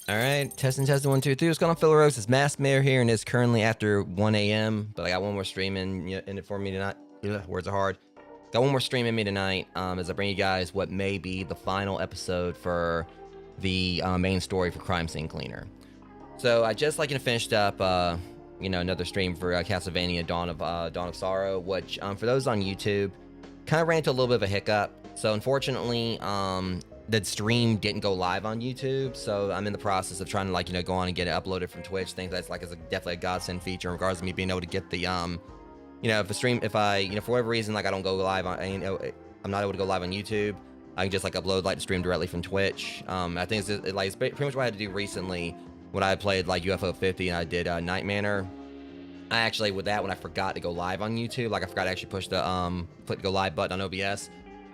Alright, testing 1, 2, 3. What's going on, Filler Rose? It's Masked Mayor here, and it's currently after 1 a.m. But I got one more stream in it for me tonight. Words are hard. Got one more stream in me tonight as I bring you guys what may be the final episode for the main story for Crime Scene Cleaner. So I just finished up another stream for Castlevania Dawn of Sorrow, which for those on YouTube kind of ran into a little bit of a hiccup. So unfortunately, the stream didn't go live on YouTube, so I'm in the process of trying to go on and get it uploaded from Twitch. Think that's definitely a godsend feature in regards to me being able to get the if I for whatever reason I don't go live on, I'm not able to go live on YouTube, I can just upload the stream directly from Twitch. I think it's pretty much what I had to do recently when I played UFO 50 and I did Nightmare. I actually when I forgot to go live on YouTube, I forgot to actually push the click go live button on OBS.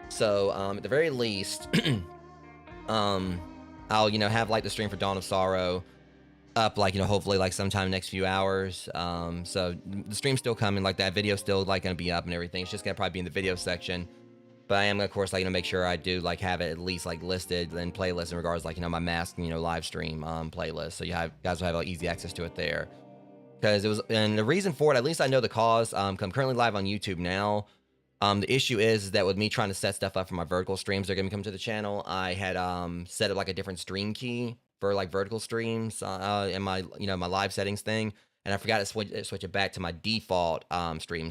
So at the very least, I'll have the stream for Dawn of Sorrow up hopefully sometime next few hours. So the stream's still coming, that video's still gonna be up and everything. It's just gonna probably be in the video section, but I am of course make sure I do have it at least listed and playlist in regards my Masked live stream playlist, so guys will have easy access to it there. Because it was, and the reason for it, at least I know the cause. I'm currently live on YouTube now. The issue is that with me trying to set stuff up for my vertical streams, they're gonna come to the channel. I had set up a different stream key for vertical streams in my my live settings thing, and I forgot to switch it back to my default stream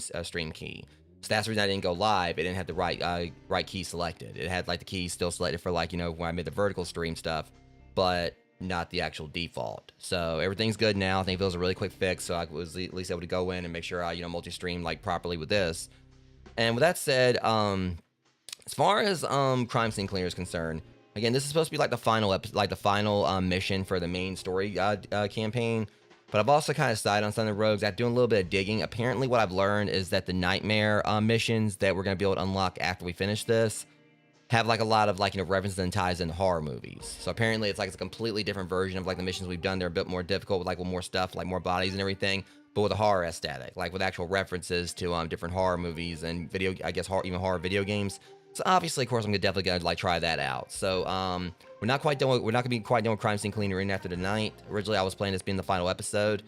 key. So that's the reason I didn't go live. It didn't have the right key selected. It had the key still selected for when I made the vertical stream stuff, but not the actual default. So everything's good now. I think it was a really quick fix, so I was at least able to go in and make sure I multi-stream properly with this. And with that said, as far as Crime Scene Cleaner is concerned, again, this is supposed to be the final mission for the main story campaign. But I've also kind of decided on some of the rogues. After doing a little bit of digging, apparently what I've learned is that the Nightmare missions that we're going to be able to unlock after we finish this have a lot of references and ties in horror movies. So apparently it's it's a completely different version of the missions we've done. They're a bit more difficult with more stuff, more bodies and everything, but with a horror aesthetic, with actual references to different horror movies and even horror video games. So obviously, of course, I'm definitely gonna like try that out. So we're not quite done. We're not gonna be quite done with crime scene cleaner in after tonight. Originally, I was planning this being the final episode,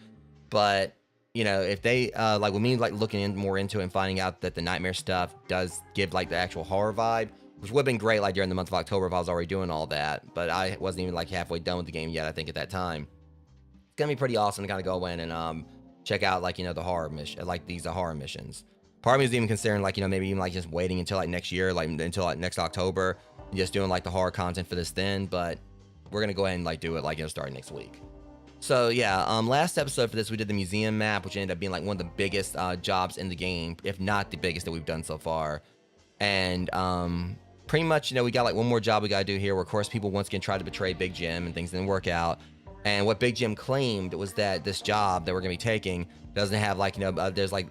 but you know, if they like with me like looking in more into it and finding out that the nightmare stuff does give like the actual horror vibe, which would have been great like during the month of October if I was already doing all that. But I wasn't even like halfway done with the game yet. I think at that time, it's gonna be pretty awesome to kind of go in and check out like the horror mission, like these horror missions. Part of me is even considering like maybe even like just waiting until like next year, like until like next October, and just doing like the horror content for this then. But we're gonna go ahead and like do it like starting next week. So yeah, last episode for this we did the museum map, which ended up being like one of the biggest jobs in the game, if not the biggest that we've done so far. And pretty much, we got like one more job we gotta do here, where of course people once again tried to betray Big Jim and things didn't work out. And what Big Jim claimed was that this job that we're gonna be taking doesn't have like there's like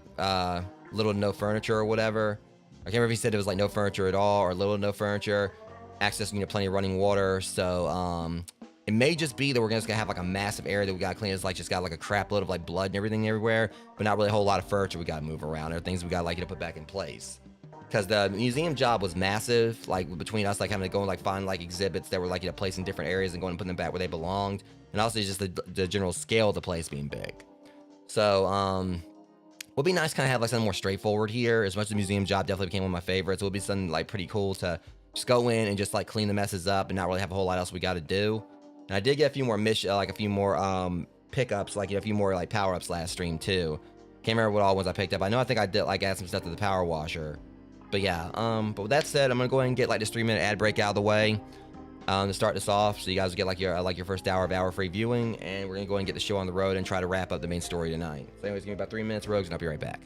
little to no furniture or whatever. I can't remember if he said it was like no furniture at all or little to no furniture, access plenty of running water. So it may just be that we're just gonna have like a massive area that we gotta clean. It's like just got like a crap load of like blood and everything everywhere, but not really a whole lot of furniture we gotta move around or things we gotta like put back in place. Because the museum job was massive, like between us like having to go and like find like exhibits that were like placed in different areas and going and putting them back where they belonged, and also just the general scale of the place being big. So would be nice to kind of have like something more straightforward here. As much as the museum job definitely became one of my favorites, it would be something like pretty cool to just go in and just like clean the messes up and not really have a whole lot else we got to do. And I did get a few more like a few more pickups, like a few more like power ups last stream too. Can't remember what all ones I picked up. I know I think I did like add some stuff to the power washer. But yeah, but with that said, I'm gonna go ahead and get like this 3-minute ad break out of the way to start this off, so you guys get like your first hour free viewing, and we're gonna go ahead and get the show on the road and try to wrap up the main story tonight. So anyways, give me about 3 minutes, Rogues, and I'll be right back.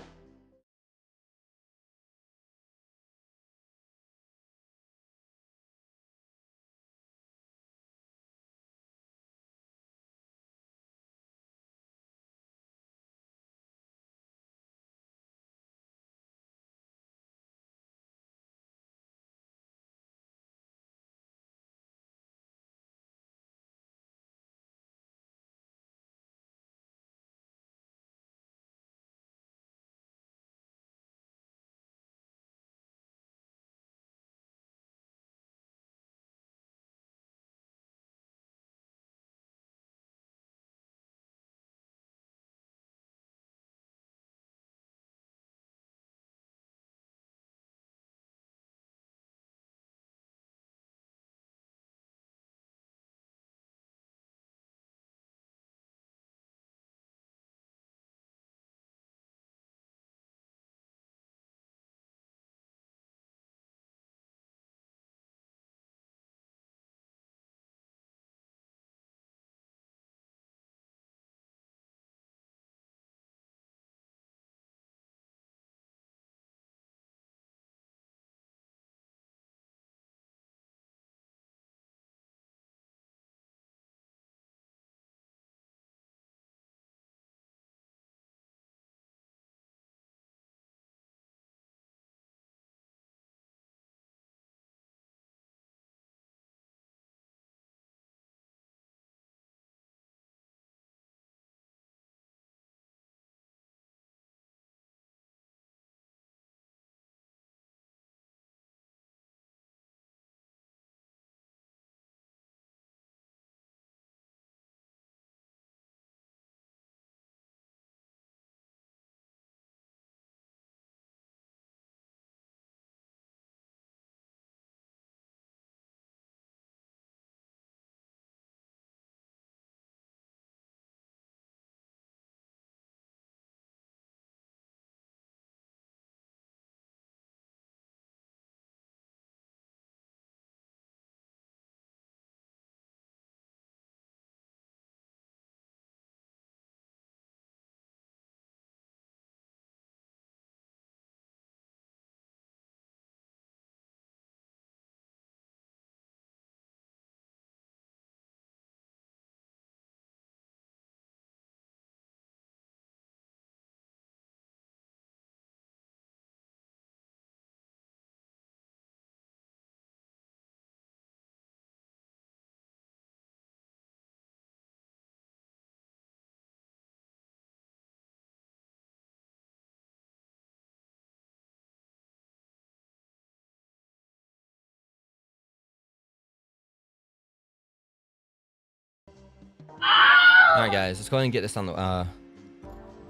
All right, guys, let's go ahead and get this on the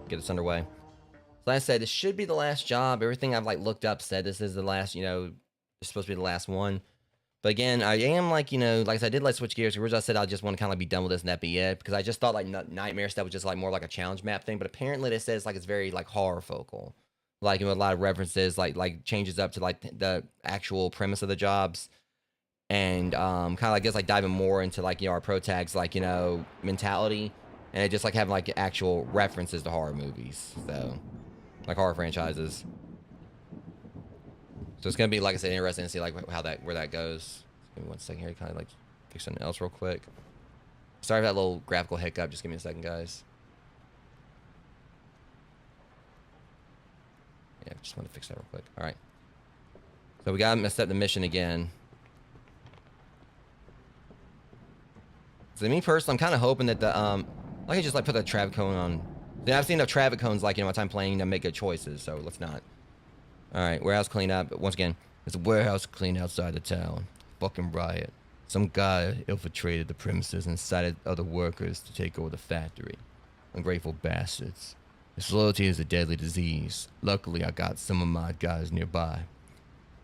get this underway. So like I said, this should be the last job. Everything I've like looked up said this is the last. You know, it's supposed to be the last one. But again, I am like, you know, like I said, I did like switch gears. Originally, I said I just want to kind of like be done with this and that be it, because I just thought like nightmare stuff was just like more like a challenge map thing. But apparently, it says like it's very like horror focal, like with a lot of references, like changes up to like the actual premise of the jobs, and kind of I guess like diving more into like, you know, our pro tags like, you know, mentality, and it just like having like actual references to horror movies, so like horror franchises. So it's gonna be, like I said, interesting to see like how that where that goes. Give me 1 second here to kind of like fix something else real quick. Sorry for that little graphical hiccup. Just give me a second, guys. Yeah, just want to fix that real quick. All right. So we got messed up the mission again. So me personally, I'm kind of hoping that the I can just like put the traffic cone on. Yeah, I've seen enough traffic cones like, you know, my time playing to make good choices. So let's not. All right, warehouse cleanup. Once again, it's a warehouse clean outside the town. Fucking riot. Some guy infiltrated the premises and incited other workers to take over the factory. Ungrateful bastards. Disloyalty is a deadly disease. Luckily, I got some of my guys nearby.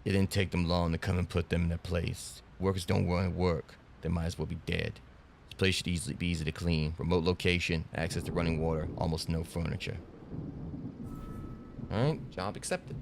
It didn't take them long to come and put them in their place. Workers don't want to work. They might as well be dead. This place should be easy to clean. Remote location, access to running water, almost no furniture. Alright, job accepted.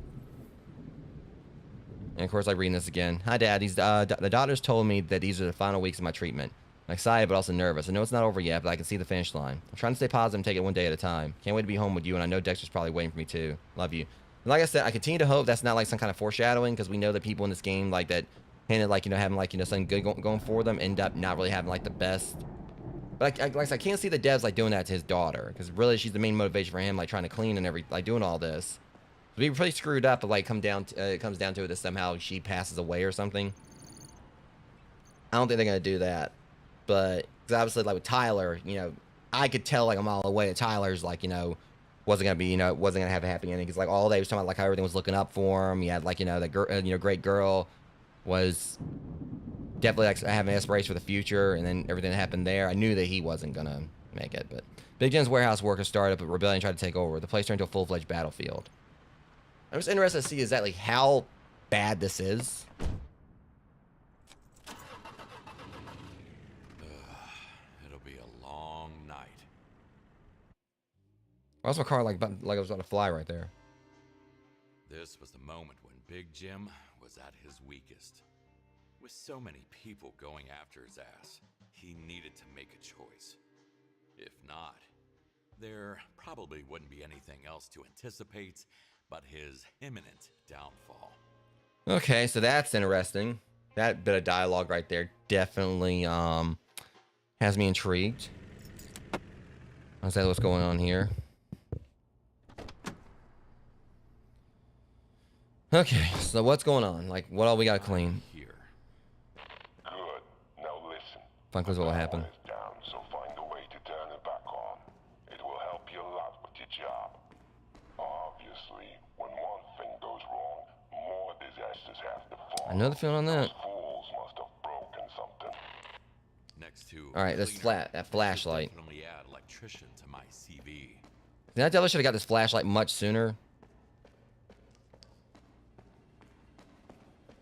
And of course, I'm reading this again. Hi, Dad. The doctors told me that these are the final weeks of my treatment. I'm excited, but also nervous. I know it's not over yet, but I can see the finish line. I'm trying to stay positive and take it one day at a time. Can't wait to be home with you, and I know Dexter's probably waiting for me too. Love you. And like I said, I continue to hope that's not like some kind of foreshadowing, because we know that people in this game like that, handed like, you know, having like, you know, something good going for them, end up not really having like the best. But like I said, I can't see the devs like doing that to his daughter, because really she's the main motivation for him, like trying to clean and like doing all this. It'd be pretty screwed up if like it comes down to it that somehow she passes away or something. I don't think they're gonna do that, but cause obviously like with Tyler, you know, I could tell like a mile away that Tyler's like, you know, wasn't gonna be, you know, wasn't gonna have a happy ending, because like all day he was talking about like how everything was looking up for him. He had like, you know, that girl, you know, great girl was definitely like having aspirations for the future, and then everything that happened there, I knew that he wasn't gonna make it. But Big Jen's warehouse workers started up a rebellion, tried to take over. The place turned into a full-fledged battlefield. I'm just interested to see exactly how bad this is. It'll be a long night. Why was my car like it was about to fly right there? This was the moment when Big Jim was at his weakest. With so many people going after his ass, he needed to make a choice. If not, there probably wouldn't be anything else to anticipate but his imminent downfall. Okay, so that's interesting. That bit of dialogue right there definitely has me intrigued. Let's see what's going on here. Okay, so what's going on? Like, what all we gotta clean? Here. Good. Now listen. Find clues what will happen. Is down, so find a way to turn it back on. It will help you a lot with your job. Obviously, when one thing goes wrong, more disasters have to follow. Another feeling on that. Those fools must have broken something. Next to all right, this that flashlight. Definitely add electrician to my CV. Did I tell I should have got this flashlight much sooner?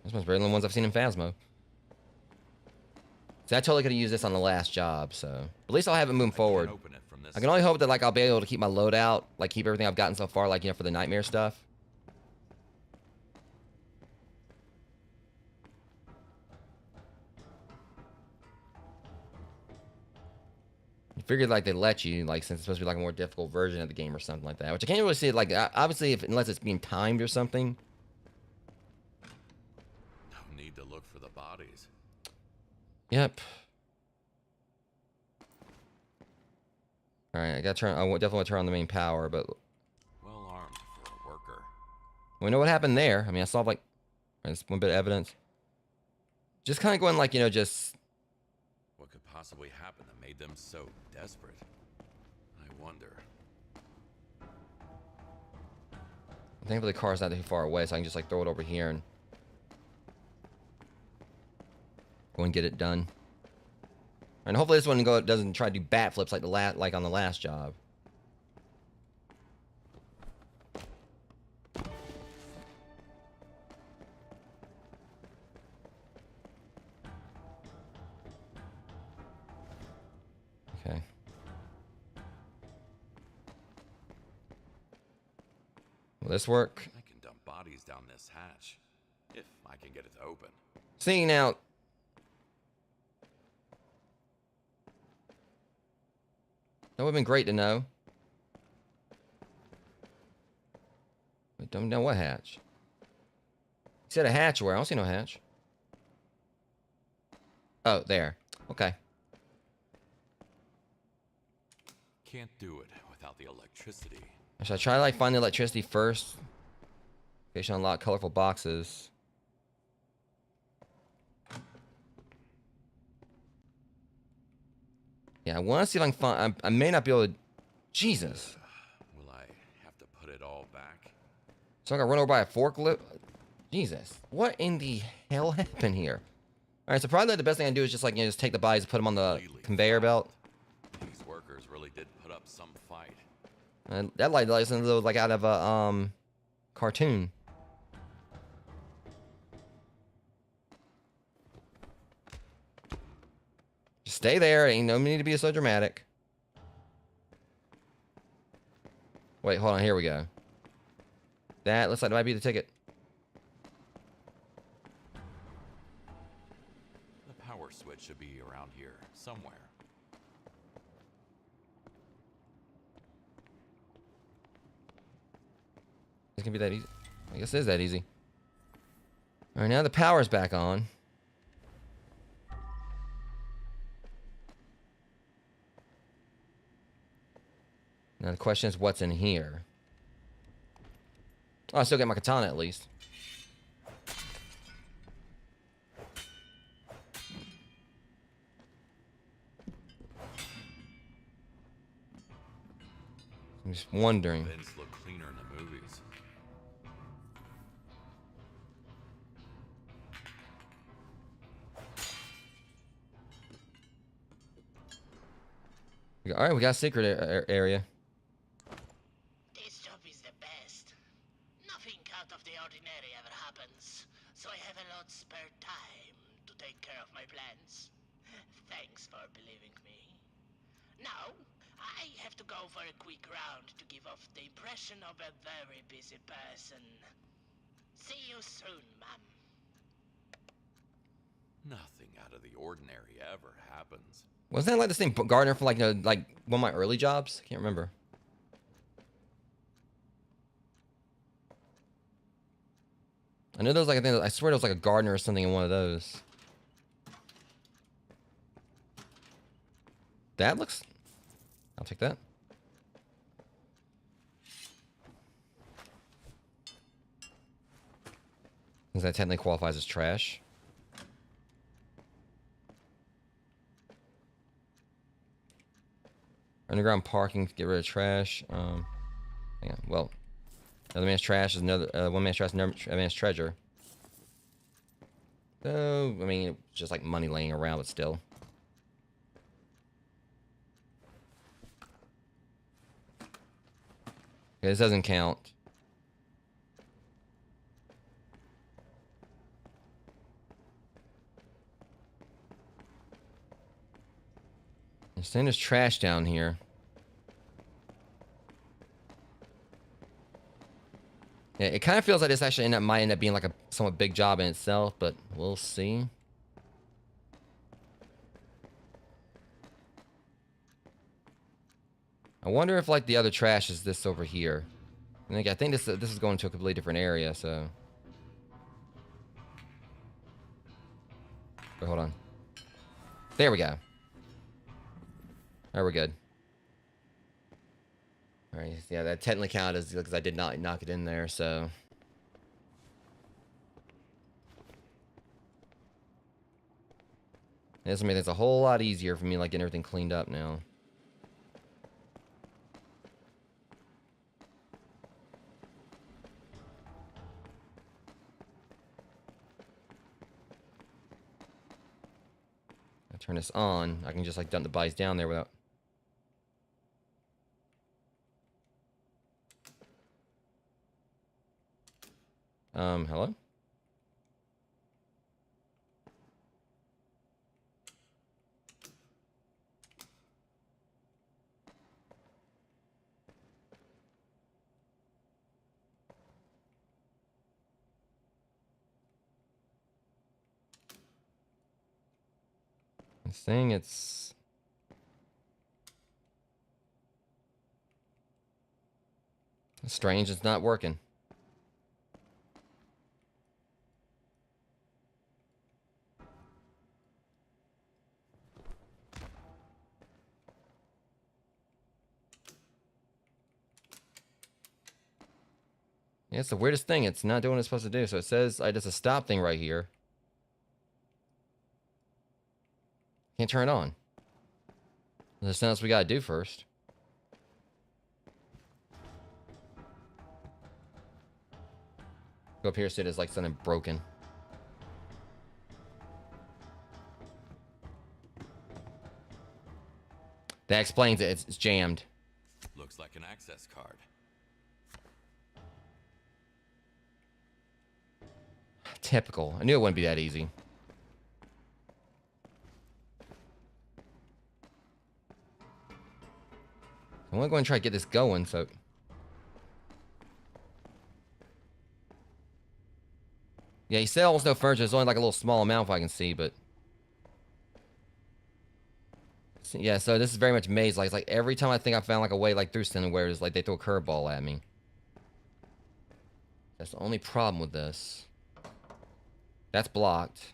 This one's better than the ones I've seen in Phasmo. See, I totally could have used this on the last job, so at least I'll have it moving forward. I can only hope that like I'll be able to keep my loadout, like keep everything I've gotten so far, like, you know, for the nightmare stuff. You figured like they let you, like, since it's supposed to be like a more difficult version of the game or something like that, which I can't really see it like obviously unless it's being timed or something. No need to look for the bodies. Yep. All right, I gotta turn. I definitely want to turn on the main power, but Well armed for a worker. we know what happened there. I mean, I saw like there's one bit of evidence. Just kind of going like, you know, just What could possibly happen that made them so desperate? I wonder. thankfully the car's not too far away, so I can just like throw it over here and go and get it done. And hopefully this one doesn't try to do bat flips like like on the last job. Okay. Will this work? I can dump bodies down this hatch if I can get it to open. See now. That would have been great to know. But don't know what hatch. You said a hatch where? I don't see no hatch. Oh, there. Okay. Can't do it without the electricity. Should I try to like find the electricity first? Okay, should unlock colorful boxes. Yeah, I want to see if I can find. I may not be able to. Jesus. Will I have to put it all back? So I got run over by a forklift. Jesus. What in the hell happened here? All right, so probably the best thing I can do is just like just take the bodies and put them on the conveyor belt. These workers really did put up some fight. And that license was like out of a cartoon. Just stay there. Ain't no need to be so dramatic. Wait, hold on. Here we go. That looks like it might be the ticket. The power switch should be around here somewhere. It's gonna be that easy. I guess it is that easy. All right, now the power's back on. Now the question is, what's in here? Oh, I still get my katana at least. I'm just wondering. Vents look cleaner in the movies. All right, we got a secret area. This job is the best. Nothing out of the ordinary ever happens, so I have a lot spare time to take care of my plans. Thanks for believing me. Now, I have to go for a quick round to give off the impression of a very busy person. See you soon, ma'am. Nothing out of the ordinary ever happens. Wasn't that like the same gardener for like like one of my early jobs? I can't remember. I know there was like a thing. I swear there was like a gardener or something in one of those. That looks. I'll take that. Since that technically qualifies as trash. Underground parking to get rid of trash. Yeah, well, another man's trash is another. One man's trash, another man's treasure. So I mean, it's just like money laying around, but still. Okay, this doesn't count. There's trash down here. Yeah, it kind of feels like this actually might end up being like a somewhat big job in itself, but we'll see. I wonder if like the other trash is this over here. I think this is going to a completely different area. So, wait, hold on. There we go. Alright, we're good. Alright, yeah, that technically counted as because I did not knock it in there, so. This will make this a whole lot easier for me, like getting everything cleaned up now. turn this on, I can just like dump the bodies down there without. Hello? This thing, it's strange. It's not working. Yeah, it's the weirdest thing. It's not doing what it's supposed to do. So it says I just a stop thing right here. Can't turn it on. There's something else we gotta do first. Go up here, see there's like something broken. That explains it. It's jammed. Looks like an access card. Typical. I knew it wouldn't be that easy. I want to go and try to get this going, so... Yeah, he said almost no furniture. There's only like a little small amount if I can see, but... Yeah, so this is very much maze-like. It's like every time I think I found like a way like through somewhere, it's like they throw a curveball at me. That's the only problem with this. That's blocked.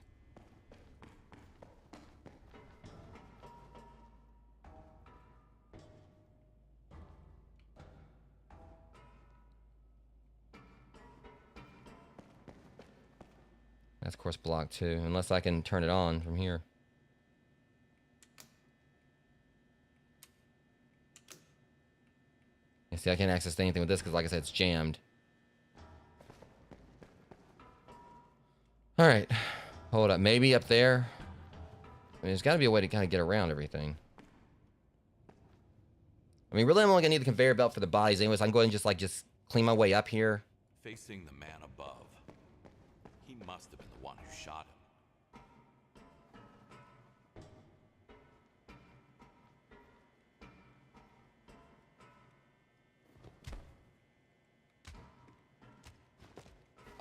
That's of course blocked too, unless I can turn it on from here. You see, I can't access anything with this because, like I said, it's jammed. All right, hold up. Maybe up there. I mean, there's got to be a way to kind of get around everything. I mean, really, I'm only gonna need the conveyor belt for the bodies, anyways. I can go ahead and just clean my way up here. Facing the man above, he must have been the one who shot him.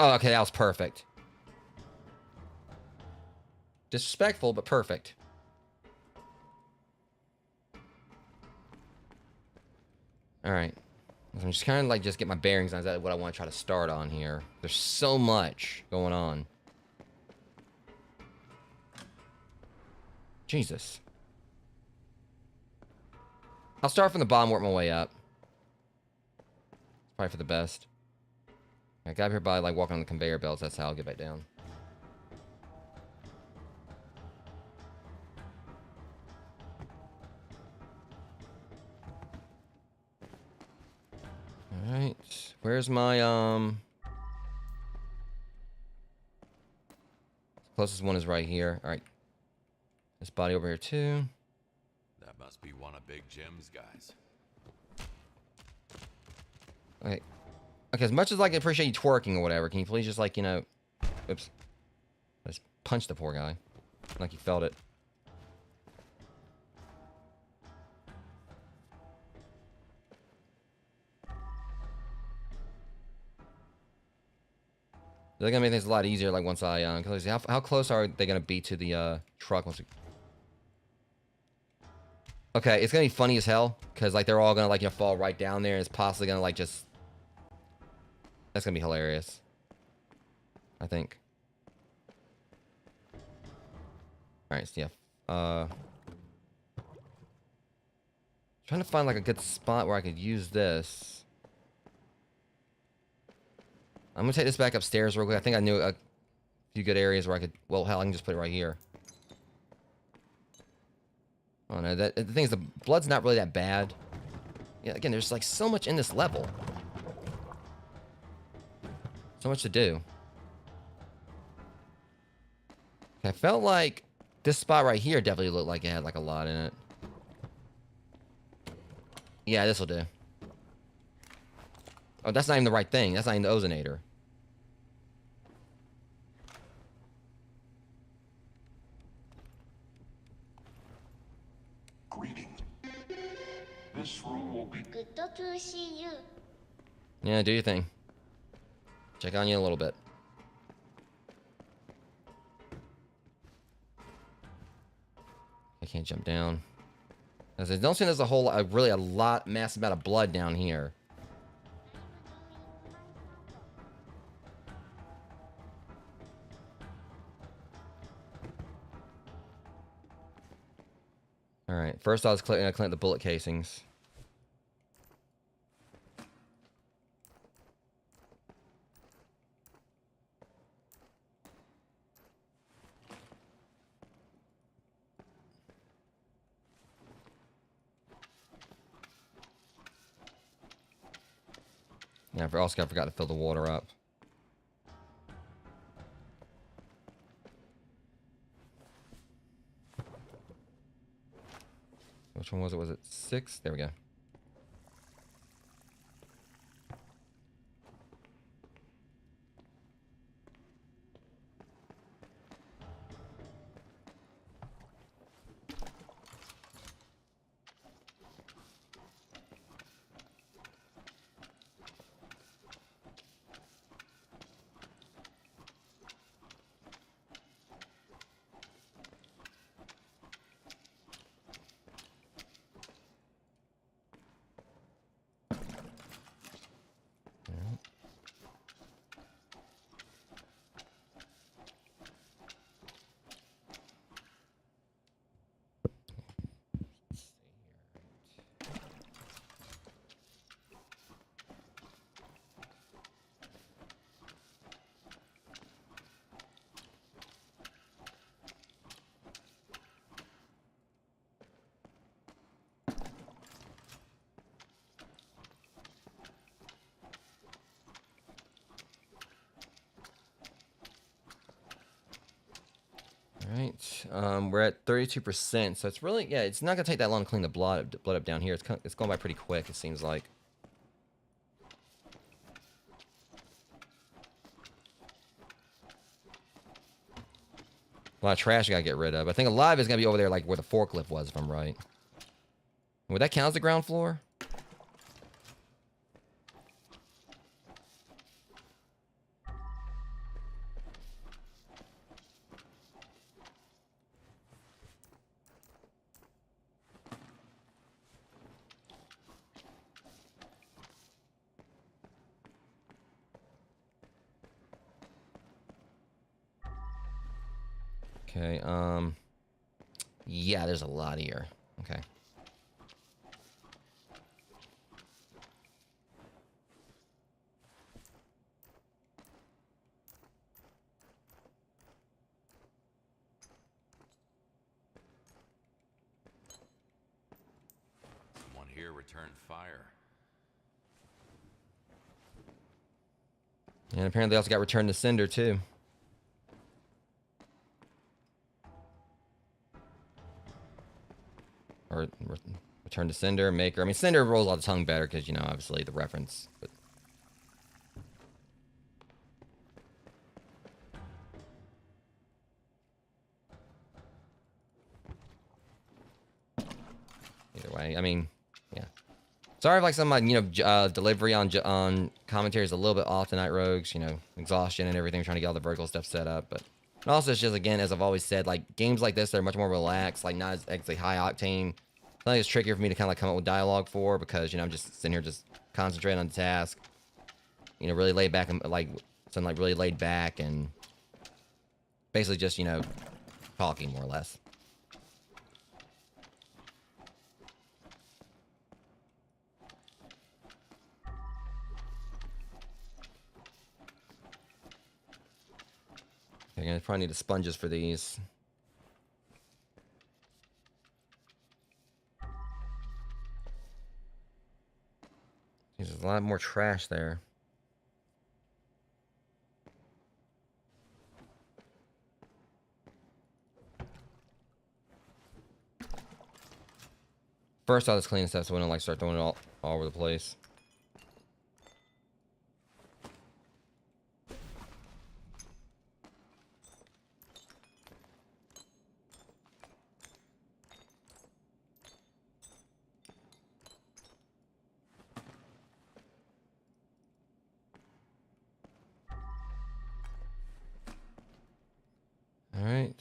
Oh, okay, that was perfect. Disrespectful, but perfect. All right. I'm just kind of like just get my bearings on that what I want to try to start on here. There's so much going on. Jesus. I'll start from the bottom, work my way up. Probably for the best. I got up here by like walking on the conveyor belts. That's how I'll get back down. Alright. Where's my closest one is right here. Alright. This body over here too. That must be one of Big Jim's guys. Okay. Okay, as much as I can appreciate you twerking or whatever, can you please just like, you know... Oops. Just punch the poor guy. Like he felt it. They're gonna make things a lot easier, like once I how close are they gonna be to the truck once we... Okay, it's gonna be funny as hell, because like they're all gonna like, you know, fall right down there, and it's possibly gonna like just... That's gonna be hilarious. I think. Alright, so yeah. Trying to find like a good spot where I could use this. I'm gonna take this back upstairs real quick. I think I knew a few good areas where I could... Well, hell, I can just put it right here. Oh no, the thing is, the blood's not really that bad. Yeah, again, there's like so much in this level. So much to do. Okay, I felt like This spot right here definitely looked like it had like a lot in it. Yeah, this will do. Oh, that's not even the right thing. That's not even the ozonator. Greetings. This room will be... Good to see you. Yeah, do your thing. Check on you a little bit. I can't jump down. As I don't think there's a whole, really a lot, massive amount of blood down here. All right, first I was gonna clean the bullet casings. Yeah, I also forgot to fill the water up. Which one was it? Was it 6? There we go. Alright, we're at 32%, so it's really, yeah, it's not gonna take that long to clean the blood up down here. It's going by pretty quick, it seems like. A lot of trash I gotta get rid of. I think a lot of it's gonna be over there, like where the forklift was, if I'm right. Would that count as the ground floor? Okay, yeah, there's a lot here. Okay. Someone here returned fire. And apparently they also got returned to cinder, too. Or return to cinder, maker. I mean, cinder rolls off the tongue better because, you know, obviously the reference. But... either way, I mean, yeah. Sorry if like some, you know, delivery on commentary is a little bit off tonight, Rogues. You know, exhaustion and everything, trying to get all the vertical stuff set up. But also, it's just, again, as I've always said, like, games like this, they're much more relaxed, like, not as actually high octane. I think it's trickier for me to kind of like come up with dialogue for because, you know, I'm just sitting here just concentrating on the task. You know, really laid back and like something like really laid back and basically just, you know, talking more or less. Okay, I probably need the sponges for these. There's a lot more trash there. First, I'll just clean this up so we don't like start throwing it all over the place. All right.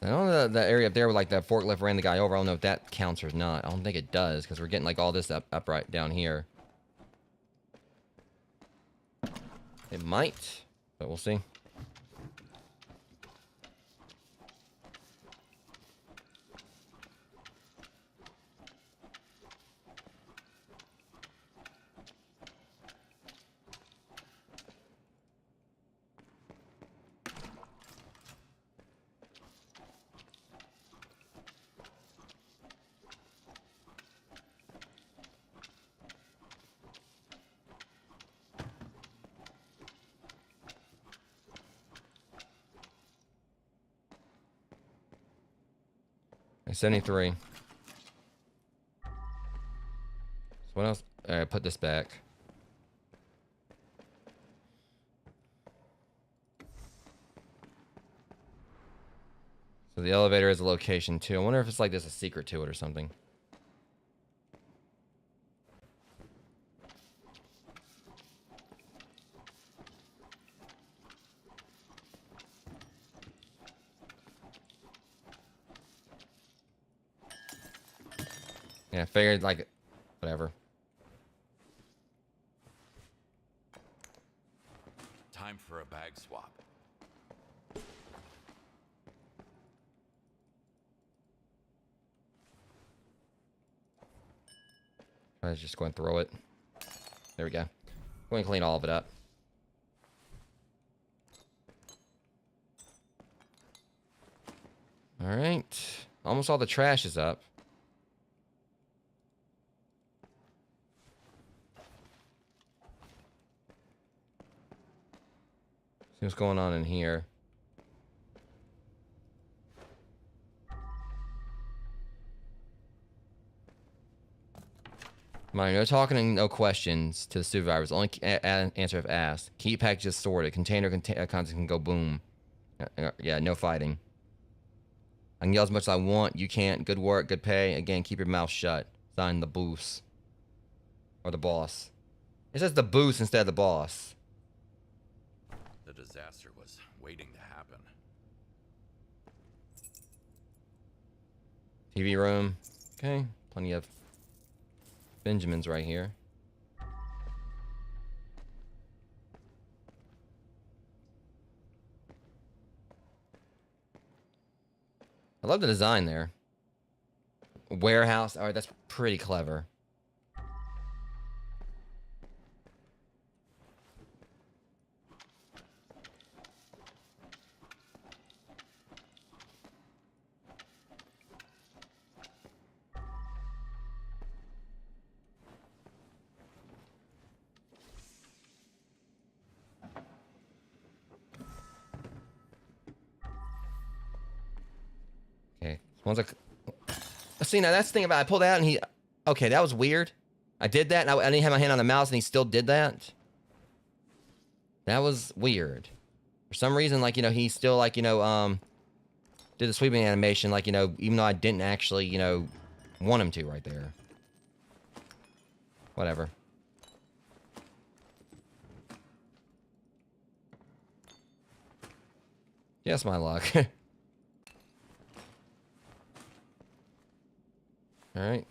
I don't know that area up there where like that forklift ran the guy over. I don't know if that counts or not. I don't think it does because we're getting like all this up right down here. It might, but we'll see. Okay, 73. So what else? All right, put this back. So the elevator is a location too. I wonder if it's like there's a secret to it or something. Yeah, I figured like, whatever. Time for a bag swap. I was just going to throw it. There we go. Going to clean all of it up. All right. Almost all the trash is up. See what's going on in here. Mind, no talking and no questions to the supervisors. Only answer if asked. Keep packages sorted. Container contents can go boom. Yeah, no fighting. I can yell as much as I want. You can't. Good work, good pay. Again, keep your mouth shut. Sign the boss. Or the boss. It says the boss instead of the boss. The disaster was waiting to happen. TV room. Okay. Plenty of Benjamins right here. I love the design there. Warehouse. All right, that's pretty clever. Okay. One's like, see, now that's the thing about it. I pulled out and he, okay, that was weird. I did that and I didn't have my hand on the mouse and he still did that. That was weird. For some reason, like, you know, he still like, you know, did the sweeping animation, like, you know, even though I didn't actually, you know, want him to right there. Whatever. Yes, my luck. All right.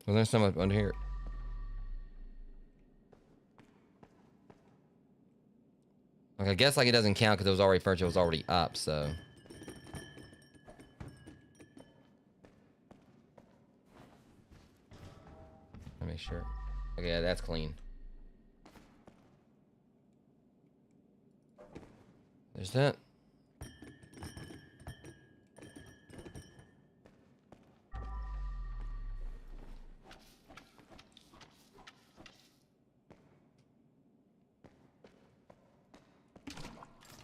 Well, there's someone under here. Like, I guess like it doesn't count because it was already furniture was already up, so. Let me make sure. Okay, yeah, that's clean. There's that.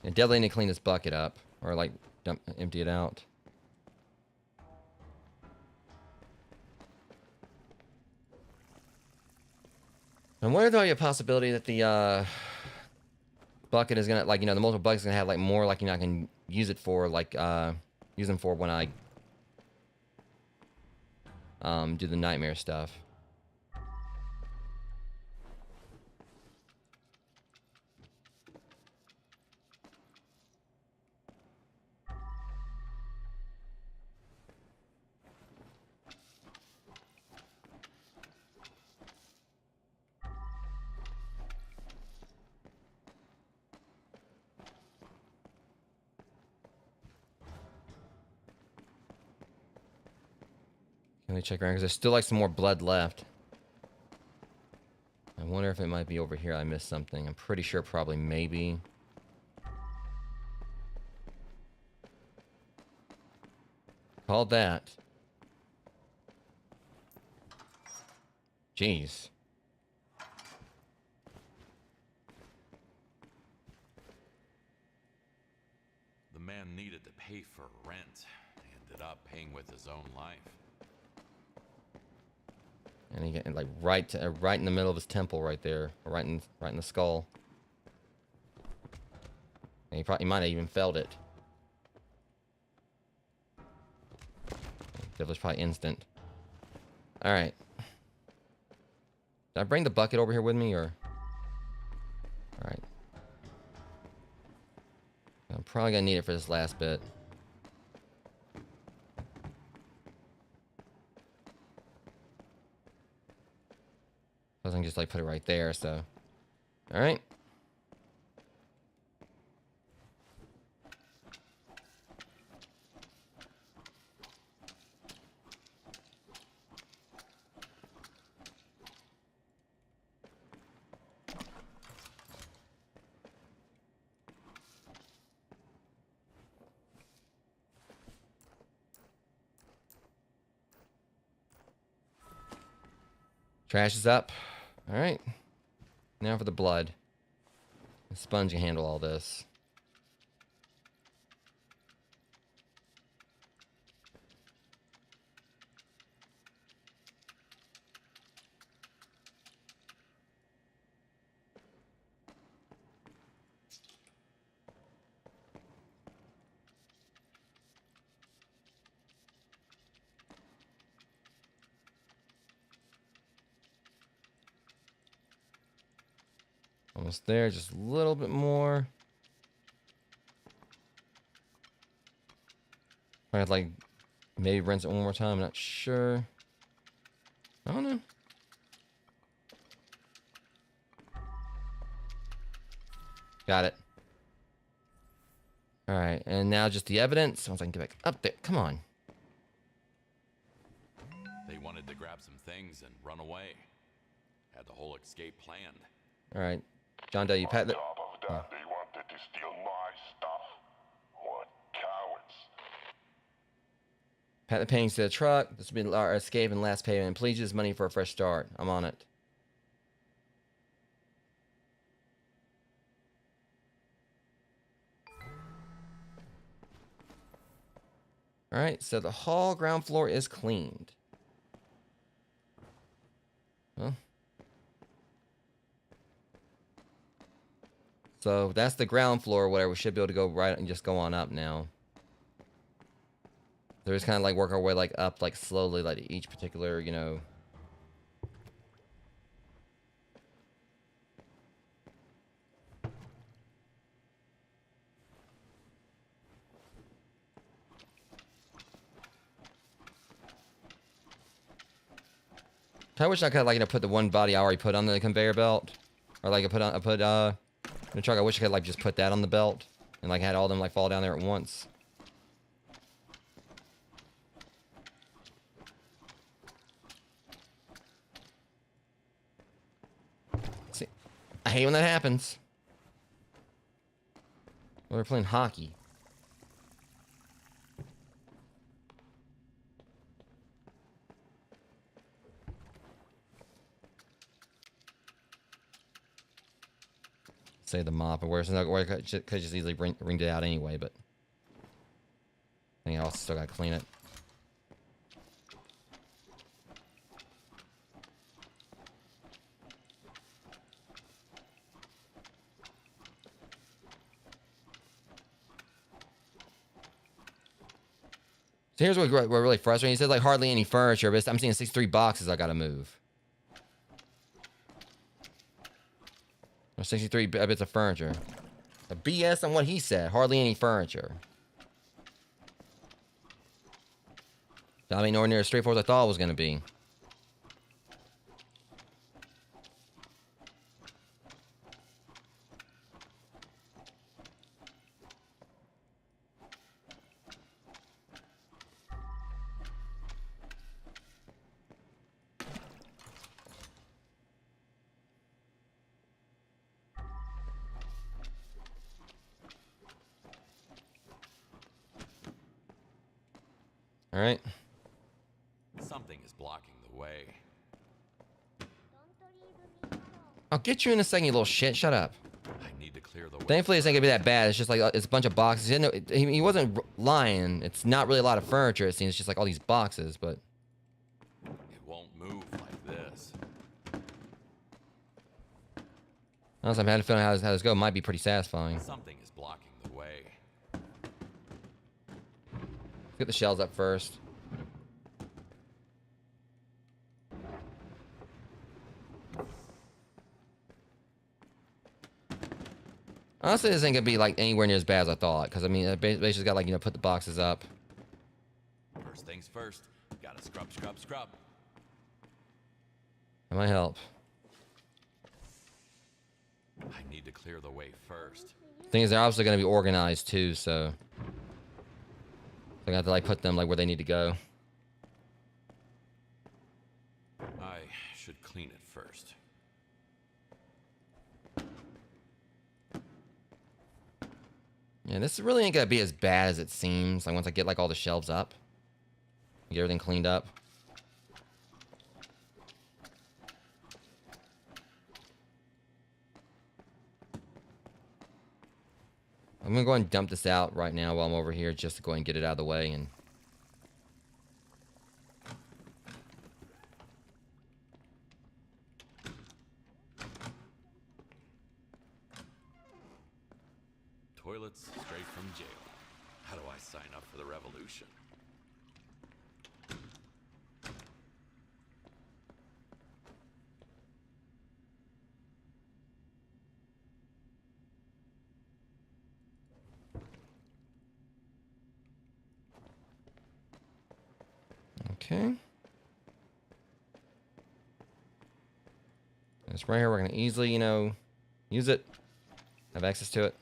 And definitely need to clean this bucket up. Or, like, empty it out. I wonder if there'll be a possibility that the, bucket is gonna, like, you know, the multiple buckets gonna have, like, more, like, you know, I can use it for, like, use them for when I, do the nightmare stuff. Let me check around because there's still like some more blood left. I wonder if it might be over here. I missed something. I'm pretty sure probably maybe. Called that. Jeez. The man needed to pay for rent. He ended up paying with his own life. And he get like right in the middle of his temple, right there, right in the skull. And he might have even felt it. That was probably instant. All right. Did I bring the bucket over here with me, or? All right. I'm probably gonna need it for this last bit. I can just like put it right there, so. All right. Trash is up. All right. Now for the blood. The sponge can handle all this. Almost there, just a little bit more. I have like maybe rinse it one more time, I'm not sure. I don't know. Got it. All right, and now just the evidence. Once I can get back up there, come on. They wanted to grab some things and run away. Had the whole escape planned. All right, John Doe, you pat the. On top of that, they wanted to steal my stuff. What cowards. Pat the paintings to the truck. This will be our escape and last payment. Please use money for a fresh start. I'm on it. All right, so the hall ground floor is cleaned. Well, so that's the ground floor or whatever. We should be able to go right and just go on up now. So just kind of like work our way like up, like slowly, like each particular, you know. I wish I could like, you know, put the one body I already put on the conveyor belt, or like in the truck. I wish I could like just put that on the belt and like had all of them like fall down there at once. See, I hate when that happens. Well, we're playing hockey. say the mop, or I could just easily wringed it out anyway, but I think I also still gotta clean it. So here's what really frustrating. He says like hardly any furniture, but I'm seeing 63 boxes I gotta move. Or 63 bits of furniture. A BS on what he said. Hardly any furniture. I mean, nowhere near as straightforward as I thought it was gonna be. All right. Something is blocking the way. I'll get you in a second, you little shit. Shut up. I need to clear the way. Thankfully, it's not gonna be that bad. It's just like it's a bunch of boxes. He wasn't lying. It's not really a lot of furniture. It seems it's just like all these boxes, but It won't move like this. honestly, I'm having a feeling how this go might be pretty satisfying. Something is blocking the way. Let's get the shells up first. Honestly, this ain't gonna be like anywhere near as bad as I thought. Because I mean, basically just got like put the boxes up. First things first. Gotta scrub, scrub, scrub. That might help. I need to clear the way first. Thing is, they're obviously gonna be organized too, so I got to like put them like where they need to go. I should clean it first. Yeah, this really ain't gonna be as bad as it seems. Like once I get like all the shelves up, get everything cleaned up. I'm gonna go ahead and dump this out right now while I'm over here, just to go ahead and get it out of the way. And Toilets straight from jail. How do I sign up for the revolution? okay, this right here, we're gonna easily, use it, have access to it.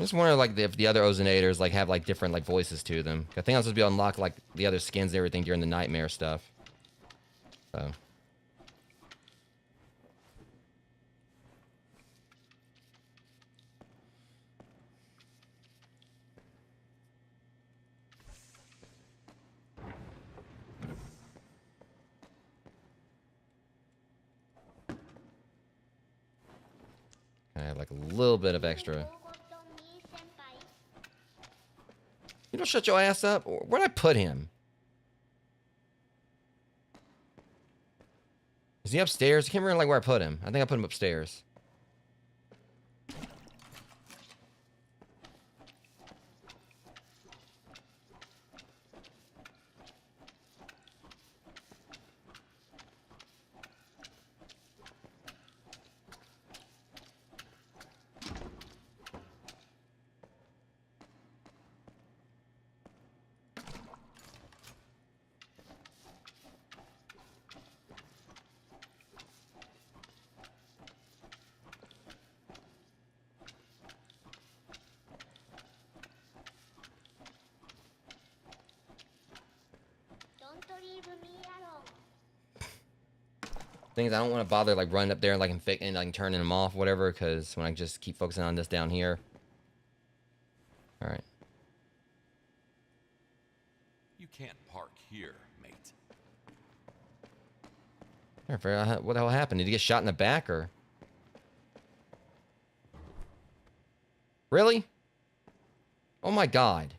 I just wonder like if the other Ozonators like have like different like voices to them. I think I'm supposed to be able to unlock like the other skins and everything during the nightmare stuff. So I have like a little bit of extra. You don't shut your ass up. Where'd I put him? Is he upstairs? I can't remember like where I put him. I think I put him upstairs. Things I don't want to bother like running up there and like and like turning them off, whatever, because when I just keep focusing on this down here. All right. You can't park here, mate. What the hell happened? Did he get shot in the back or? Really? Oh my God.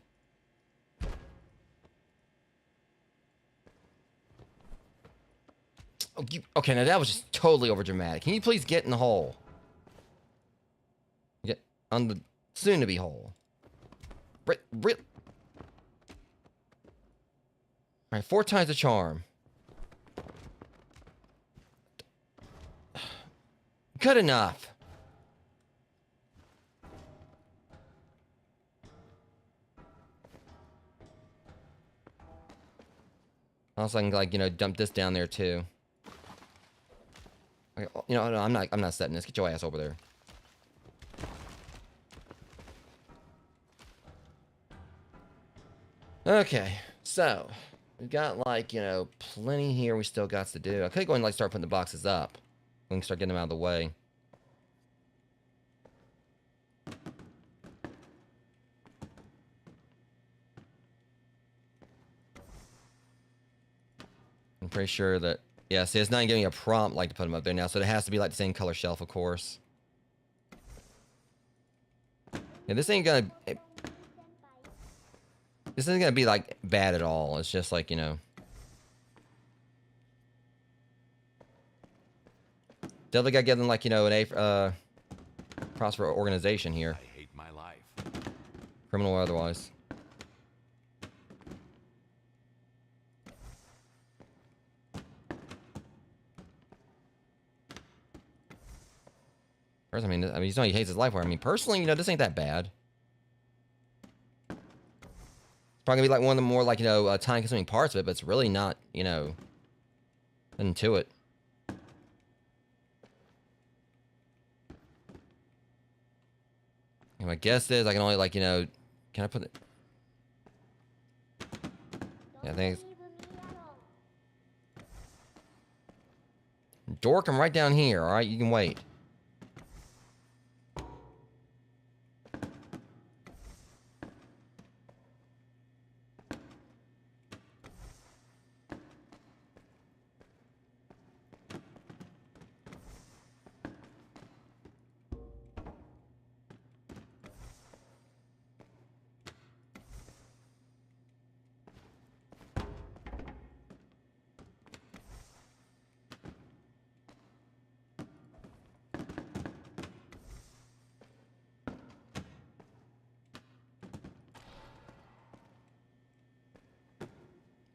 Oh, okay, now that was just totally overdramatic. Can you please get in the hole? Get on the soon-to-be hole. All right, 4 times the charm. Good enough. Also, I can like dump this down there too. Okay, no, I'm not setting this. Get your ass over there. Okay, so we've got like plenty here. We still got to do. I could go and like start putting the boxes up. We can start getting them out of the way. I'm pretty sure that, yeah, see, it's not giving me a prompt like to put them up there now, so it has to be like the same color shelf, of course. Yeah, this ain't gonna, this isn't gonna be like bad at all. It's just like, definitely gotta get them like, an A, props for organization here. I hate my life. Criminal or otherwise. First, I mean, he's not, he hates his life. Where I mean, personally, this ain't that bad. It's probably gonna be like one of the more like time-consuming parts of it, but it's really not, nothing to it. And my guess is I can only like can I put it? Yeah, I think. Door, come right down here. All right, you can wait.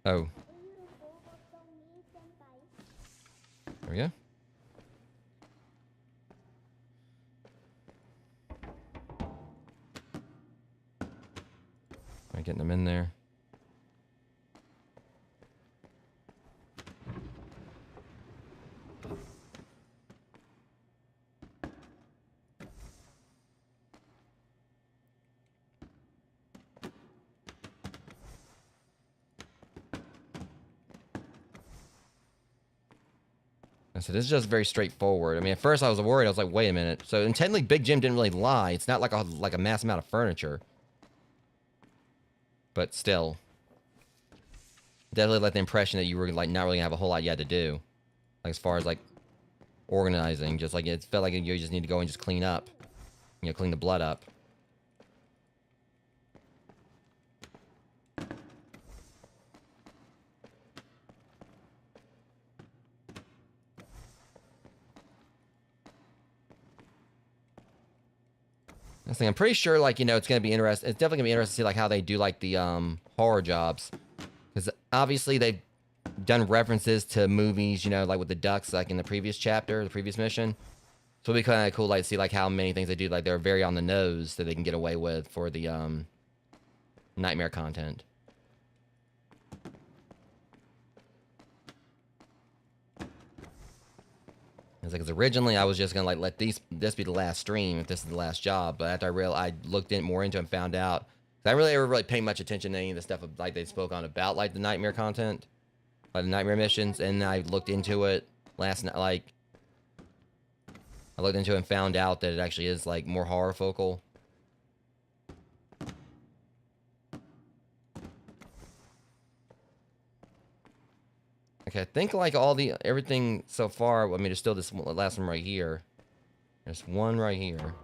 Oh. There we go. Am I getting them in there? So this is just very straightforward. I mean, at first I was worried. I was like, wait a minute. So intently, Big Jim didn't really lie. It's not like a mass amount of furniture. But still. Definitely let the impression that you were like not really gonna have a whole lot you had to do. Like as far as like organizing. Just like it felt like you just need to go and just clean up. Clean the blood up. I'm pretty sure, like, it's gonna be interesting. It's definitely gonna be interesting to see like how they do like the horror jobs, because obviously they've done references to movies, like with the ducks, like in the previous chapter, the previous mission. So it'll be kind of cool, like, to see like how many things they do, like they're very on the nose that they can get away with for the nightmare content. Because originally I was just gonna like let this be the last stream if this is the last job, but after I looked more into it and found out, I really ever really paid much attention to any of the stuff like they spoke on about like the nightmare content, like the nightmare missions, and I looked into it. last night. Like, I looked into it and found out that it actually is like more horror focal. Okay, I think like everything so far. I mean, there's still this last one right here. There's one right here.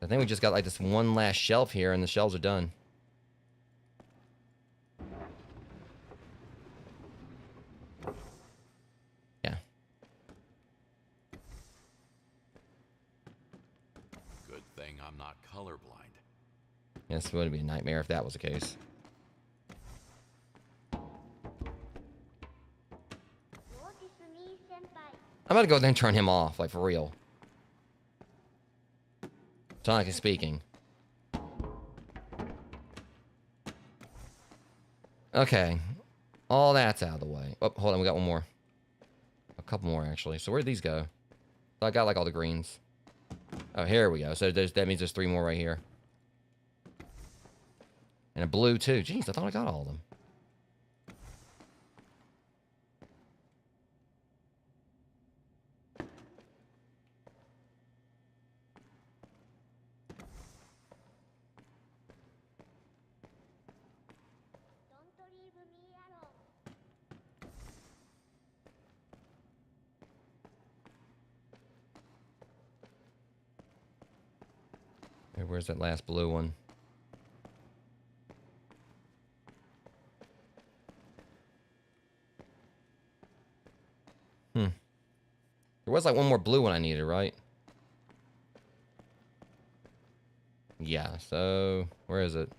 I think we just got like this one last shelf here, and the shelves are done. Yeah. Good thing I'm not colorblind. Yes, it would be a nightmare if that was the case. I'm gonna go there and turn him off, like for real. Sonic is speaking. Okay. All that's out of the way. Oh, hold on, we got one more. A couple more, actually. So where'd these go? So I got, like, all the greens. Oh, here we go. So that means there's 3 more right here. And a blue, too. Jeez, I thought I got all of them. Hey, where's that last blue one? There was like one more blue one I needed, right? Yeah, so where is it?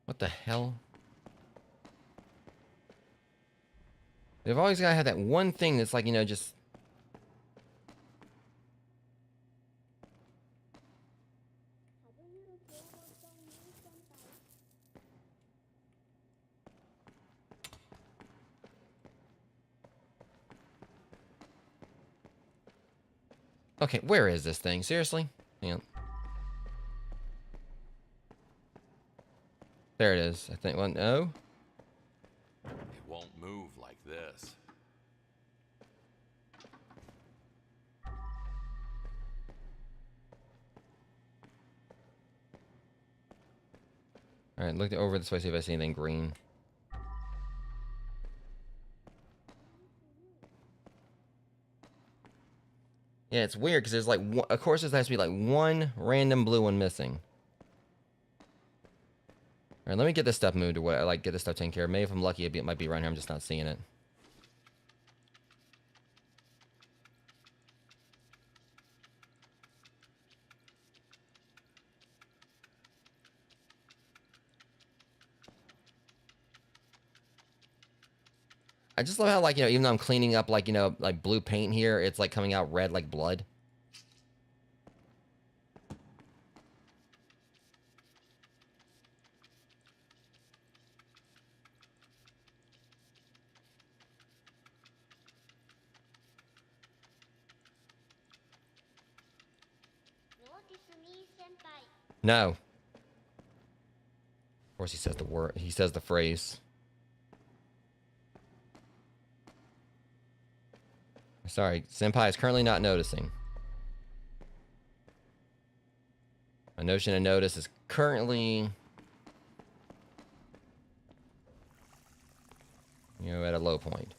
What the hell? They've always got to have that one thing that's like, you know, just... Okay, where is this thing? Seriously? Hang on. There it is. I think, well, no? It won't move like this. Alright, look over this way, see if I see anything green. Yeah, it's weird, because there's like, of course there has to be like one random blue one missing. Alright, let me get this stuff moved or what, like, get this stuff taken care of. Maybe if I'm lucky, it might be around here, I'm just not seeing it. I just love how, like, you know, even though I'm cleaning up, like, you know, like blue paint here, it's like coming out red like blood. No. Of course he says the word, he says the phrase. Sorry, Senpai is currently not noticing. My notion of notice is currently, you know, at a low point.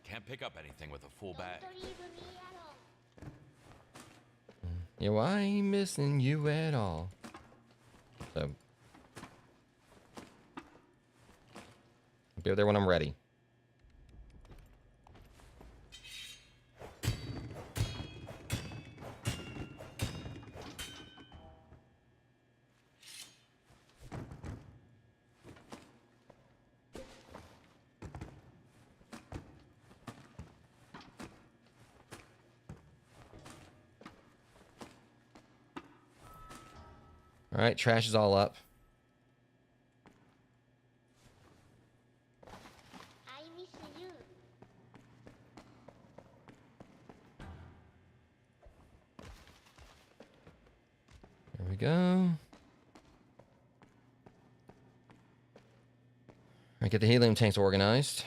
Can't pick up anything with a full bag. Yeah, well, I ain't missing you at all. So, I'll be there when I'm ready. All right, trash is all up. I miss you. There we go. All right, get the helium tanks organized.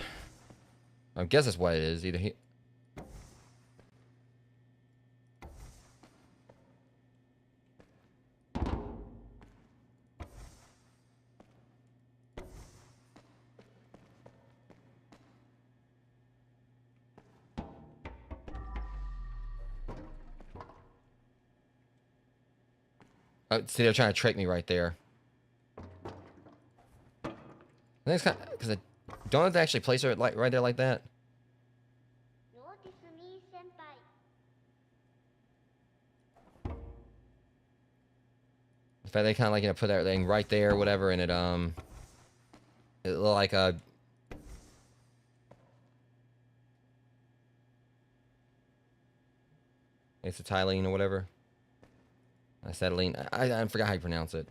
I guess that's what it is. Either he. Oh, see, they're trying to trick me right there. I think it's kind of because I don't have to actually place her like right there like that. Notice me, senpai. In fact, they kind of like put everything right there, or whatever, and it looked like a. It's acetylene or whatever. Acetylene. I forgot how you pronounce it.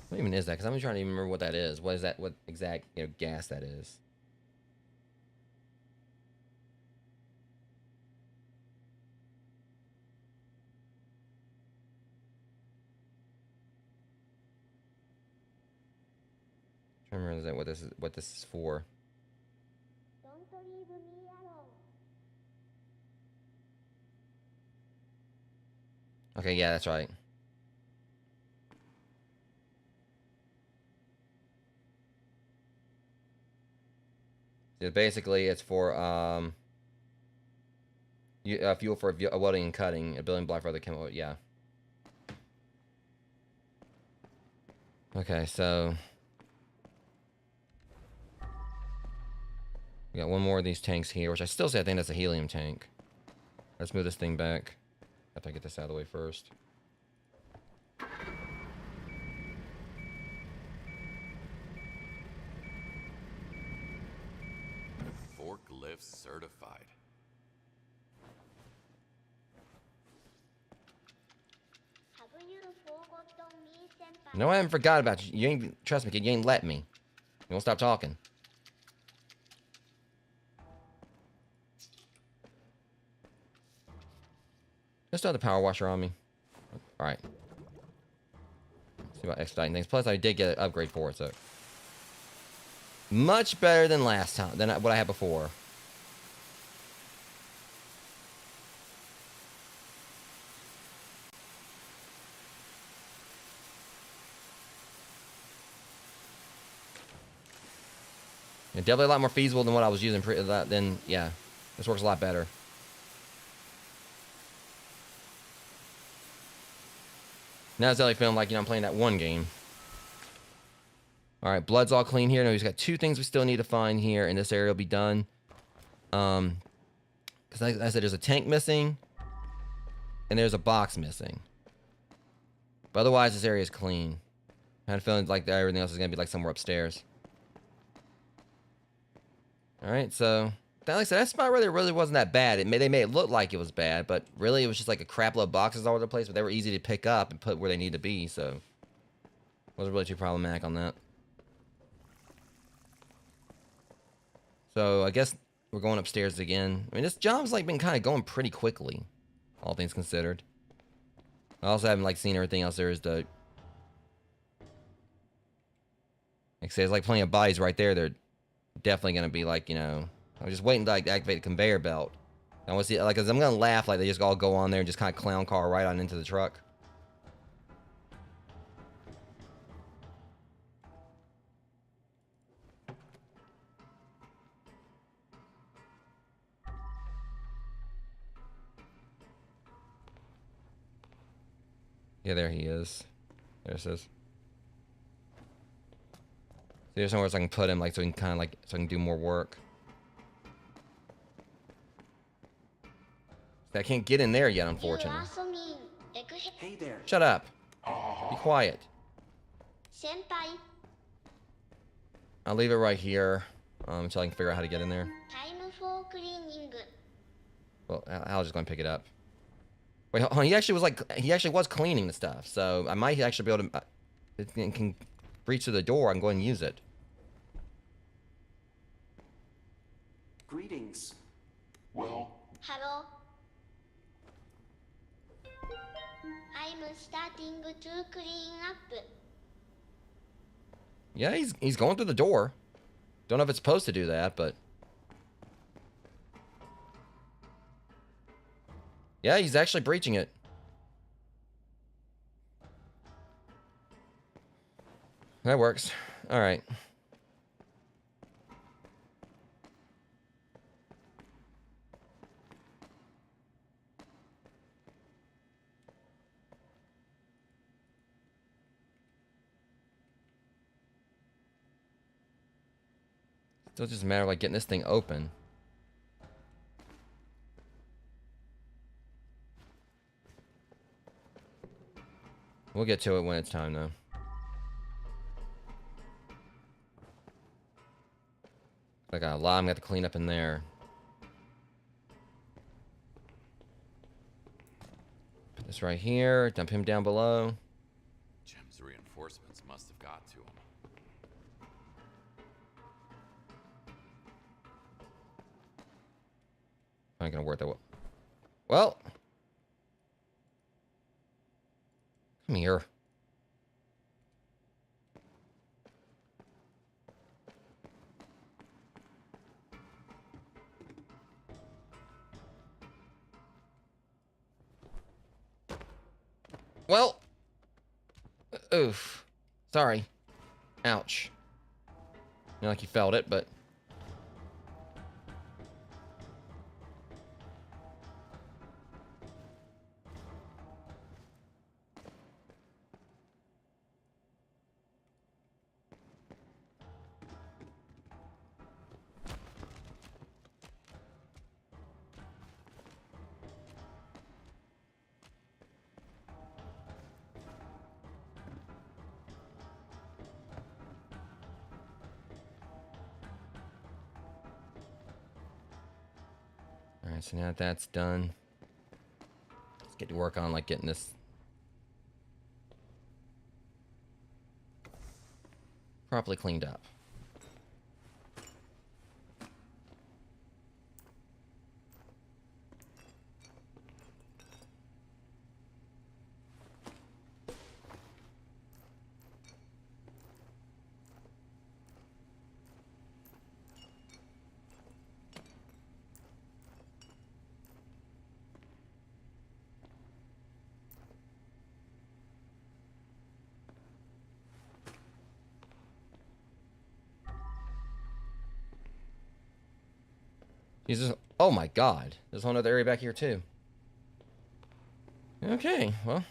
What even is that? Because I'm trying to even remember what that is. What is that? What exact gas that is? I'm trying to remember what this is for. Don't leave me alone. Okay, yeah, that's right. Yeah, basically, it's for fuel for welding and cutting, a building block for other chemical. Yeah. Okay, so we got one more of these tanks here, which I still say I think that's a helium tank. Let's move this thing back. After I get this out of the way first. Forklift certified. Have you forgotten me, senpai? No, I haven't forgot about you. You ain't trust me, kid. You ain't let me. You won't stop talking. Just throw the power washer on me. All right. See about expediting things. Plus, I did get an upgrade for it, so much better than last time. Than what I had before. Yeah, definitely a lot more feasible than what I was using. Then yeah, this works a lot better. Now it's only feeling like I'm playing that one game. All right, blood's all clean here. Now we've got two things we still need to find here, and this area will be done. Because like I said, there's a tank missing, and there's a box missing. But otherwise, this area is clean. I had a feeling like everything else is gonna be like somewhere upstairs. All right, so like I said, that spot really wasn't that bad. They made it look like it was bad, but really it was just like a crap load of boxes all over the place. But they were easy to pick up and put where they need to be, so wasn't really too problematic on that. So I guess we're going upstairs again. I mean, this job's like been kind of going pretty quickly, all things considered. I also haven't like seen everything else there is to. Like I say, there's like plenty of bodies right there. They're definitely gonna be like I'm just waiting to like activate the conveyor belt. I want to see cause I'm gonna laugh like they just all go on there and just kind of clown car right on into the truck. Yeah, there he is. There it says. There's somewhere so I can put him, like, so he can kind of, like, so I can do more work. I can't get in there yet, unfortunately. Hey there. Shut up. Be quiet. Senpai. I'll leave it right here until I can figure out how to get in there. Time for cleaning. Well, I'll just go and pick it up. Wait, hold on, he actually was cleaning the stuff, so I might actually be able to. It can reach to the door. I can go and use it. Greetings. Well, Hello. I'm starting to clean up. Yeah, he's going through the door. Don't know if it's supposed to do that, but yeah, he's actually breaching it. That works. All right. Still just a matter of like getting this thing open. We'll get to it when it's time, though. I got a lot I'm gonna have to clean up in there. Put this right here. Dump him down below. Jim's reinforcements must have got to him. Not gonna work that well. Well, come here. Well, oof. Sorry. Ouch. Not like you felt it, but. Alright, so now that that's done, let's get to work on like getting this properly cleaned up. Jesus. Oh my god. There's a whole other area back here too. Okay, well.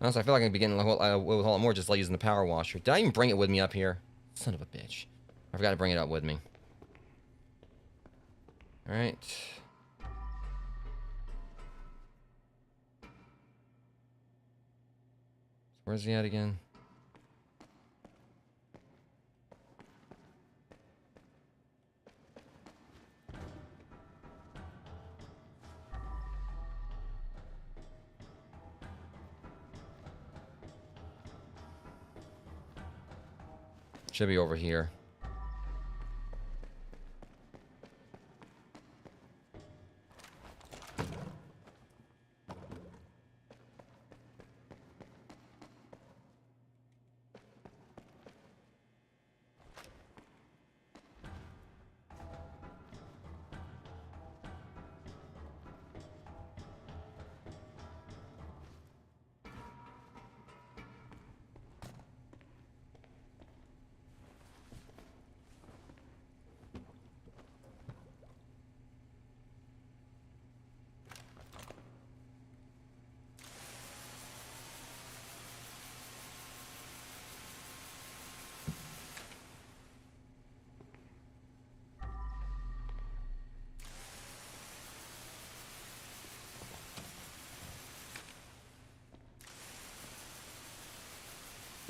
Honestly, I feel like I'm getting a whole lot more just like using the power washer. Did I even bring it with me up here? Son of a bitch. I forgot to bring it up with me. Alright. Where's he at again? Should be over here.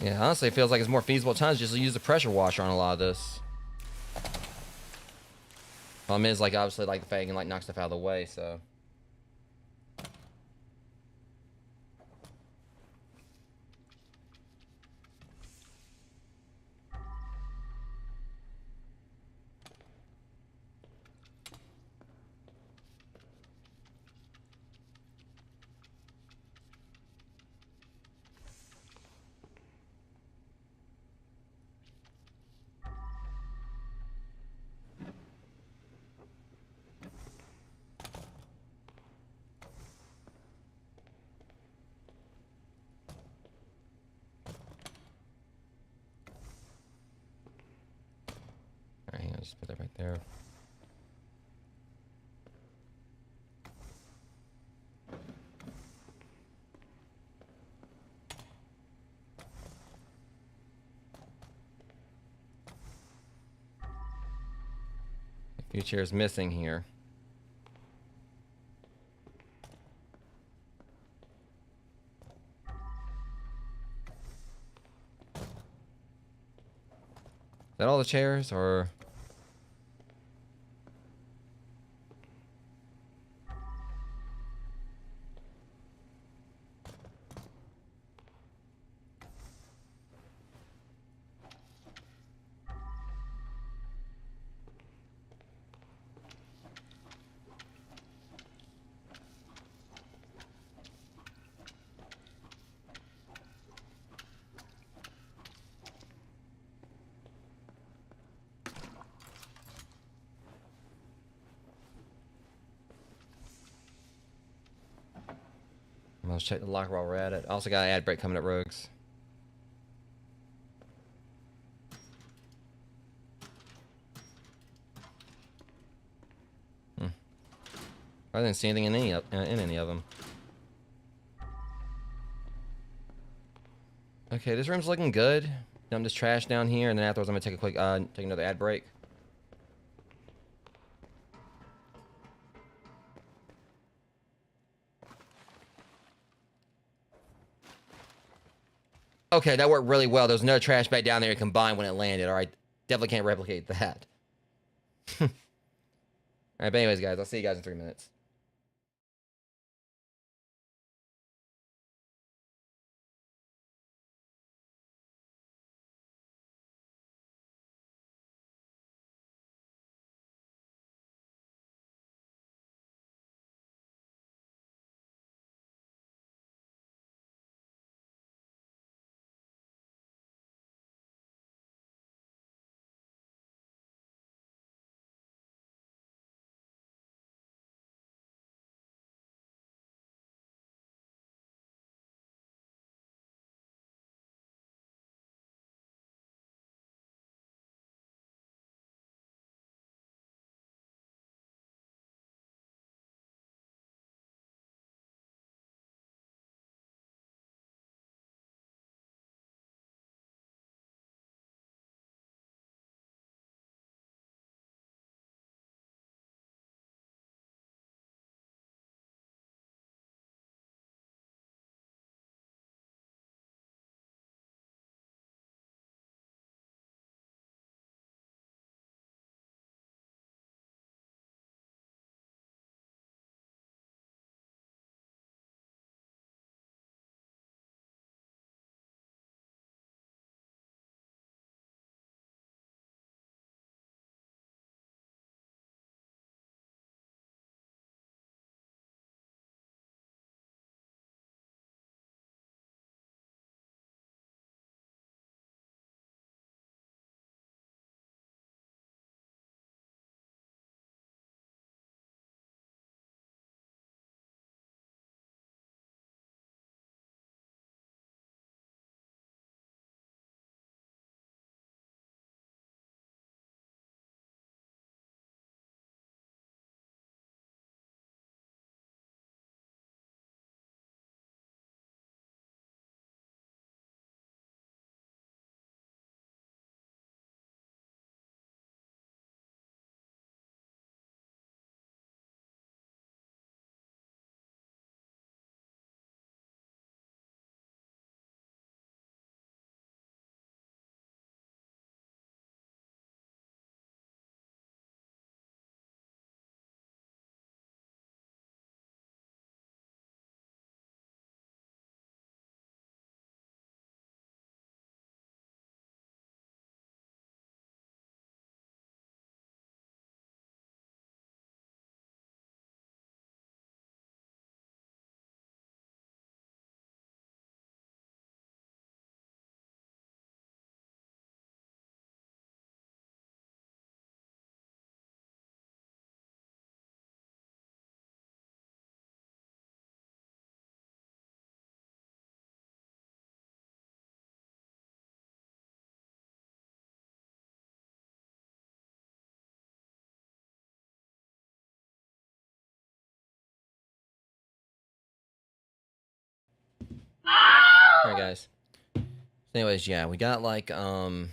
Yeah, honestly, it feels like it's more feasible at times just to use the pressure washer on a lot of this. Problem is, like, obviously, like, the fact you can, like, knock stuff out of the way, so. Alright, hang on, just put that right there. A few chairs missing here. Is that all the chairs, or? Let's check the locker while we're at it. Also got an ad break coming at Rogues. I didn't see anything in any of them. Okay, this room's looking good. Dump this trash down here, and then afterwards I'm gonna take a quick take another ad break. Okay, that worked really well. There's no trash bag down there combined when it landed. All right, definitely can't replicate that. All right, but anyways, guys, I'll see you guys in 3 minutes. guys. So anyways, yeah, we got like we're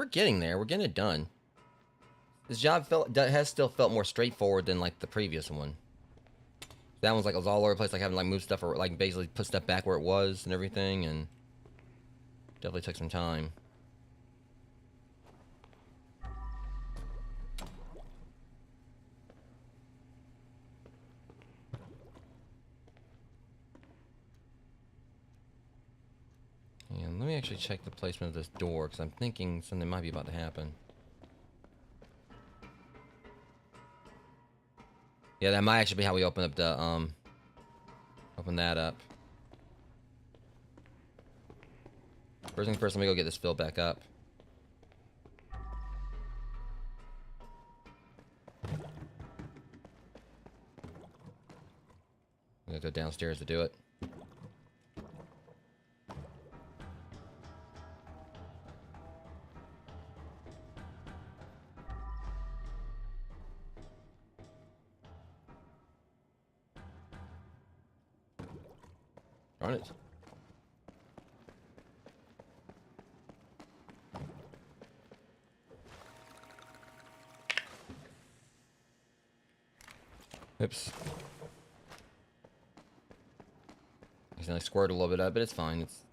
getting there. We're getting it done. This job has still felt more straightforward than like the previous one. That one's like it was all over the place, like having to like move stuff or like basically put stuff back where it was and everything, and definitely took some time. And let me actually check the placement of this door, because I'm thinking something might be about to happen. Yeah, that might actually be how we open up the, open that up. First thing first, let me go get this filled back up. I'm gonna go downstairs to do it. Darn it. Oops. I squirted a little bit up, but it's fine. It's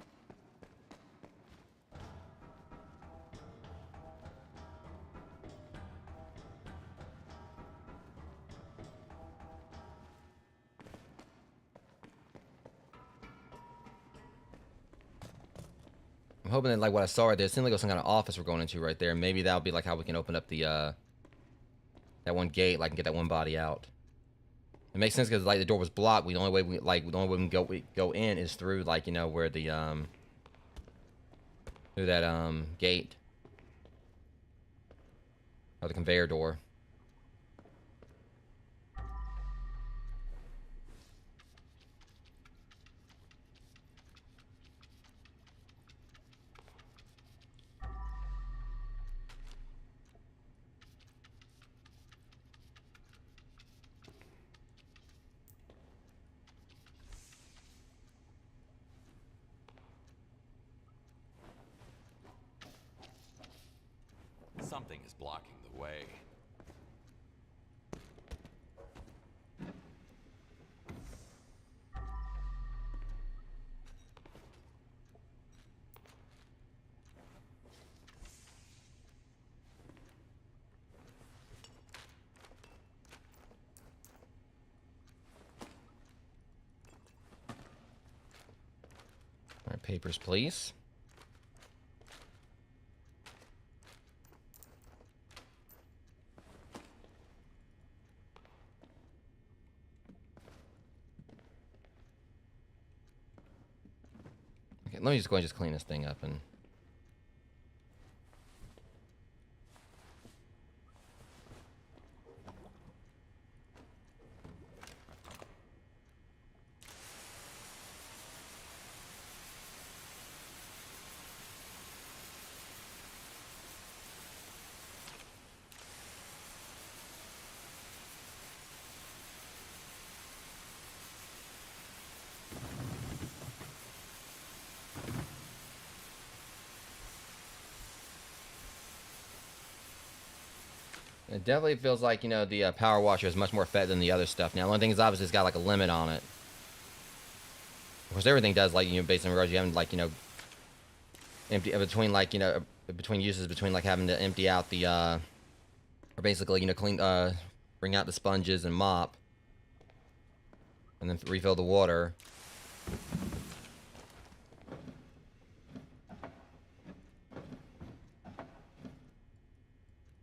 I'm hoping that like what I saw right there, it seemed like it was some kind of office we're going into right there. Maybe that'll be like how we can open up the that one gate, like and get that one body out. It makes sense because like the door was blocked. The only way we can go in is through like, you know, where the through that gate or the conveyor door. Something is blocking the way. All right, papers, please. Okay, let me just go and just clean this thing up and. It definitely feels like, you know, the power washer is much more effective than the other stuff. Now, the only thing is obviously it's got like a limit on it. Of course, everything does, like, you know, based on regards, you haven't, like, you know, empty between, like, you know, between uses, between, like, having to empty out the, or basically, you know, clean, bring out the sponges and mop, and then refill the water.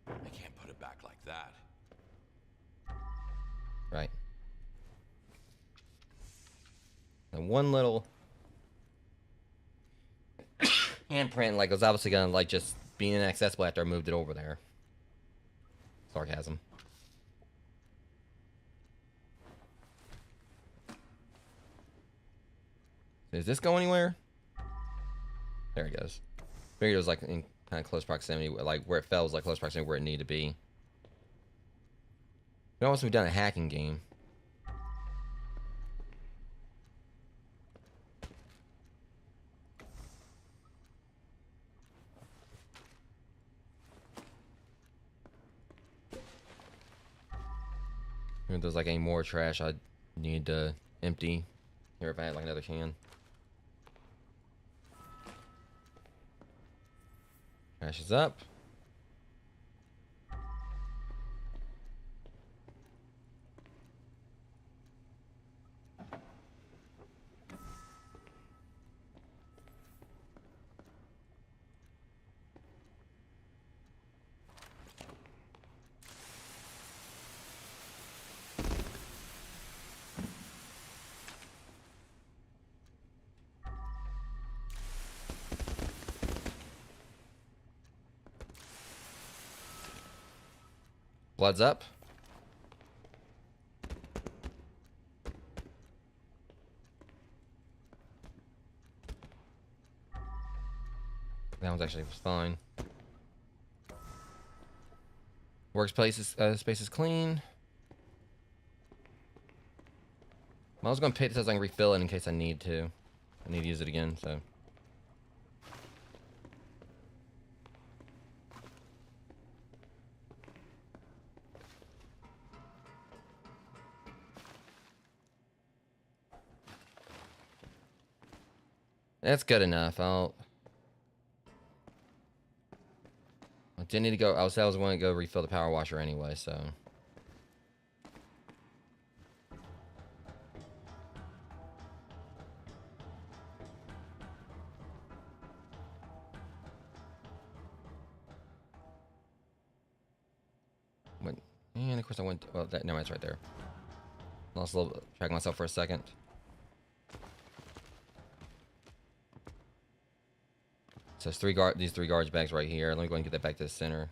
I can't put it back like that. Right. And one little handprint, like, was obviously gonna, like, just be inaccessible after I moved it over there. Sarcasm. Does this go anywhere? There it goes. Figured it was like in kind of close proximity, like where it fell was like close proximity where it needed to be. We almost have done a hacking game. If there's like any more trash I need to empty. Here, if I had like another can. Trash is up. Blood's up. That one's actually fine. Workspace is, space is clean. I was going to pick this so I can refill it in case I need to. I need to use it again, so. That's good enough. I didn't need to go. I was going to go refill the power washer anyway, so. And of course I went. Well, that no, it's right there. Lost a little track of myself for a second. So it's these three garbage bags right here. Let me go and get that back to the center.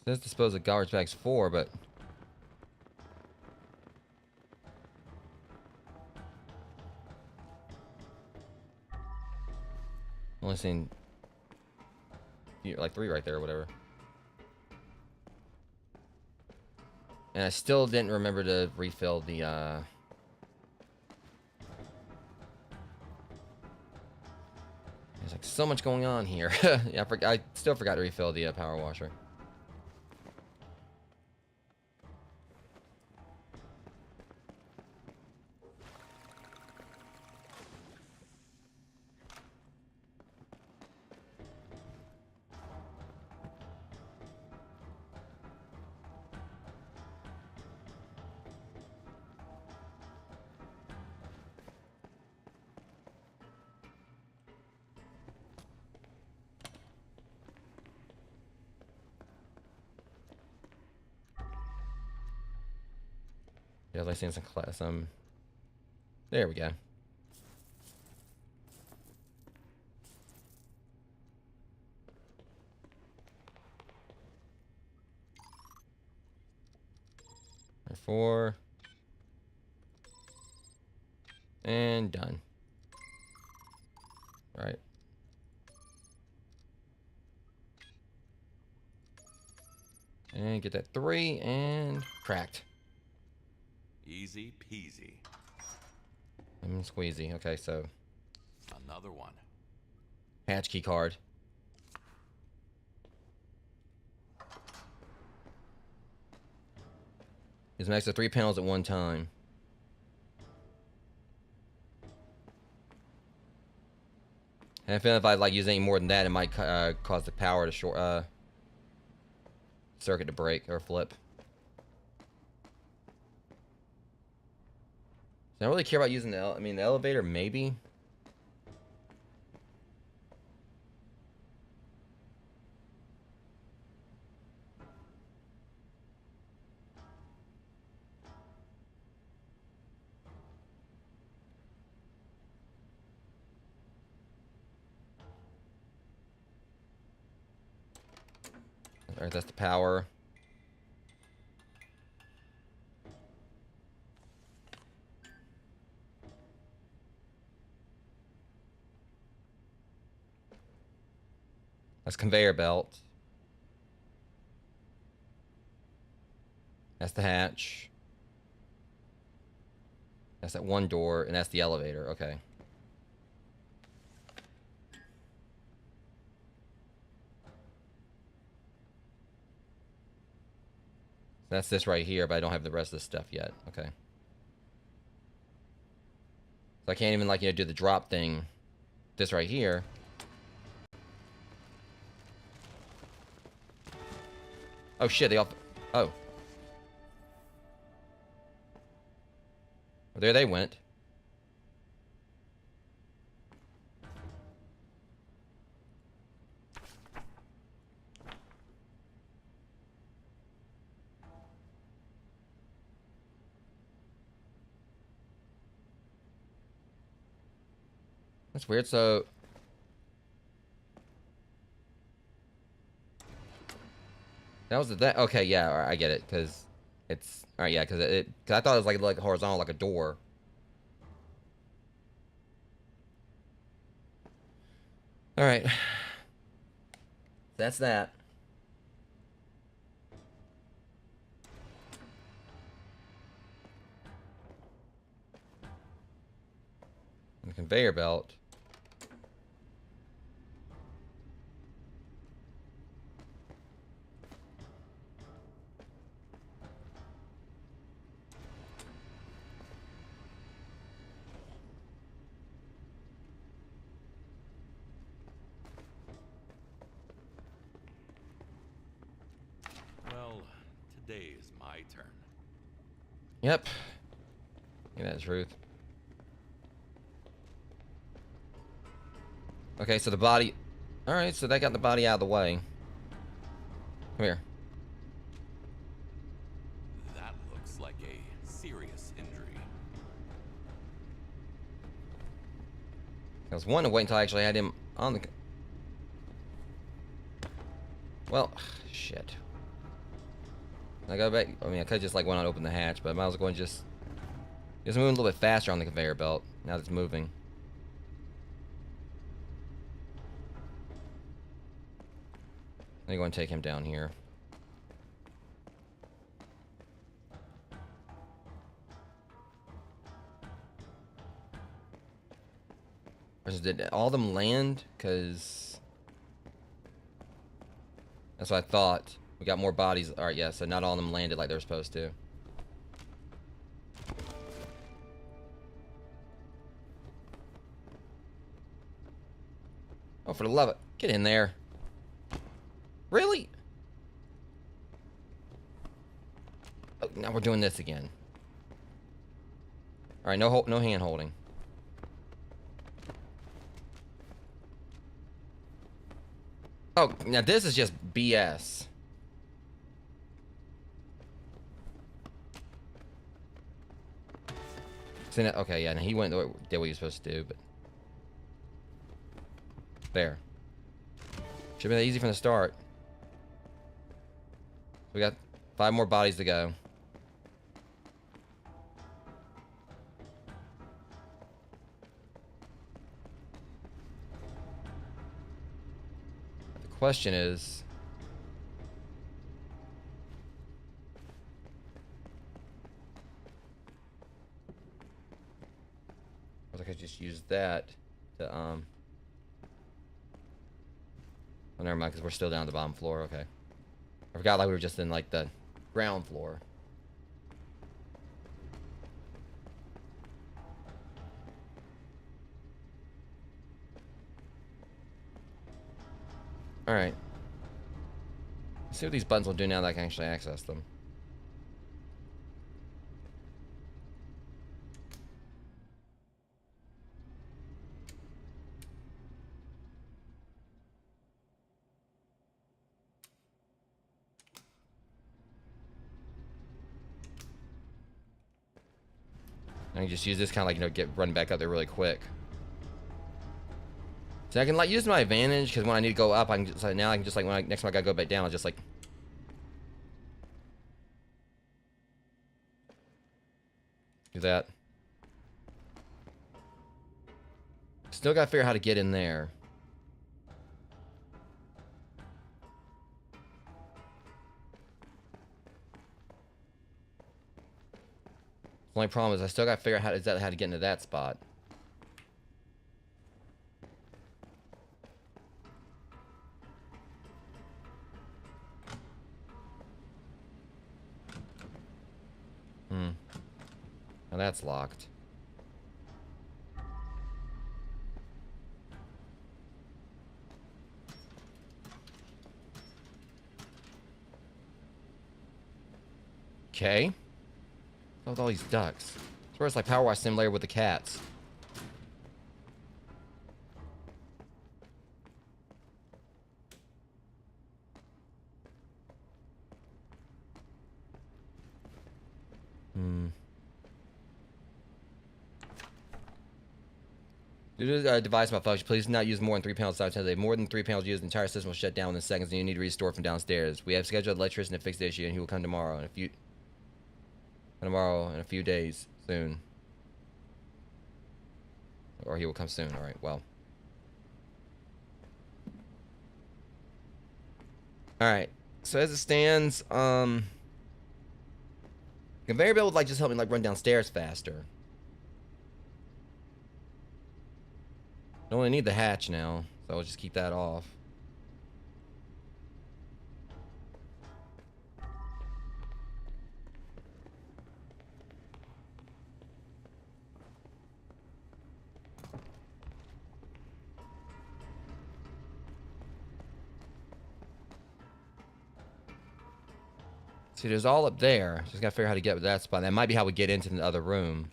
It says dispose of garbage bags 4, but only seen like 3 right there or whatever. And I still didn't remember to refill the there's like so much going on here. Yeah, I still forgot to refill the power washer. Yeah, I've seen some. There we go. Number 4. And done. Right. And get that 3 and cracked. Easy peasy. Squeezy. Okay, so Another one. hatch key card. Gives an extra 3 panels at one time. And I feel if I like use any more than that, it might cause the power to circuit to break or flip. I don't really care about using the elevator, maybe. Alright, that's the power. That's conveyor belt. That's the hatch. That's that one door, and that's the elevator. Okay. That's this right here, but I don't have the rest of the stuff yet. Okay. So I can't even, like, you know, do the drop thing. This right here. Oh, shit, they all... Oh. Well, there they went. That's weird, so... That was the... Okay, yeah, all right, I get it, because... It's... Alright, yeah, because Cause I thought it was, like horizontal, like a door. Alright. That's that. And the conveyor belt. Well, today is my turn. Yep. Yeah, that's truth. Okay, so the body... Alright, so they got the body out of the way. Come here. That looks like a serious injury. I was wanting to wait until I actually had him on the... Well, shit. I go back... I mean, I could just, like, went on open the hatch, but I might as well go and just... Just moving a little bit faster on the conveyor belt, now that it's moving. I'm going to take him down here. Did all of them land? Because... That's what I thought. We got more bodies. Alright, yeah, so not all of them landed like they're supposed to. Oh, for the love of it. Get in there. Really? Oh, now we're doing this again. Alright, no hand holding. Oh, now this is just BS. Okay, yeah, and he went did what he was supposed to do, but there. Should have been that easy from the start. We got 5 more bodies to go. The question is... I could just use that to, Oh, never mind, because we're still down at the bottom floor, okay. I forgot, like, we were just in, like, the ground floor. Alright. Let's see what these buttons will do now that I can actually access them. I can just use this kind of like, you know, get run back up there really quick. So I can like use my advantage because when I need to go up, I can just like, now I can just like when next time I gotta go back down, I'll just like do that. Still gotta figure out how to get in there. The only problem is I still gotta figure out how to get into that spot. Now that's locked. Okay. What's with all these ducks? It's where it's like Power Wash Simulator with the cats. Due to device malfunction, please do not use more than 3 panels simultaneously. More than 3 panels used, the entire system will shut down within seconds, and you need to restore from downstairs. We have scheduled an electrician to fix the issue, and he will come tomorrow in a few days soon. Or he will come soon. All right. Well. All right. So as it stands, conveyor belt would like just help me like run downstairs faster. Don't really need the hatch now, so I'll just keep that off. See, there's all up there. Just gotta figure out how to get to that spot. That might be how we get into the other room.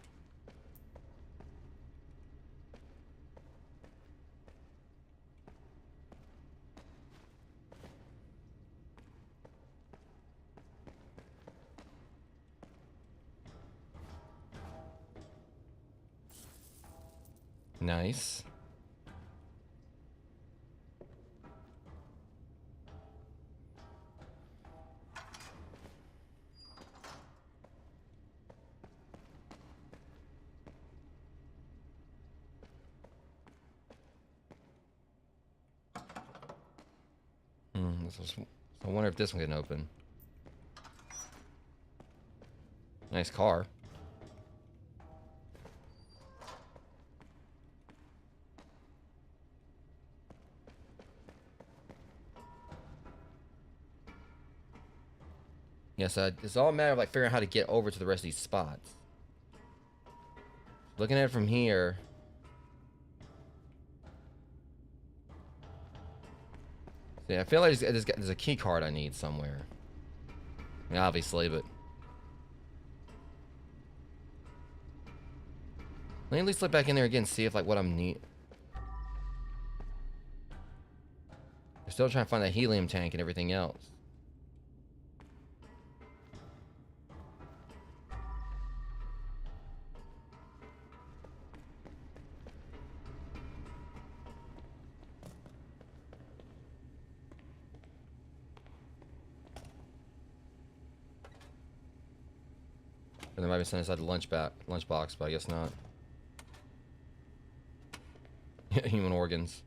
Nice. I wonder if this one can open. Nice car. Yes, it's all a matter of like figuring out how to get over to the rest of these spots. Looking at it from here. See, I feel like there's a key card I need somewhere. I mean, obviously, but let me at least look back in there again and see if like what I'm need. I'm still trying to find that helium tank and everything else. There might be something inside the lunchbox, but I guess not. Human organs.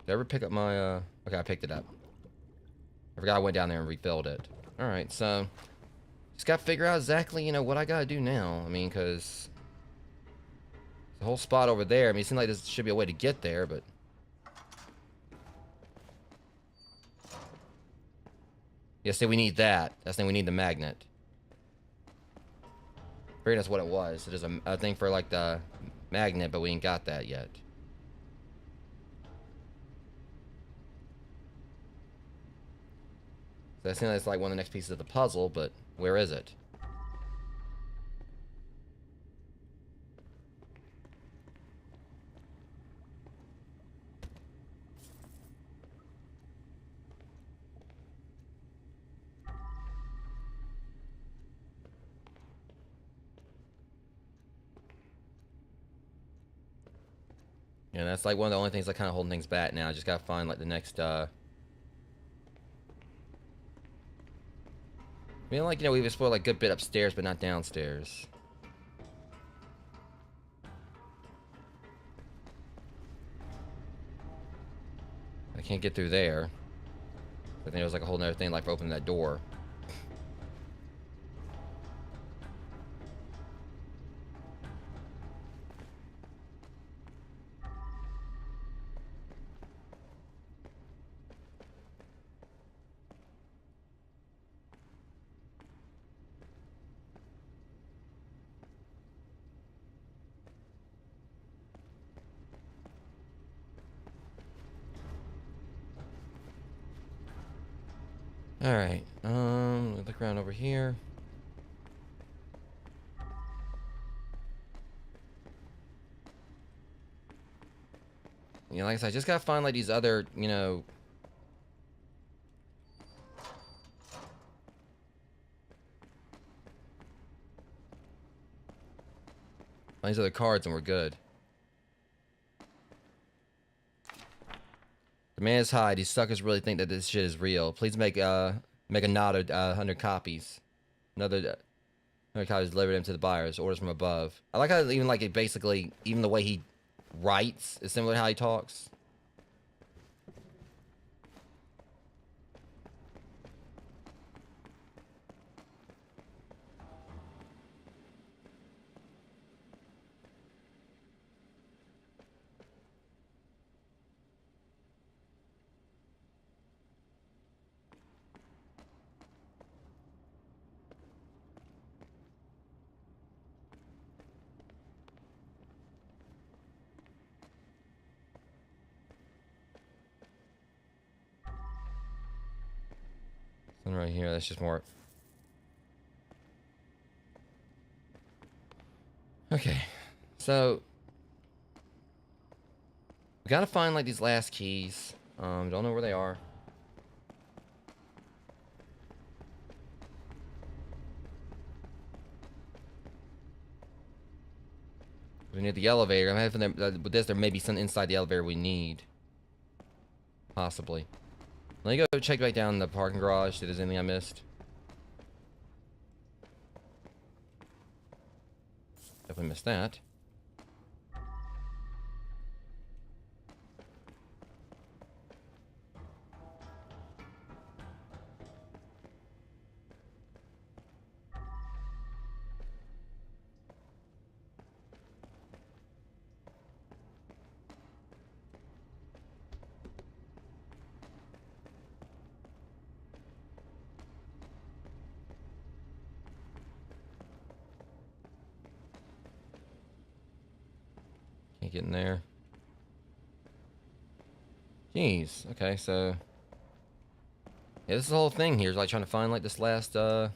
Did I ever pick up my, okay, I picked it up. I forgot I went down there and refilled it. Alright, so just gotta figure out exactly, you know, what I gotta do now. I mean, because the whole spot over there, I mean, it seems like there should be a way to get there, but yes, see, we need that. That's the thing, we need the magnet. I figured that's what it was. There's a thing for, like, the magnet, but we ain't got that yet. So I think that's like one of the next pieces of the puzzle, but where is it? Yeah, that's like one of the only things that kind of holding things back now. I just gotta find like the next I mean, like, you know, we've explored like a good bit upstairs, but not downstairs. I can't get through there. I think there was like a whole nother thing like for opening that door. All right. Look around over here. You know, like I said, I just gotta find like these other, you know, find these other cards and we're good. The man's hide. These suckers really think that this shit is real. Please make another 100 copies. Another 100 copies delivered them to the buyers. Orders from above. I like how even like it basically even the way he writes is similar to how he talks. Something right here. That's just more. Okay, so we gotta find like these last keys. Don't know where they are. We need the elevator. I'm having them with this. There may be something inside the elevator we need, possibly. Let me go check back down the parking garage. See if there's anything I missed. Definitely missed that. Can't get in there. Jeez. Okay, so yeah, this is the whole thing here. Is like trying to find like this last Cause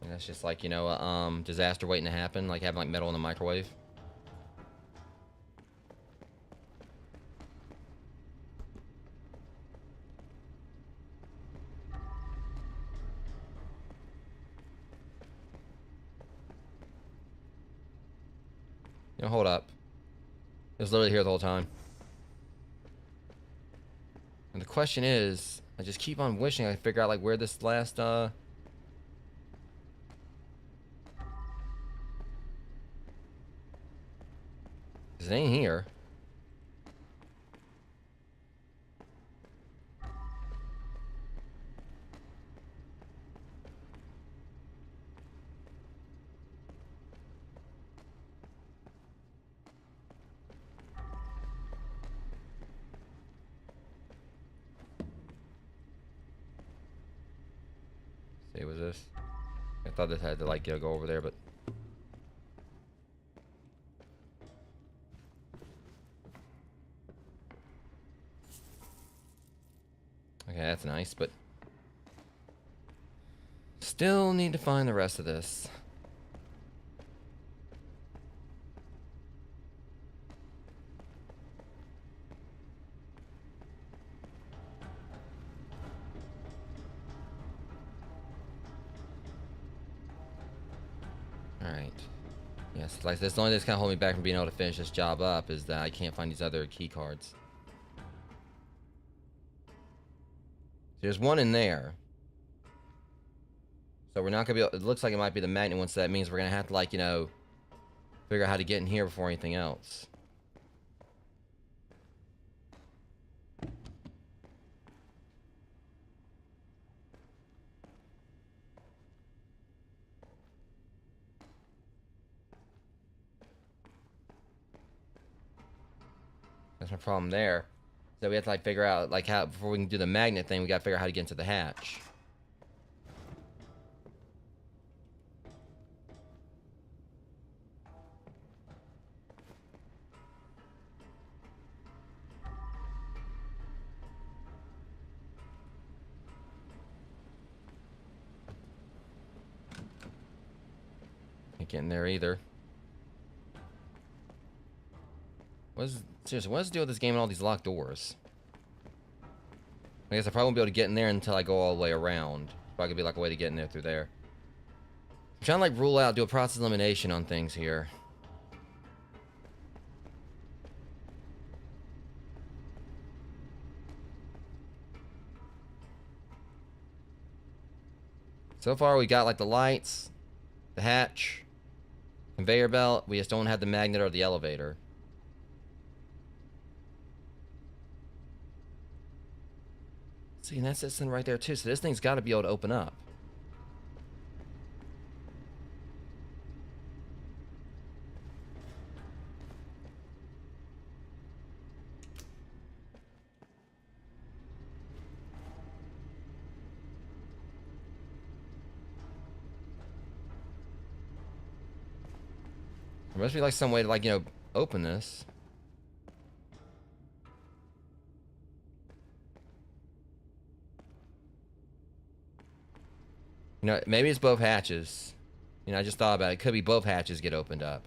that's just like, you know, disaster waiting to happen, like having like metal in the microwave. You know, hold up. It was literally here the whole time. And the question is, I just keep on wishing I could figure out like where this last 'cause it ain't here. See, was this? I thought this had to like go over there, but okay, that's nice, but still need to find the rest of this. Alright. Yes, like that's the only thing that's kind of holding me back from being able to finish this job up is that I can't find these other key cards. There's one in there. So we're not gonna be able, it looks like it might be the magnet one, so that means we're gonna have to, like, you know, figure out how to get in here before anything else. That's my problem there. So we have to, like, figure out, like, how, before we can do the magnet thing, we gotta figure out how to get into the hatch. Can't get in there either. Seriously, what is the deal with this game and all these locked doors? I guess I probably won't be able to get in there until I go all the way around. Probably could be like a way to get in there through there. I'm trying to, like, rule out, do a process elimination on things here. So far we got, like, the lights, the hatch, conveyor belt. We just don't have the magnet or the elevator. See, and that's this thing right there too. So this thing's got to be able to open up. There must be, like, some way to, like, you know, open this. You know, maybe it's both hatches. You know, I just thought about it. It could be both hatches get opened up.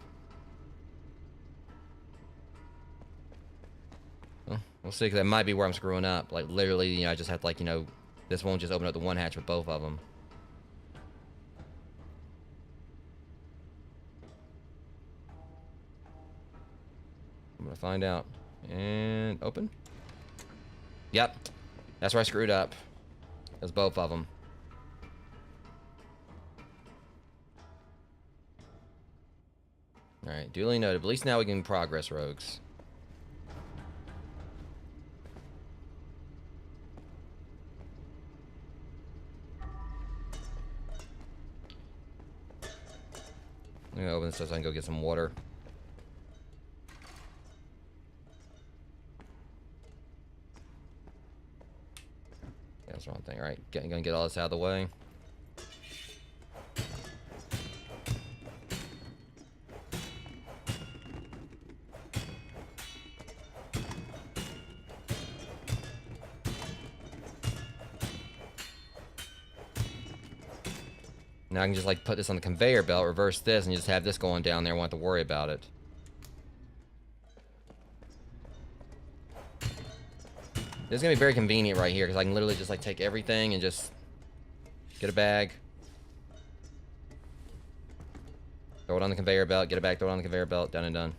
Well, we'll see, because that might be where I'm screwing up. Like, literally, you know, I just have to, like, you know, this won't just open up the one hatch with both of them. I'm gonna find out. And open. Yep. That's where I screwed up. That's both of them. Alright, duly noted. At least now we can progress, rogues. I'm gonna open this so I can go get some water. Yeah, that's the wrong thing. Alright, gonna get all this out of the way. Now I can just, like, put this on the conveyor belt, reverse this, and just have this going down there. I won't have to worry about it. This is gonna be very convenient right here, because I can literally just, like, take everything and just get a bag, throw it on the conveyor belt, get it back, throw it on the conveyor belt, done and done.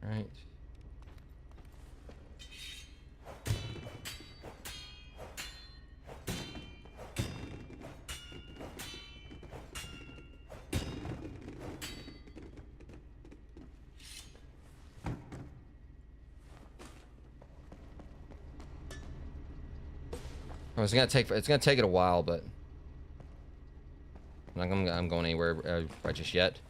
Right. Oh, it's gonna take it a while, but I'm going anywhere right just yet.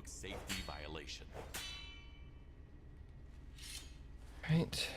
safety violation. Right.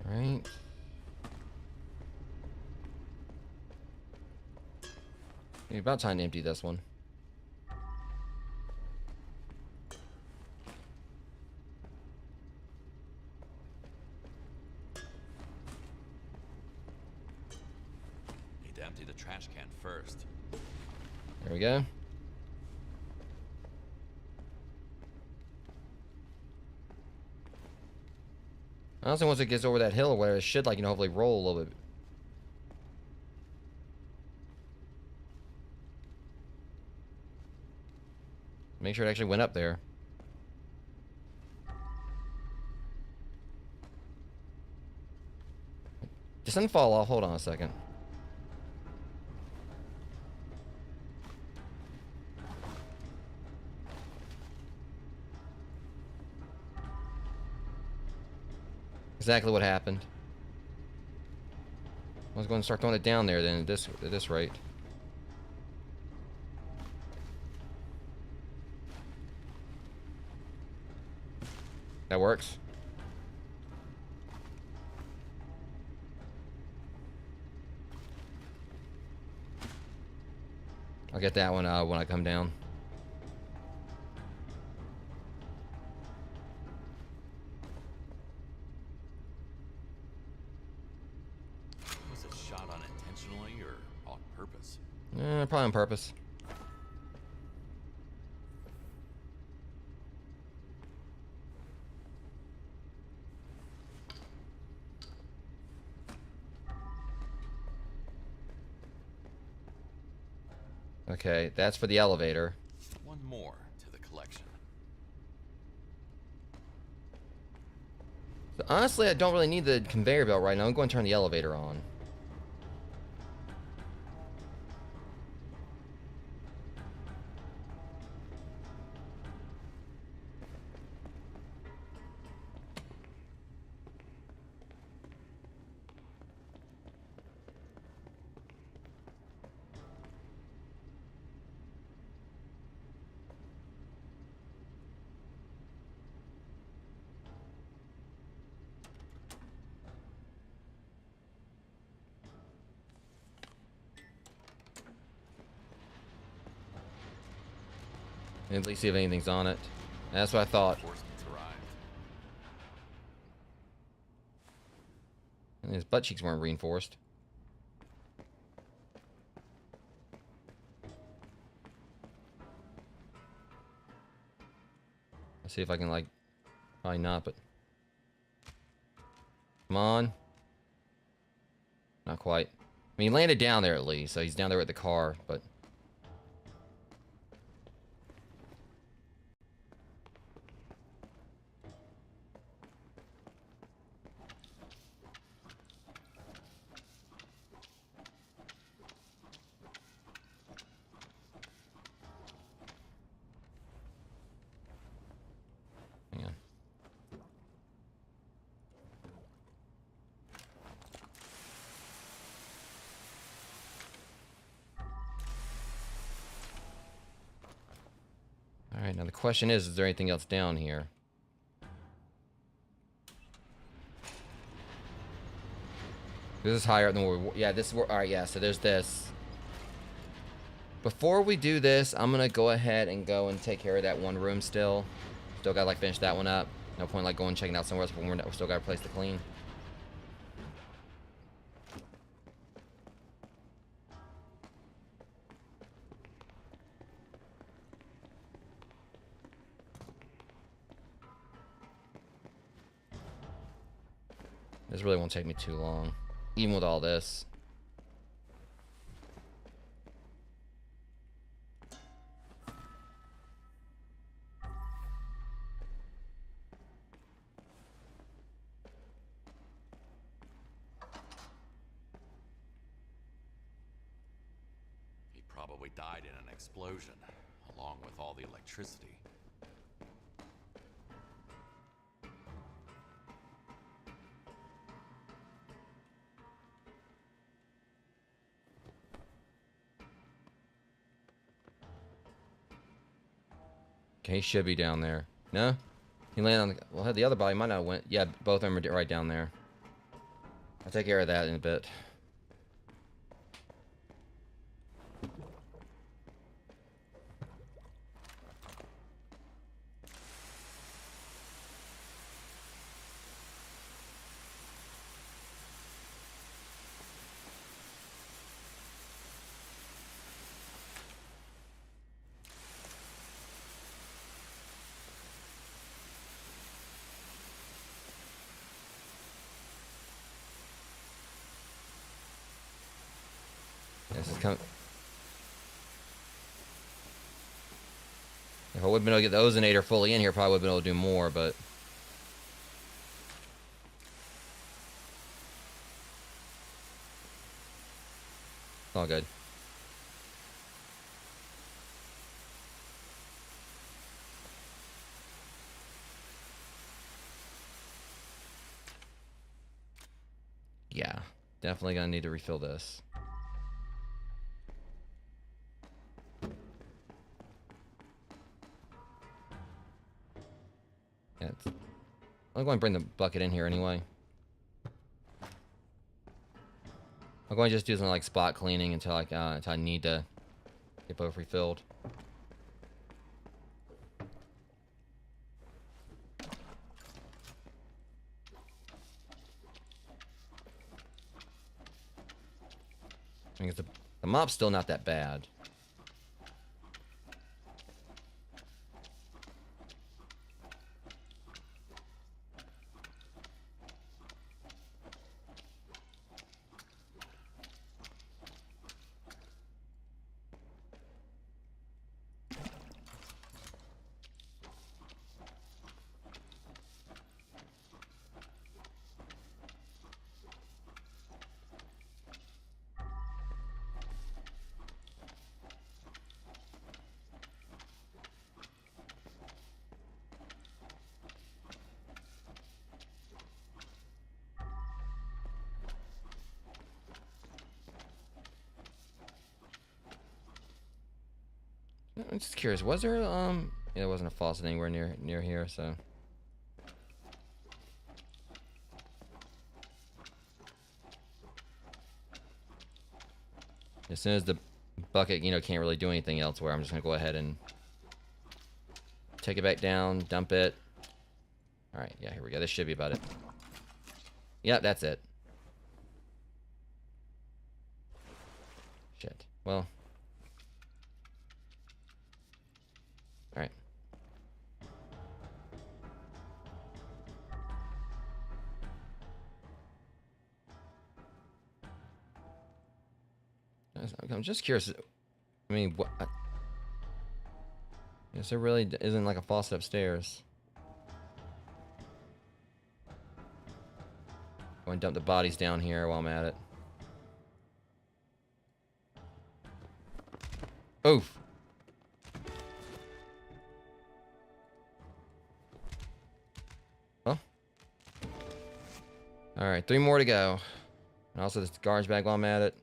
Right. It's about time to empty this one. Need to empty the trash can first. There we go. Honestly, once it gets over that hill where it should, like, hopefully roll a little bit. Make sure it actually went up there. Just didn't fall off. Hold on a second. Exactly what happened. I was going to start throwing it down there then at this rate. That works. I'll get that one when I come down. Was it shot unintentionally or on purpose? Probably on purpose. Okay, that's for the elevator. One more to the collection. So honestly, I don't really need the conveyor belt right now. I'm going to turn the elevator on. At least see if anything's on it. That's what I thought. Reinforcements arrived. And his butt cheeks weren't reinforced. Let's see if I can, like, probably not, but come on. Not quite. I mean, he landed down there at least, so he's down there with the car, but hang on. Alright, now the question is there anything else down here? This is higher than where we... Yeah, this is where... Alright, yeah, so there's this. Before we do this, I'm gonna go ahead and go and take care of that one room still. Still gotta, like, finish that one up. No point like going checking out somewhere else when we're still got a place to clean. This really won't take me too long, even with all this. He probably died in an explosion, along with all the electricity. Okay, he should be down there. No? He landed on the... Well, the other body might not have went... Yeah, both of them are right down there. I'll take care of that in a bit. This is coming. If I would have been able to get the ozonator fully in here, probably would have been able to do more, but... It's all good. Yeah, definitely gonna need to refill this. Yeah, I'm going to bring the bucket in here anyway. I'm going to just do some like spot cleaning until until I need to get both refilled. I mean, the mop's still not that bad. I'm just curious, was there yeah, there wasn't a faucet anywhere near here, so as soon as the bucket, you know, can't really do anything elsewhere, I'm just gonna go ahead and take it back down, dump it. All right, yeah, here we go. This should be about it. Yeah, that's it. Shit. Well. All right. I'm just curious. I mean, what? Yes, there really isn't like a faucet upstairs. Go and dump the bodies down here while I'm at it. Oof. Well. Alright, 3 more to go. And also this garbage bag while I'm at it.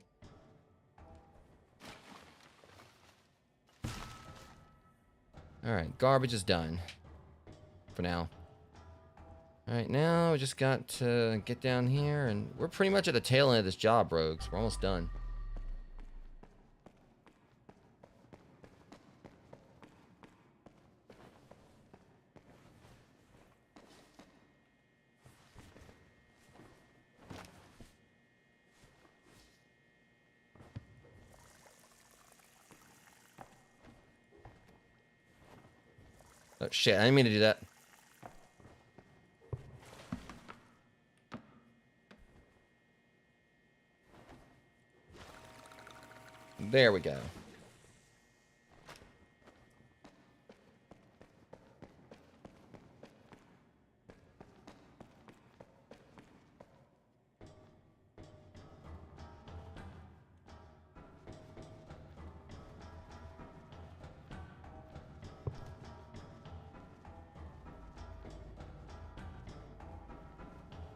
Alright, garbage is done. For now. Alright, now we just got to get down here, and we're pretty much at the tail end of this job, rogues. We're almost done. Oh shit, I didn't mean to do that. There we go.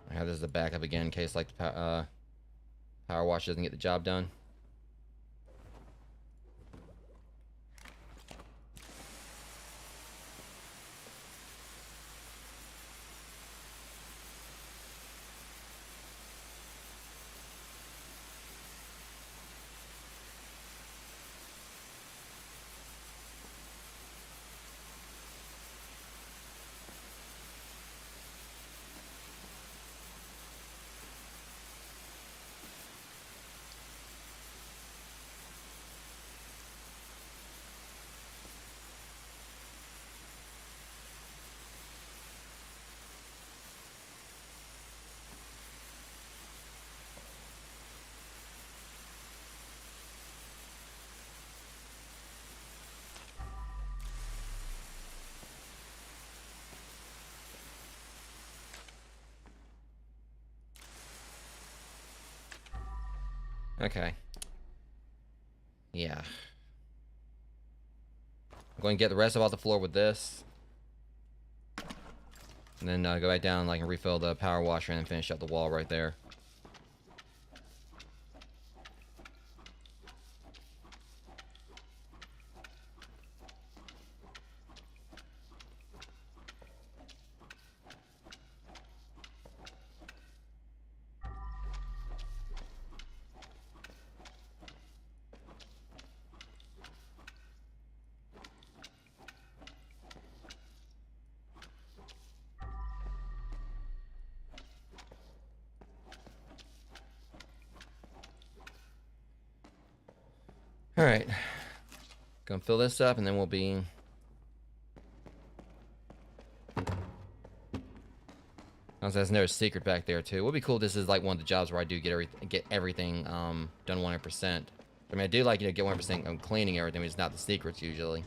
I have this as a backup again in case like the power wash doesn't get the job done. Okay. Yeah. I'm going to get the rest of off the floor with this. And then go back down and refill the power washer and finish up the wall right there. Alright. Gonna fill this up and then we'll be... There's no secret back there too. It would be cool if this is like one of the jobs where I do get everything done 100%. I mean, I do like, get 100% on cleaning everything, but it's not the secrets usually.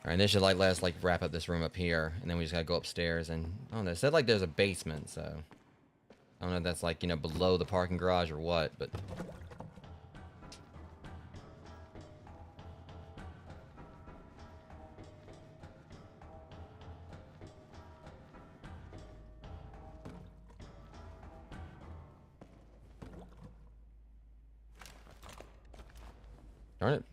Alright, this should let us wrap up this room up here, and then we just gotta go upstairs and I don't know, it said there's a basement, so I don't know if that's below the parking garage or what, but darn it.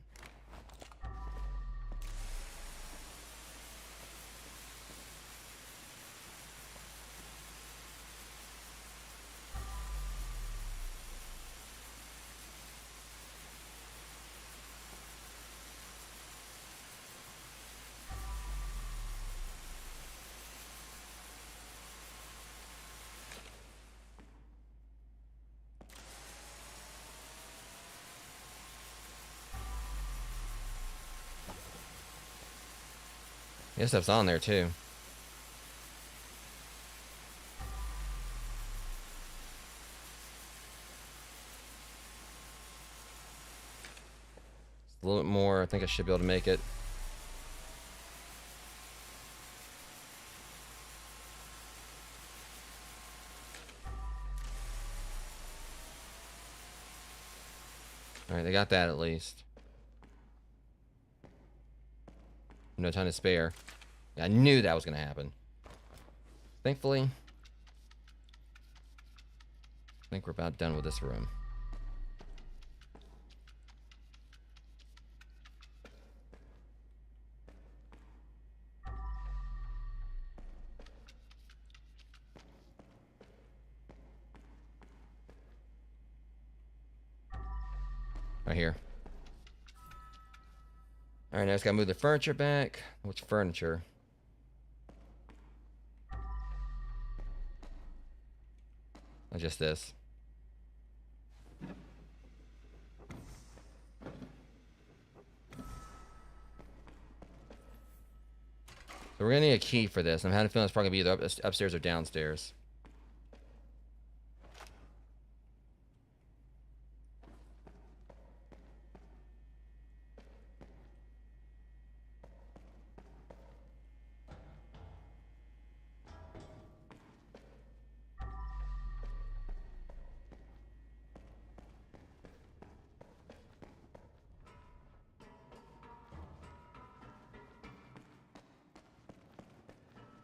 This stuff's on there too. A little bit more. I think I should be able to make it. Alright, they got that at least. No time to spare. I knew that was going to happen. Thankfully, I think we're about done with this room. Right here. Alright, now I just gotta move the furniture back. Which furniture? Not just this. So we're gonna need a key for this. I'm having a feeling it's probably gonna be either upstairs or downstairs.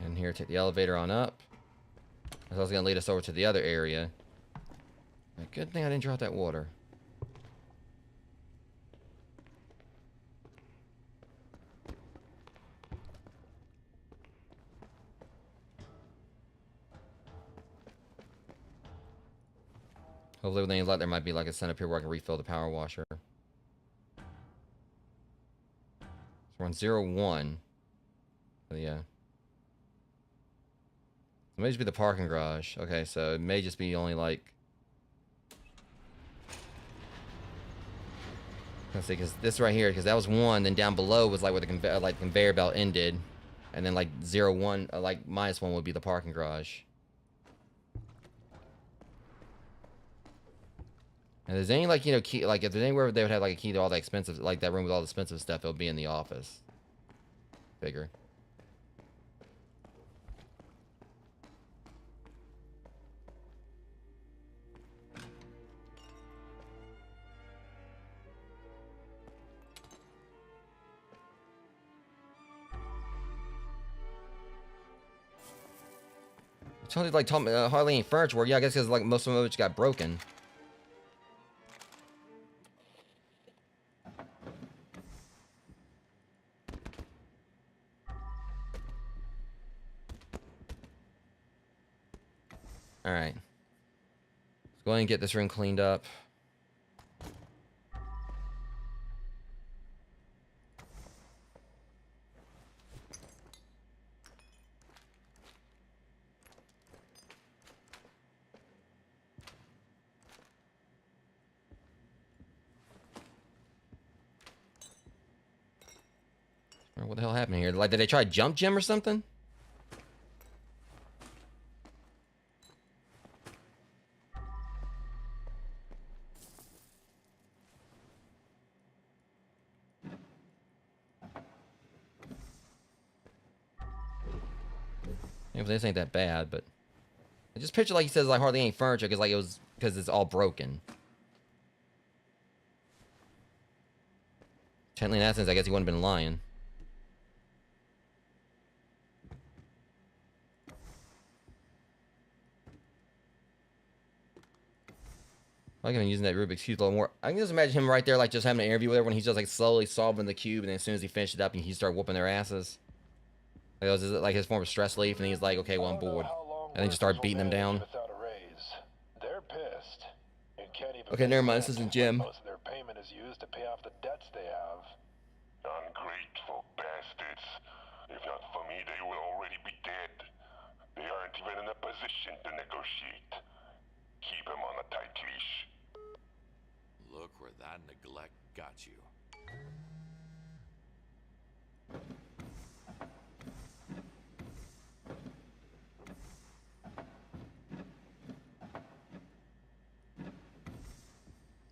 And here, take the elevator on up. That's also gonna lead us over to the other area. Good thing I didn't drop that water. Hopefully with any luck there might be like a sign up here where I can refill the power washer. So we're on 0-1. So yeah. It may just be the parking garage. Okay, so it may just be only like... Let's see, because this right here, because that was 1, then down below was like where the conveyor belt ended. And then like 0-1, like -1 would be the parking garage. And there's any like, you know, key, like if there's anywhere they would have like a key to all the expensive, like that room with all the expensive stuff, it'll be in the office. Bigger. Totally like told me hardly any furniture work. Yeah, I guess because like most of them just got broken. All right. Let's go ahead and get this room cleaned up. What the hell happened here? Like, did they try jump Jim or something? Maybe this ain't that bad, but I just picture like he says like hardly any furniture because like it was because it's all broken. Technically, in that sense, I guess he wouldn't have been lying. I can using that Rubik's Cube a little more. I can just imagine him right there, like just having an interview with her when he's just like slowly solving the cube, and then as soon as he finished it up, he started whooping their asses. Like, was it like his form of stress relief, and he's like, "Okay, well I'm bored," and then just start beating them down. They're pissed. You can't even Okay, never mind. This isn't Jim. Most of their payment is used to pay off the debts they have. Ungrateful bastards. If not for me, they will already be dead. They aren't even in a position to negotiate. Keep him on a tight leash. Look where that neglect got you.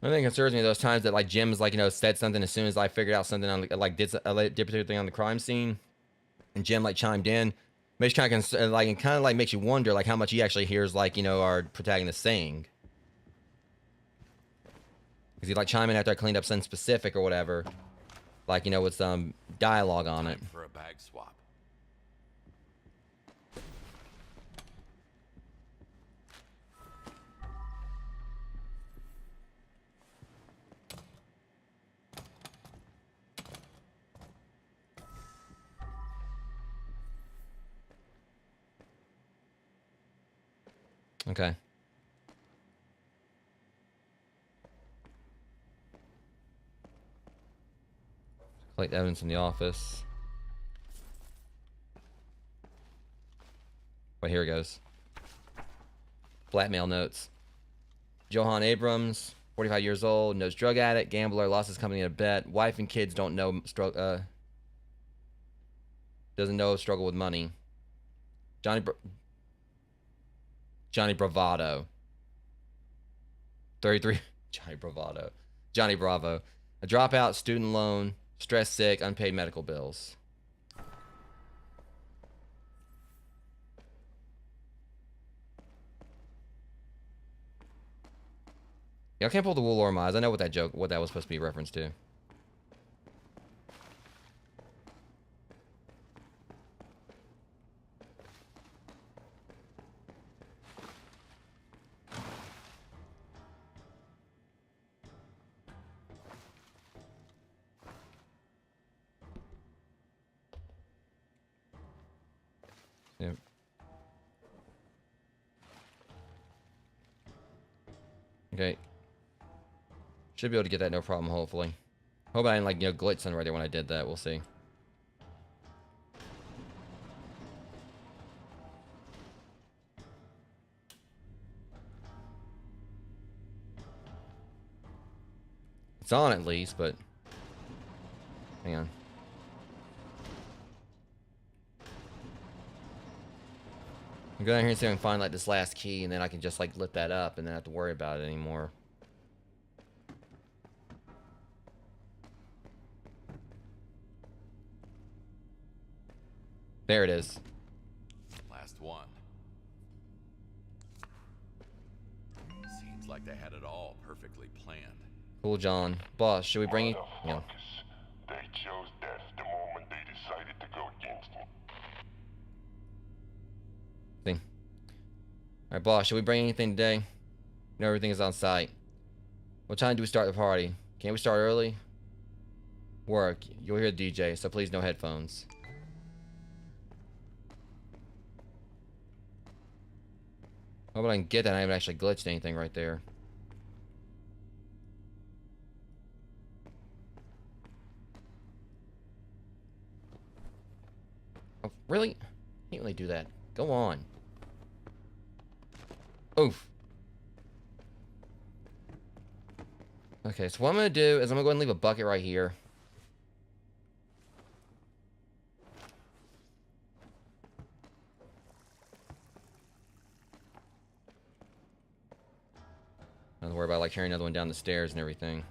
I think it concerns me those times that like Jim's like, you know, said something as soon as I figured out something on like did a particular thing on the crime scene, and Jim like chimed in, makes kind of like, and kind of like makes you wonder like how much he actually hears like, you know, our protagonist saying. Because he like chime in after I cleaned up something specific or whatever, like, you know, with some dialogue on it. Time for a bag swap. Okay. Collect evidence in the office. Wait, here it goes. Blackmail notes. Johan Abrams, 45 years old, knows drug addict, gambler, lost his company in a bet. Wife and kids don't know Doesn't know struggle with money. Johnny Bravado. 33. Johnny Bravado. Johnny Bravo. A dropout, student loan, stress sick, unpaid medical bills. Yeah, I can't pull the wool over my eyes. I know what that was supposed to be a reference to. Yeah. Okay. Should be able to get that no problem, hopefully. Hope I didn't, like, glitch something right there when I did that. We'll see. It's on at least, but... Hang on. I'm going here and see if I can find, like, this last key, and then I can just, like, lift that up and then not have to worry about it anymore. There it is. Last one. Seems like they had it all perfectly planned. Cool, John. Boss, should we bring you... Yeah. They chose death the moment they decided to go against me. See. Alright, boss, should we bring anything today? No, everything is on site. What time do we start the party? Can't we start early? Work. You'll hear the DJ, so please no headphones. Hope I can get that. I haven't actually glitched anything right there. Oh, really? Can't really do that. Go on. Oof. Okay, so what I'm going to do is I'm going to go ahead and leave a bucket right here. Don't have to worry about, like, carrying another one down the stairs and everything.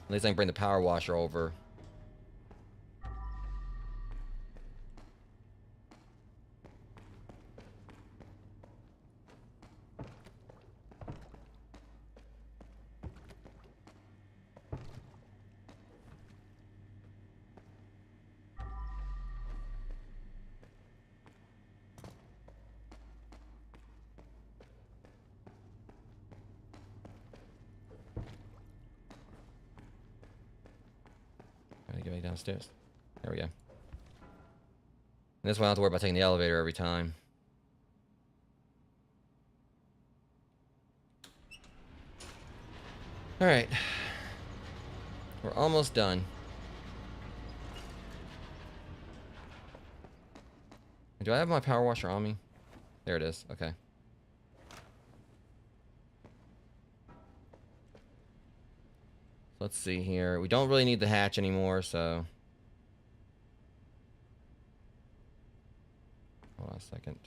At least I can bring the power washer over. Gotta get back downstairs. There we go. And this way I don't have to worry about taking the elevator every time. Alright. We're almost done. Do I have my power washer on me? There it is. Okay. Let's see here. We don't really need the hatch anymore, so... Hold on a second.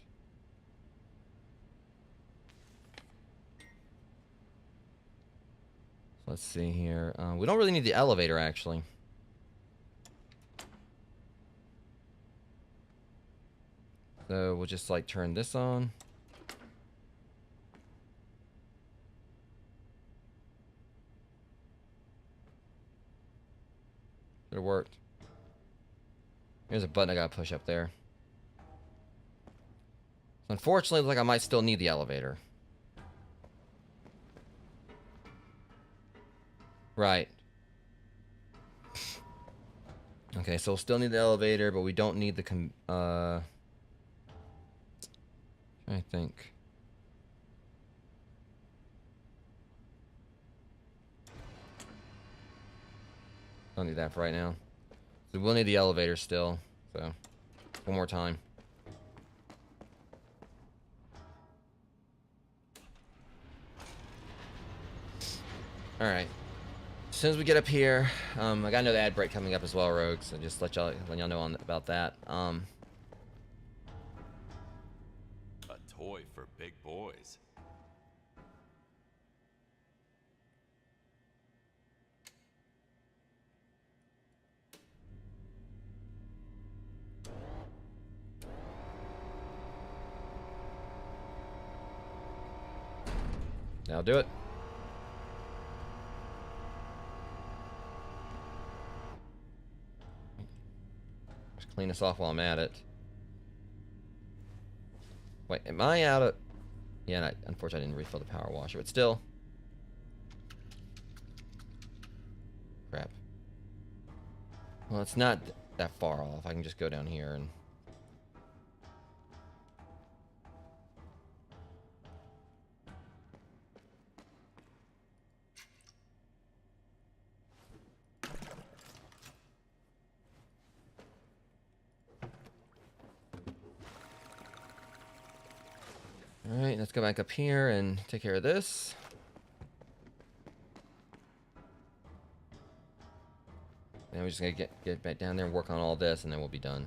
Let's see here. We don't really need the elevator, actually. So we'll just, like, turn this on. Should have worked. Here's a button I gotta push up there. So unfortunately, it looks like I might still need the elevator. Right. Okay, so we'll still need the elevator, but we don't need the I think. Don't need that for right now. So we'll need the elevator still. So, one more time. Alright. soon as we get up here, I got another ad break coming up as well, Rogue. So just let y'all know about that. A toy for big boys. That'll do it. Just clean this off while I'm at it. Wait, am I out of... Yeah, unfortunately I didn't refill the power washer, but still. Crap. Well, it's not that far off. I can just go down here and... Alright, let's go back up here and take care of this. And we're just gonna get back down there and work on all this, and then we'll be done.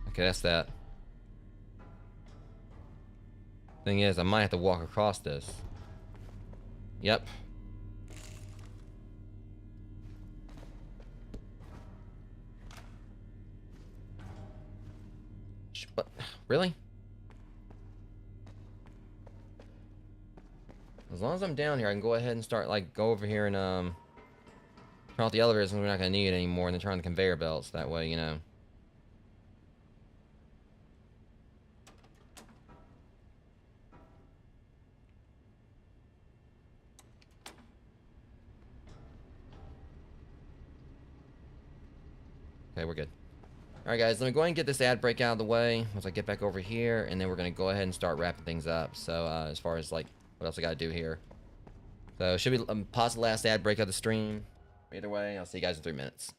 Okay, that's that. Thing is, I might have to walk across this. Yep. What? Really? As long as I'm down here, I can go ahead and start, like, go over here and, turn off the elevators, and we're not gonna need it anymore, and then turn on the conveyor belts. That way, you know. Okay, we're good. Alright guys, let me go ahead and get this ad break out of the way once I get back over here, and then we're going to go ahead and start wrapping things up. So, as far as, like, what else I got to do here. So, should be pause the last ad break of the stream. Either way, I'll see you guys in 3 minutes.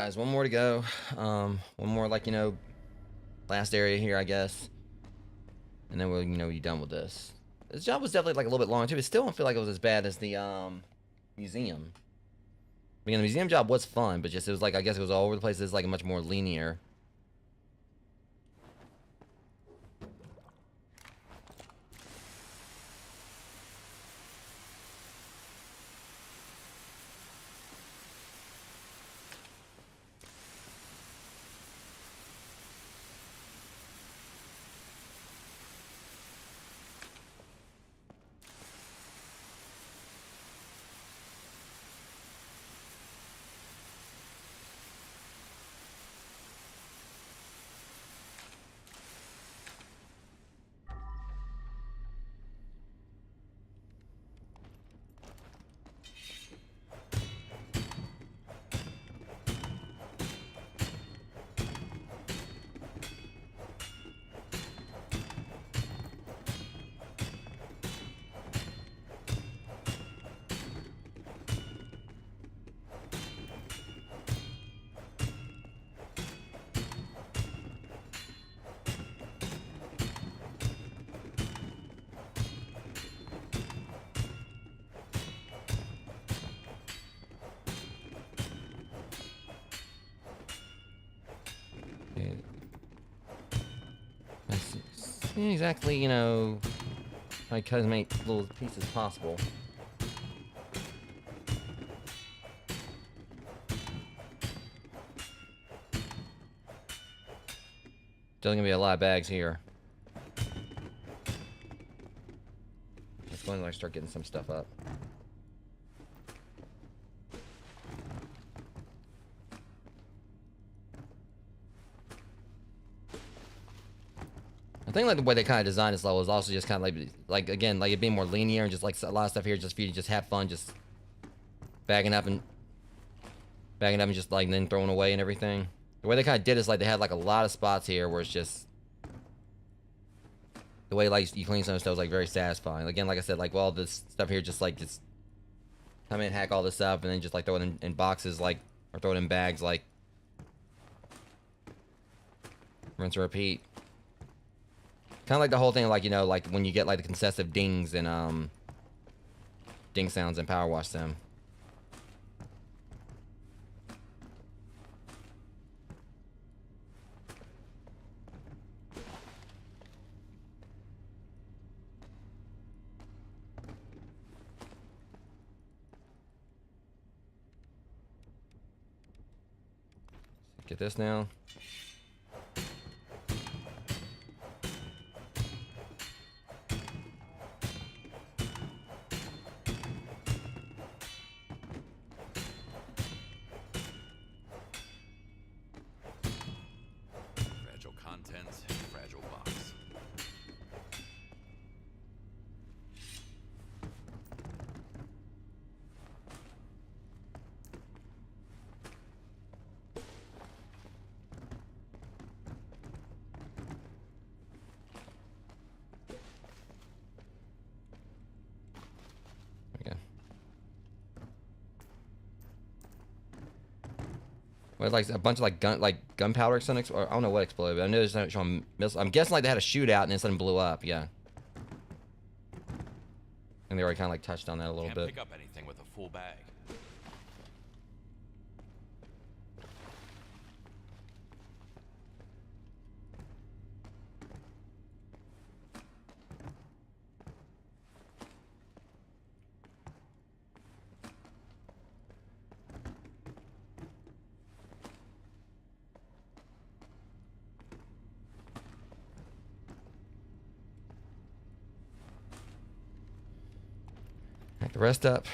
guys, one more to go. One more, like, you know, last area here, I guess. And then we'll, you know, be done with this. This job was definitely, like, a little bit long, too. But still don't feel like it was as bad as the, museum. Again, the museum job was fun, but just, it was, like, I guess it was all over the place. It's, like, much more linear. Exactly, you know, try to cut as many little pieces as possible. Still gonna be a lot of bags here. Let's go and like start getting some stuff up. I think like the way they kind of designed this level is also just kind of like again, like it being more linear and just like a lot of stuff here just for you to just have fun, just bagging up and just like then throwing away and everything. The way they kind of did is like they had like a lot of spots here where it's just the way like you clean some stuff is like very satisfying. Again, like I said, like well this stuff here just come in, hack all this up, and then just like throw it in boxes like or throw it in bags like rinse and repeat. Kind of like the whole thing, like, you know, like when you get like the concessive dings and ding sounds in Power Wash Sim. Get this now. Fragile box. Okay. Well, like a bunch of gunpowder or I don't know what exploded, but I know there's not showing missiles. I'm guessing like they had a shootout and then something blew up. Yeah. And they already kind of like touched on that a little bit. Can't pick up anything with a full bag. Pack the rest up.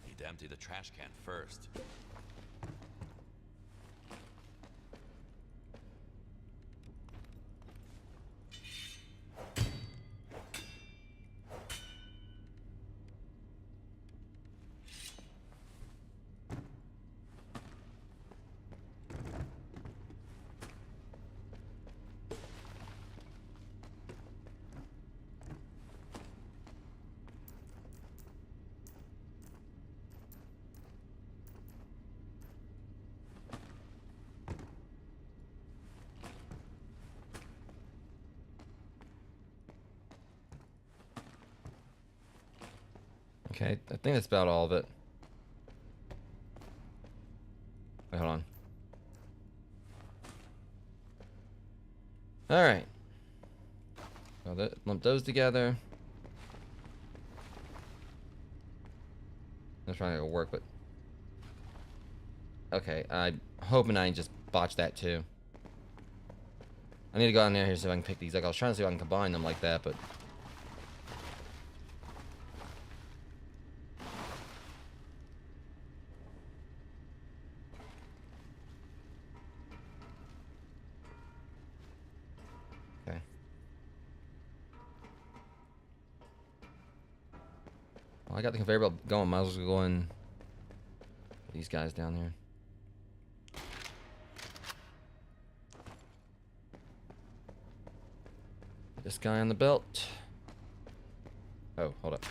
Need to empty the trash can first. Okay, I think that's about all of it. Wait, hold on. Alright. So lump those together. That's probably gonna work, but... Okay, I'm hoping I can just botch that too. I need to go down there here see if I can pick these. Like, I was trying to see if I can combine them like that, but... Okay. Well, I got the conveyor belt going. Might as well go in... These guys down there. This guy on the belt. Oh, hold up.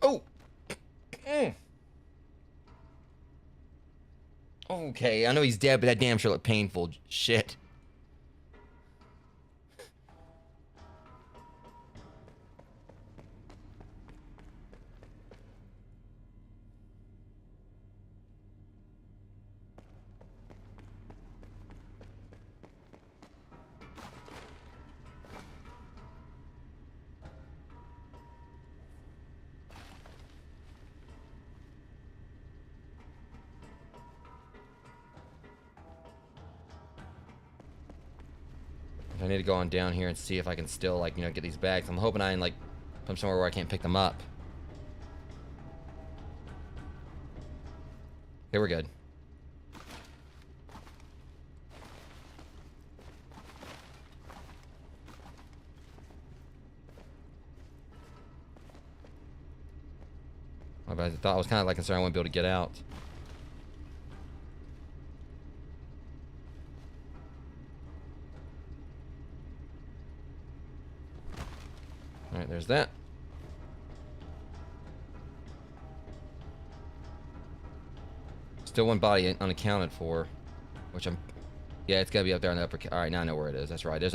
Oh! Okay, I know he's dead, but that damn sure looked painful. Shit. I need to go on down here and see if I can still, like, you know, get these bags. I'm hoping I can, like, put them somewhere where I can't pick them up. Okay, we're good. I thought I was kind of like concerned I wouldn't be able to get out. Alright, there's that. Still one body unaccounted for, which I'm... Yeah, it's gotta be up there on the upper... Alright, now I know where it is. That's right. There's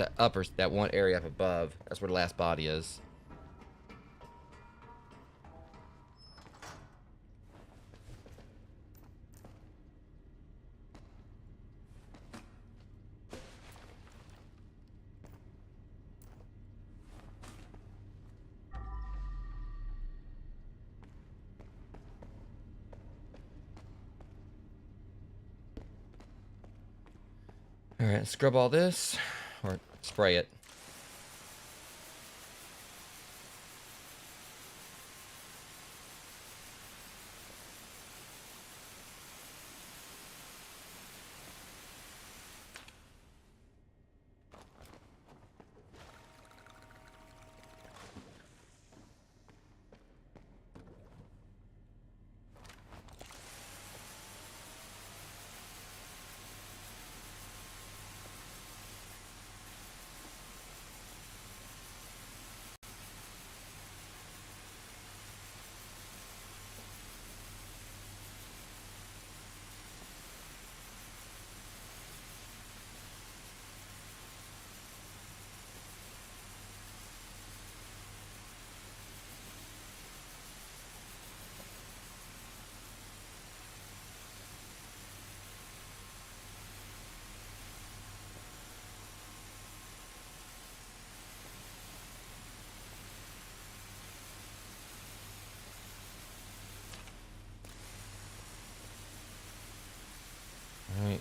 that one area up above. That's where the last body is. Alright, scrub all this. Or spray it. Alright.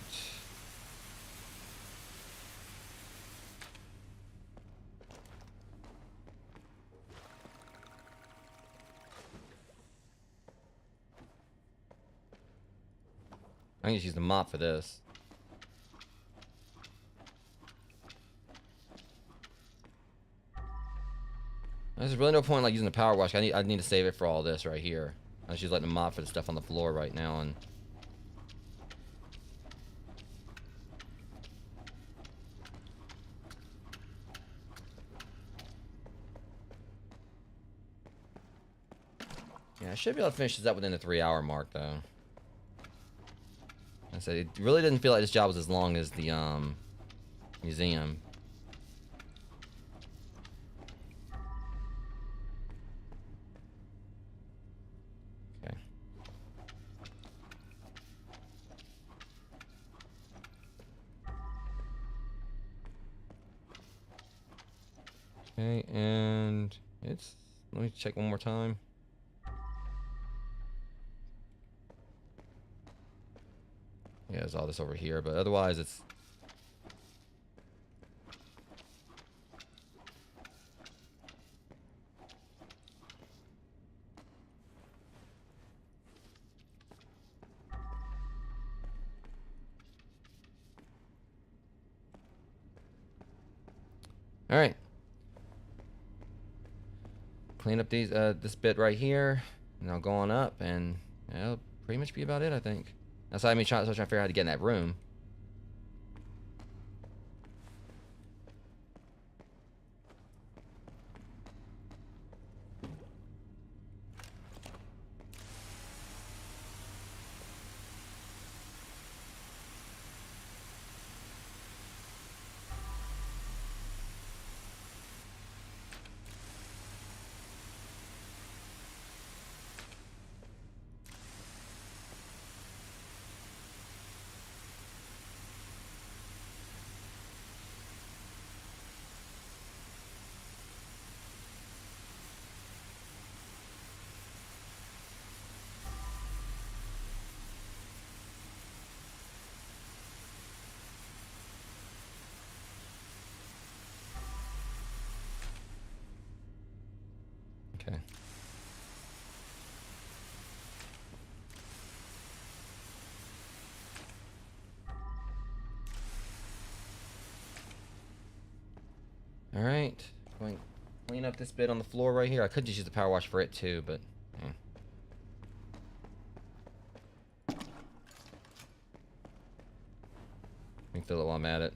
I can just use the mop for this. There's really no point like using the power wash. I need to save it for all this right here. I was just letting the mop for the stuff on the floor right now and... I should be able to finish this up within the 3-hour mark, though. I said it really didn't feel like this job was as long as the museum. Okay. Okay, and it's, let me check one more time. Yeah, there's all this over here, but otherwise it's... All right. Clean up these this bit right here, and I'll go on up, and that'll pretty much be about it, I think. That's why I'm trying to figure out how to get in that room. Okay. All right. Going to clean up this bit on the floor right here. I could just use the power wash for it too, but yeah. Let me fill it while I'm at it.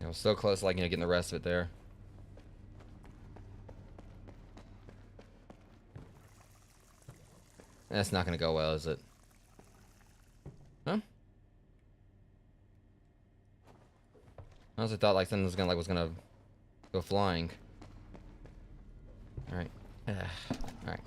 I was so close, like, getting the rest of it there. That's not gonna go well, is it? Huh? I honestly thought like something was gonna go flying. All right. All right.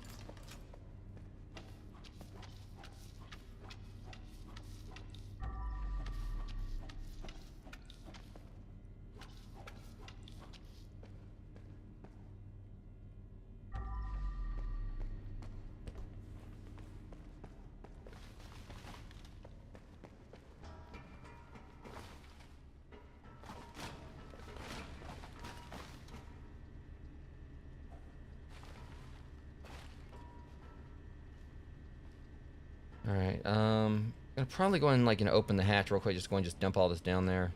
Alright, gonna probably go and open the hatch real quick, just dump all this down there.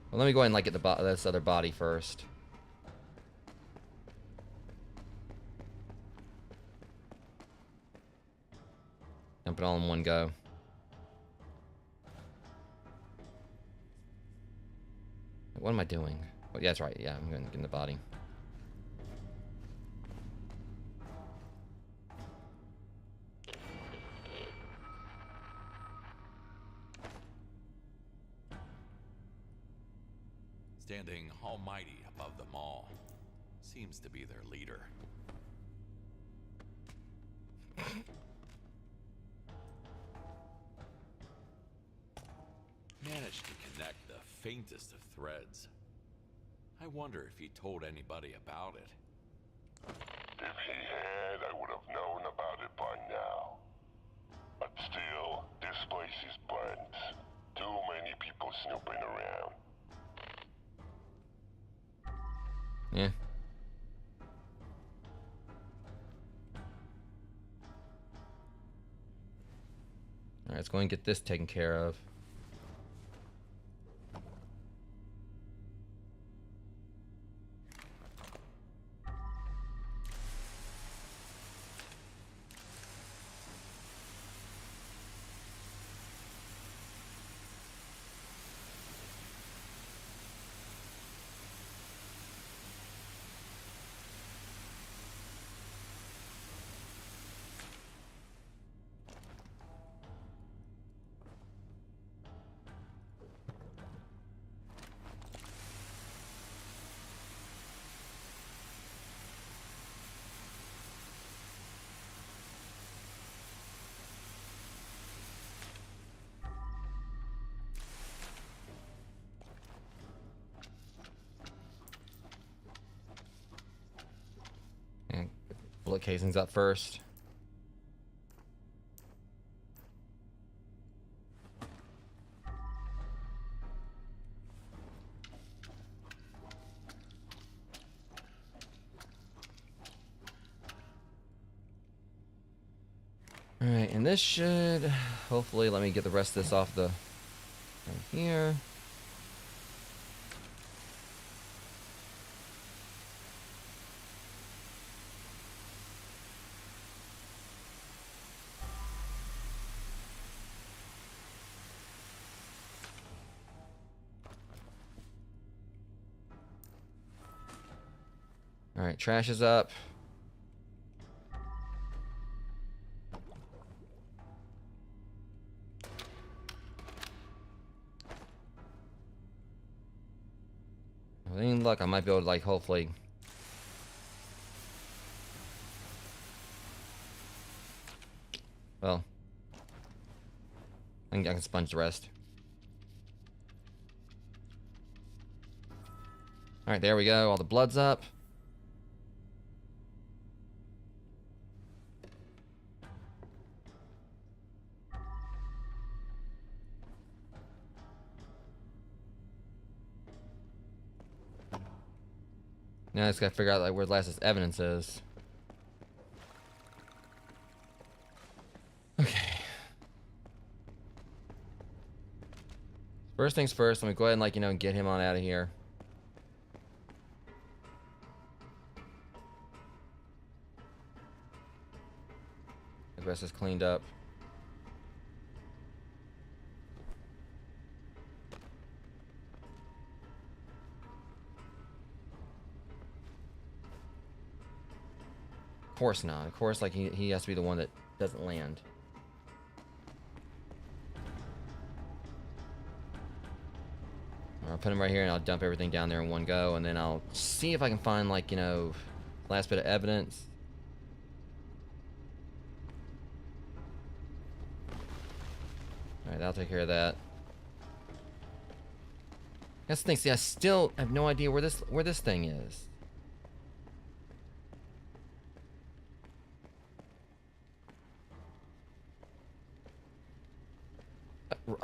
Well, let me go ahead and get this other body first. Dump it all in one go. What am I doing? Oh, yeah, that's right. Yeah, I'm gonna get in the body. Standing almighty above them all, seems to be their leader. Managed to connect the faintest of threads. I wonder if he told anybody about it. If he had, I would have known about it by now. But still, this place is burnt. Too many people snooping around. Yeah. Alright, let's go and get this taken care of. And bullet casings up first. Alright, and this should hopefully let me get the rest of this off the right here. Alright, trash is up. With any luck, I might be able to, like, hopefully. Well, I can sponge the rest. Alright, there we go. All the blood's up. Now I just gotta figure out like where the last evidence is. Okay. First things first, let me go ahead and like, get him on out of here. The rest is cleaned up. Of course not. Of course, like he has to be the one that doesn't land. I'll put him right here and I'll dump everything down there in one go, and then I'll see if I can find like, last bit of evidence. Alright, that'll take care of that. That's the thing, see, I still have no idea where this thing is.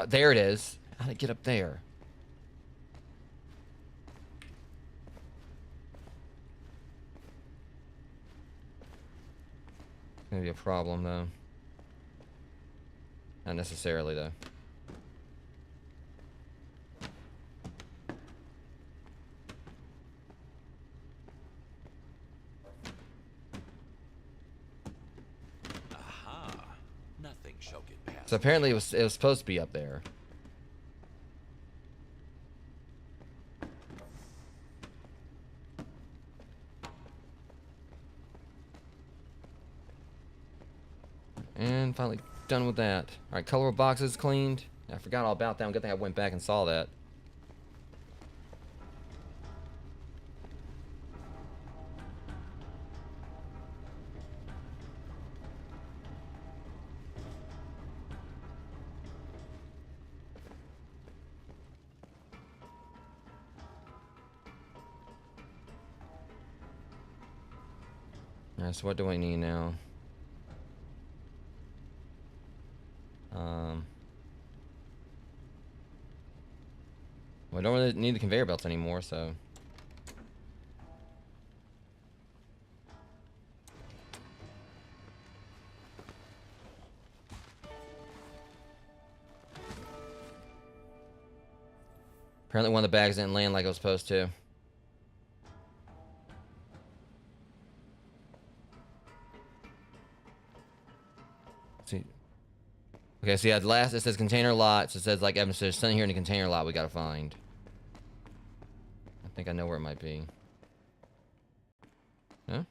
There it is. How'd it get up there? It's gonna be a problem, though. Not necessarily, though. Aha! Nothing shall get past. So apparently it was supposed to be up there. And finally done with that. Alright, colorful boxes cleaned. I forgot all about that. Good thing I went back and saw that. Alright, so what do we need now? We don't really need the conveyor belts anymore, so. Apparently one of the bags didn't land like it was supposed to. Let's see. Okay, so yeah, the last, it says container lot. So it says, like Evan says, something here in the container lot we gotta find. I think I know where it might be. Huh?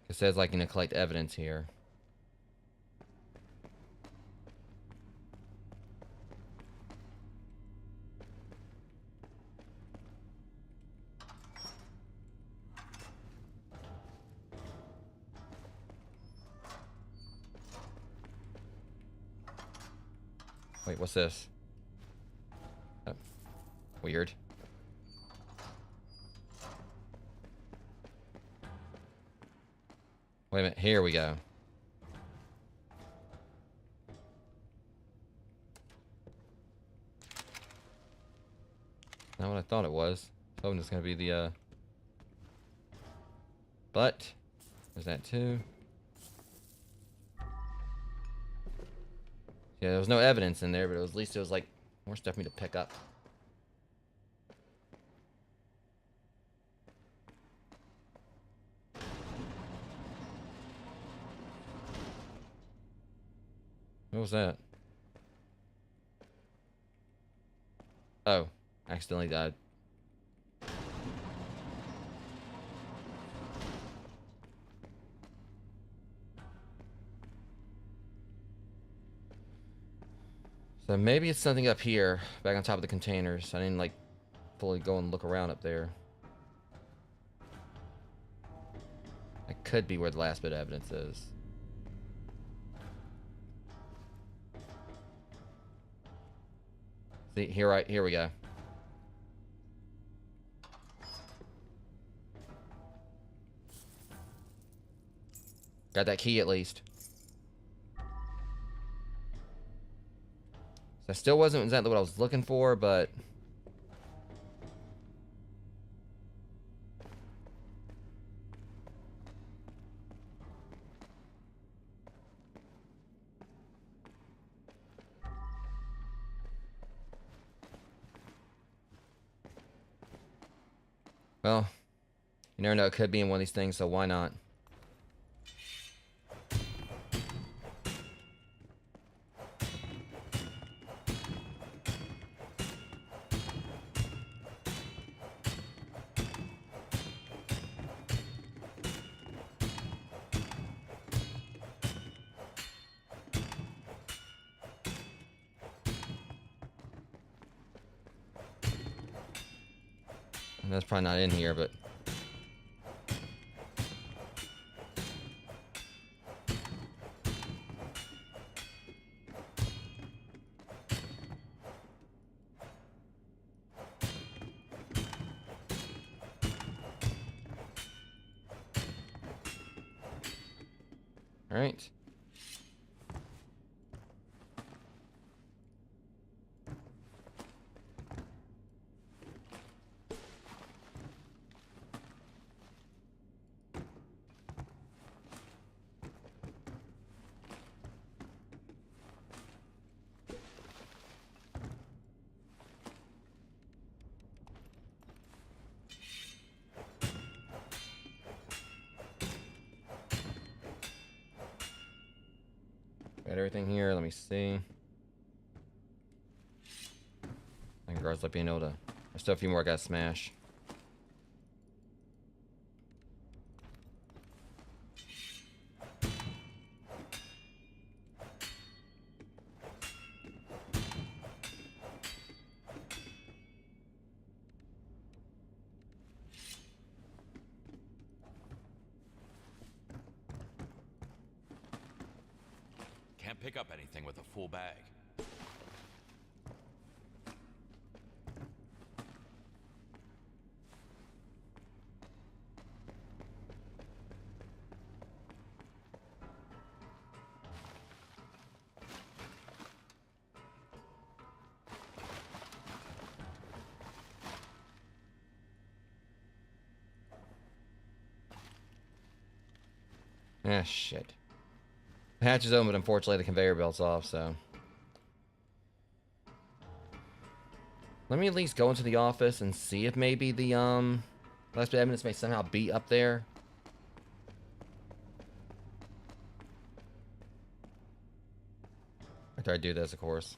It says, like, collect evidence here. Wait, what's this? Oh, weird. Wait a minute, here we go. Not what I thought it was. Hoping it's gonna be the but there's that too. Yeah, there was no evidence in there, but at least it was like more stuff for me to pick up. What was that? Oh, accidentally died. So maybe it's something up here, back on top of the containers. I didn't like fully go and look around up there. That could be where the last bit of evidence is. See, here we go. Got that key at least. That still wasn't exactly what I was looking for, but well, you never know, it could be in one of these things, so why not? And that's probably not in here, but all right. Got everything here. Let me see. In regards to being able to, there's still a few more I gotta smash. Can't pick up anything with a full bag. Ah, shit. The hatch is open, but unfortunately the conveyor belt's off, so. Let me at least go into the office and see if maybe the, last bit of evidence may somehow be up there. After I do this, of course.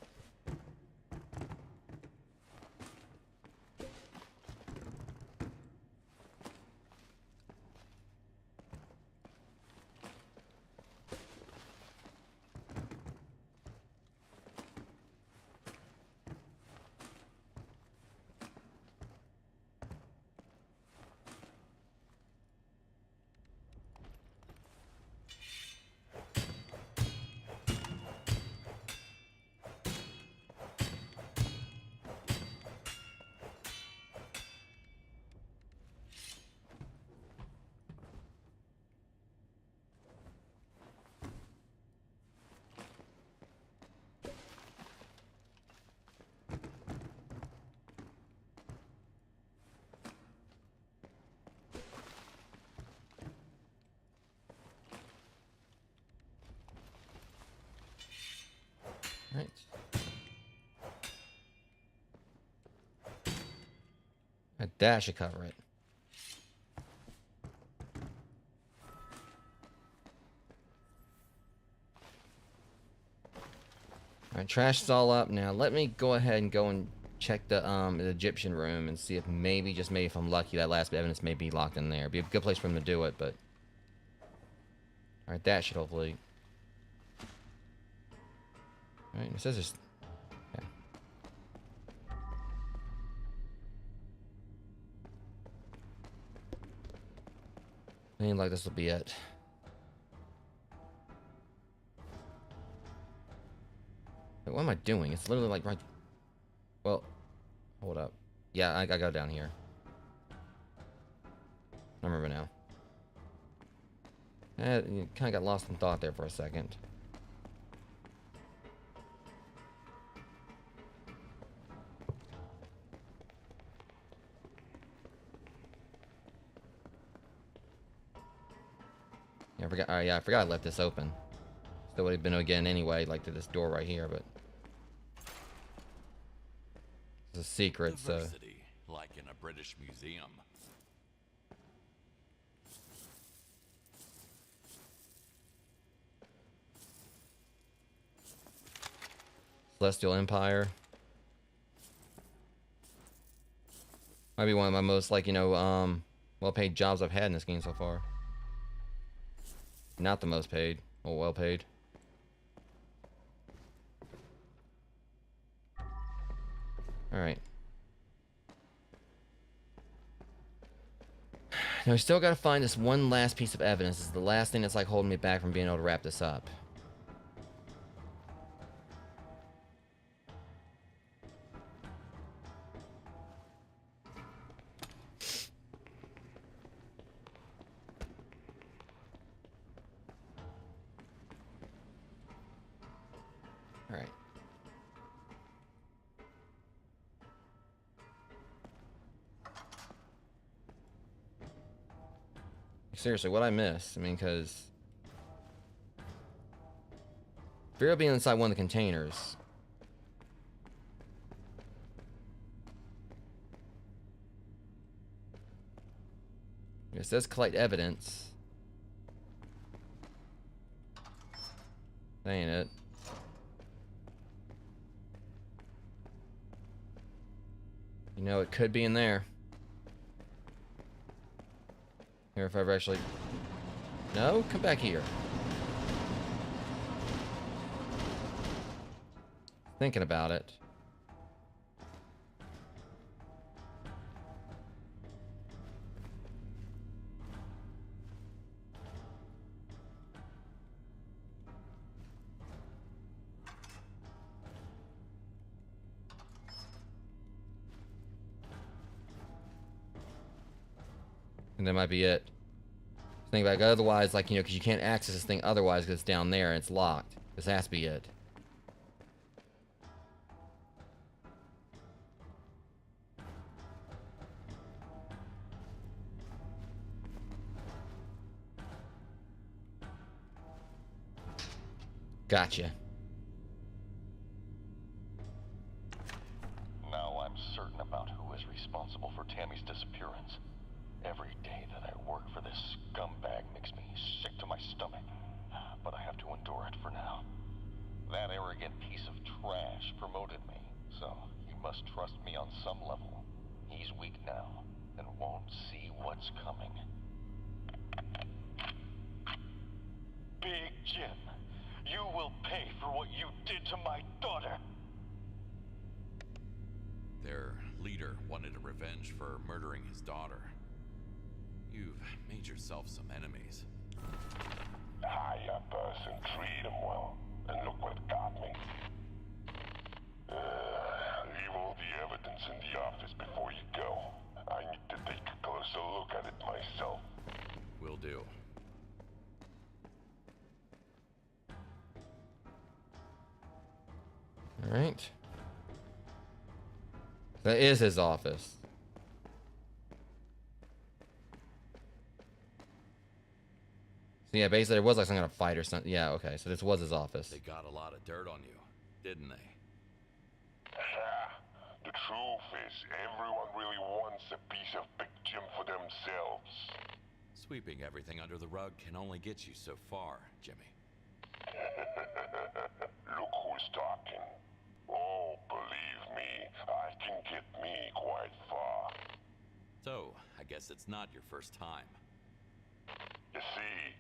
Right. That should cover it. Alright, trash is all up now. Let me go ahead and go and check the Egyptian room and see if maybe, just maybe if I'm lucky, that last bit of evidence may be locked in there. Be a good place for him to do it, but... Alright, that should hopefully... Alright, it says there's... Okay. Ain't like this will be it. Wait, what am I doing? It's literally like right... Well, hold up. Yeah, I gotta go down here. I remember now. You kind of got lost in thought there for a second. Yeah, I forgot. Yeah, I forgot I left this open. Still would have been again anyway, like to this door right here, but it's a secret. Diversity, like in a British museum. Celestial Empire. Might be one of my most, like, you know, well-paid jobs I've had in this game so far. Not the most paid. Well, well-paid. Alright. Now, we still gotta find this one last piece of evidence. This is the last thing that's, like, holding me back from being able to wrap this up. Alright. Seriously, what I miss? I mean, because... Vera being inside one of the containers. It says collect evidence. That ain't it. You know, it could be in there. Here, if I've actually... No? Come back here. Thinking about it. And that might be it. Think about it. Otherwise, like, you know, because you can't access this thing otherwise because it's down there and it's locked. This has to be it. Gotcha. Now I'm certain about who is responsible for Tammy's disappearance. Every day that I work for this scumbag makes me sick to my stomach. But I have to endure it for now. That arrogant piece of trash promoted me, so he must trust me on some level. He's weak now, and won't see what's coming. Big Jim, you will pay for what you did to my daughter. Their leader wanted a revenge for murdering his daughter. You've made yourself some enemies. Hire person, treat him well, and look what got me. Leave all the evidence in the office before you go. I need to take a closer look at it myself. Will do. All right. That is his office. So yeah, basically there was like some kind of fight or something. Yeah, okay. So this was his office. They got a lot of dirt on you, didn't they? The truth is, everyone really wants a piece of Big Jim for themselves. Sweeping everything under the rug can only get you so far, Jimmy. Look who's talking. Oh, believe me, I can get me quite far. So, I guess it's not your first time. You see,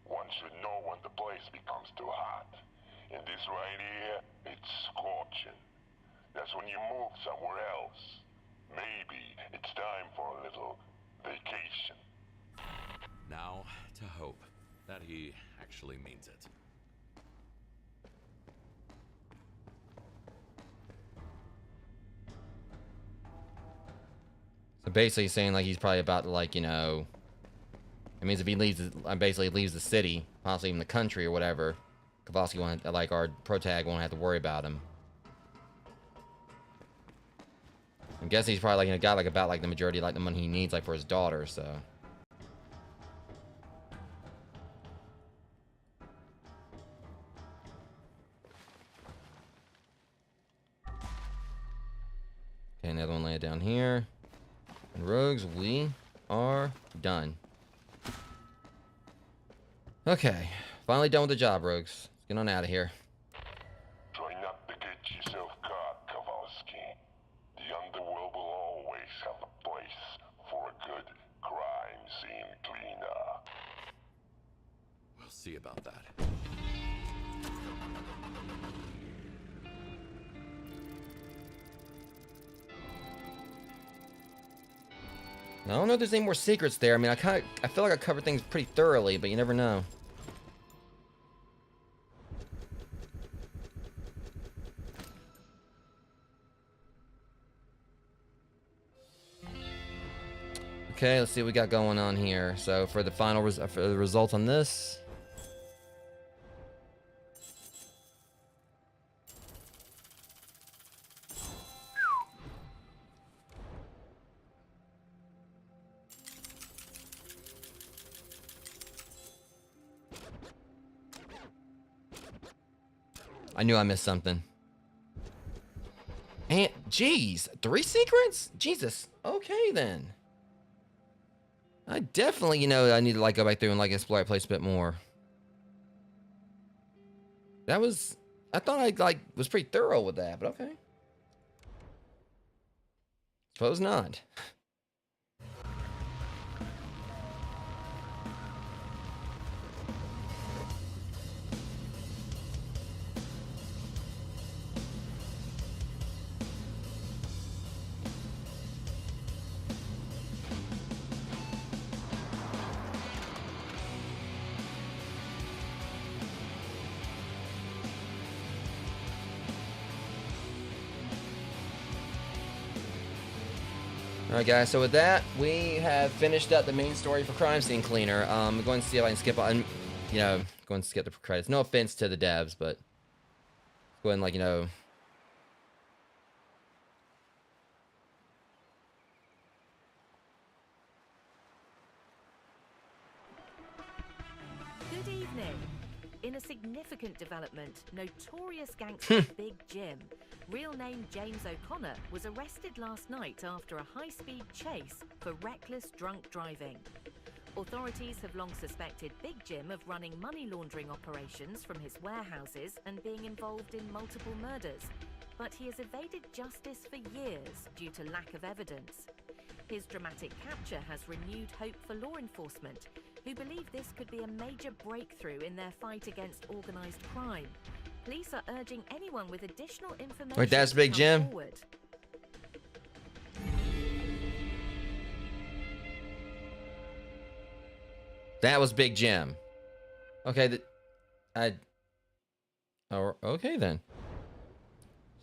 one should know when the place becomes too hot. And this right here, it's scorching. That's when you move somewhere else. Maybe it's time for a little vacation. Now, to hope that he actually means it. So basically saying like he's probably about to like, it means if he leaves, basically leaves the city, possibly even the country or whatever, Kovalsky won't, like our protag won't have to worry about him. I'm guessing he's probably like got like about like the majority of like the money he needs like for his daughter, so. Okay, another one laid down here. And rogues, we are done. Okay, finally done with the job, rogues. Let's get on out of here. Try not to get yourself caught, Kovalsky. The underworld will always have a place for a good crime scene cleaner. We'll see about that. Now, I don't know if there's any more secrets there. I mean, I feel like I covered things pretty thoroughly, but you never know. Okay, let's see what we got going on here. So for the final for the results on this. I knew I missed something. And, geez, 3 secrets? Jesus. Okay, then. I definitely, I need to, like, go back through and, like, explore that place a bit more. That was... I thought I, like, was pretty thorough with that, but okay. Suppose not. Alright guys, so with that, we have finished up the main story for Crime Scene Cleaner. I'm going to see if I can skip on, going to skip the credits. No offense to the devs, but go ahead and, Good evening. In a significant development, notorious gangster Big Jim, real name James O'Connor, was arrested last night after a high-speed chase for reckless drunk driving. Authorities have long suspected Big Jim of running money laundering operations from his warehouses and being involved in multiple murders, but he has evaded justice for years due to lack of evidence. His dramatic capture has renewed hope for law enforcement, who believe this could be a major breakthrough in their fight against organized crime. Police are urging anyone with additional information Wait, that's to Big come Jim? forward. That was Big Jim. Okay, oh, okay then.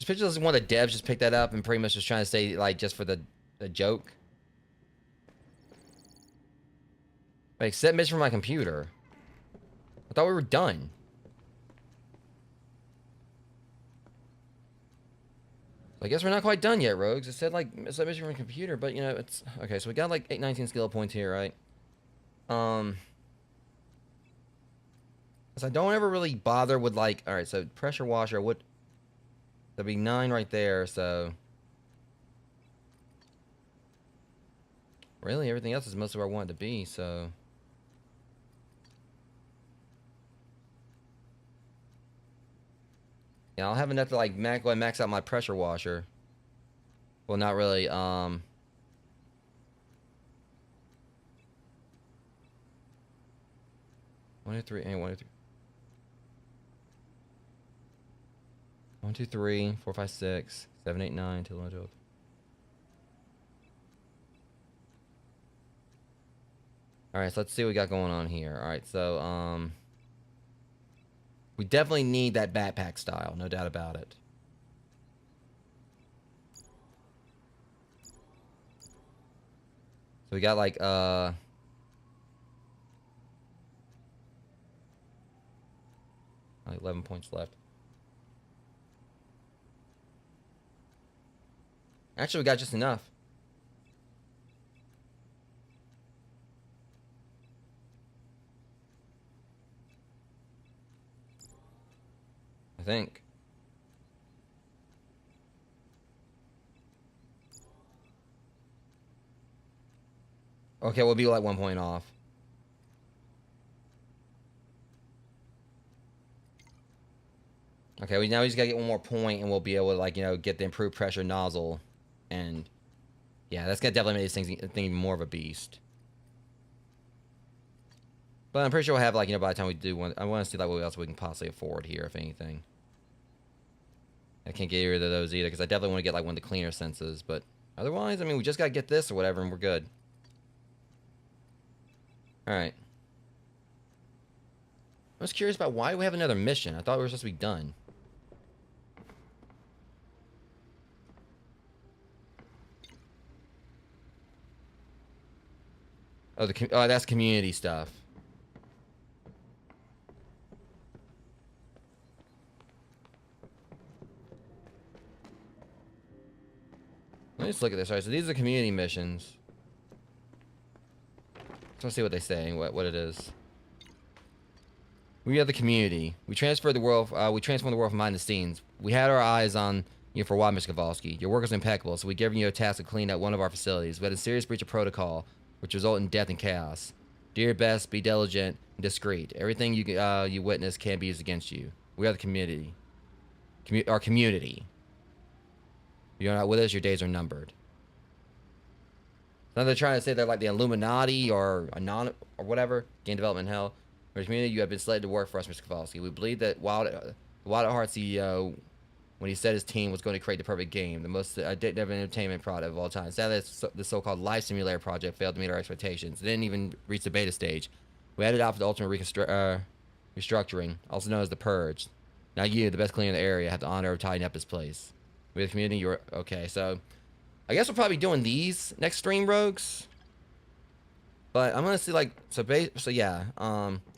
This picture is one of the devs just picked that up and pretty much just trying to say, like, just for the joke. Wait, set mission from my computer. I thought we were done. I guess we're not quite done yet, Rogues. It said, like, set mission from my computer, but, you know, it's... Okay, so we got, like, 819 skill points here, right? So I don't ever really bother with, like... Alright, so pressure washer, what... There'll be 9 right there, so... Really, everything else is most of where I want it to be, so... Yeah, I'll have enough to, like, max out my pressure washer. Well, not really, 1, 2, 3, and 1, 2, 3. 1, 2, 3, 4, 5, 6, 7, 8, 9, 10, 11, 12. Alright, so let's see what we got going on here. Alright, so, we definitely need that backpack style, no doubt about it. So we got, like, 11 points left. Actually, we got just enough. I think. Okay, we'll be like 1 point off. Okay, now we just gotta get 1 more point and we'll be able to, like, you know, get the improved pressure nozzle. And yeah, that's gonna definitely make this thing even more of a beast. But I'm pretty sure we'll have, like, you know, by the time we do one, I want to see, like, what else we can possibly afford here, if anything. I can't get rid of those either, because I definitely want to get, like, one of the cleaner senses. But otherwise, I mean, we just gotta get this or whatever, and we're good. Alright. I was curious about why we have another mission. I thought we were supposed to be done. Oh, that's community stuff. Let's look at this. Alright, so these are community missions. Let's see what they say, what it is. We are the community. We transformed the world from behind the scenes. We had our eyes on you for a while, Mr. Kovalsky. Your work was impeccable, so we given you a task to clean up one of our facilities. We had a serious breach of protocol, which resulted in death and chaos. Do your best, be diligent, and discreet. Everything you witness can be used against you. We are the community. Our community. If you're not with us, your days are numbered. Now they're trying to say they're like the Illuminati or Anon or whatever. Game development hell. For the community, you have been selected to work for us, Mr. Kovalsky. We believe that Wild at Heart CEO, when he said his team was going to create the perfect game, the most addictive entertainment product of all time. Sadly, the so-called life simulator project failed to meet our expectations. It didn't even reach the beta stage. We headed out for the ultimate restructuring, also known as the Purge. Now you, the best cleaner in the area, have the honor of tidying up this place. We, the community, you're... Okay, so... I guess we'll probably be doing these next stream, Rogues. But I'm gonna see, like... So yeah,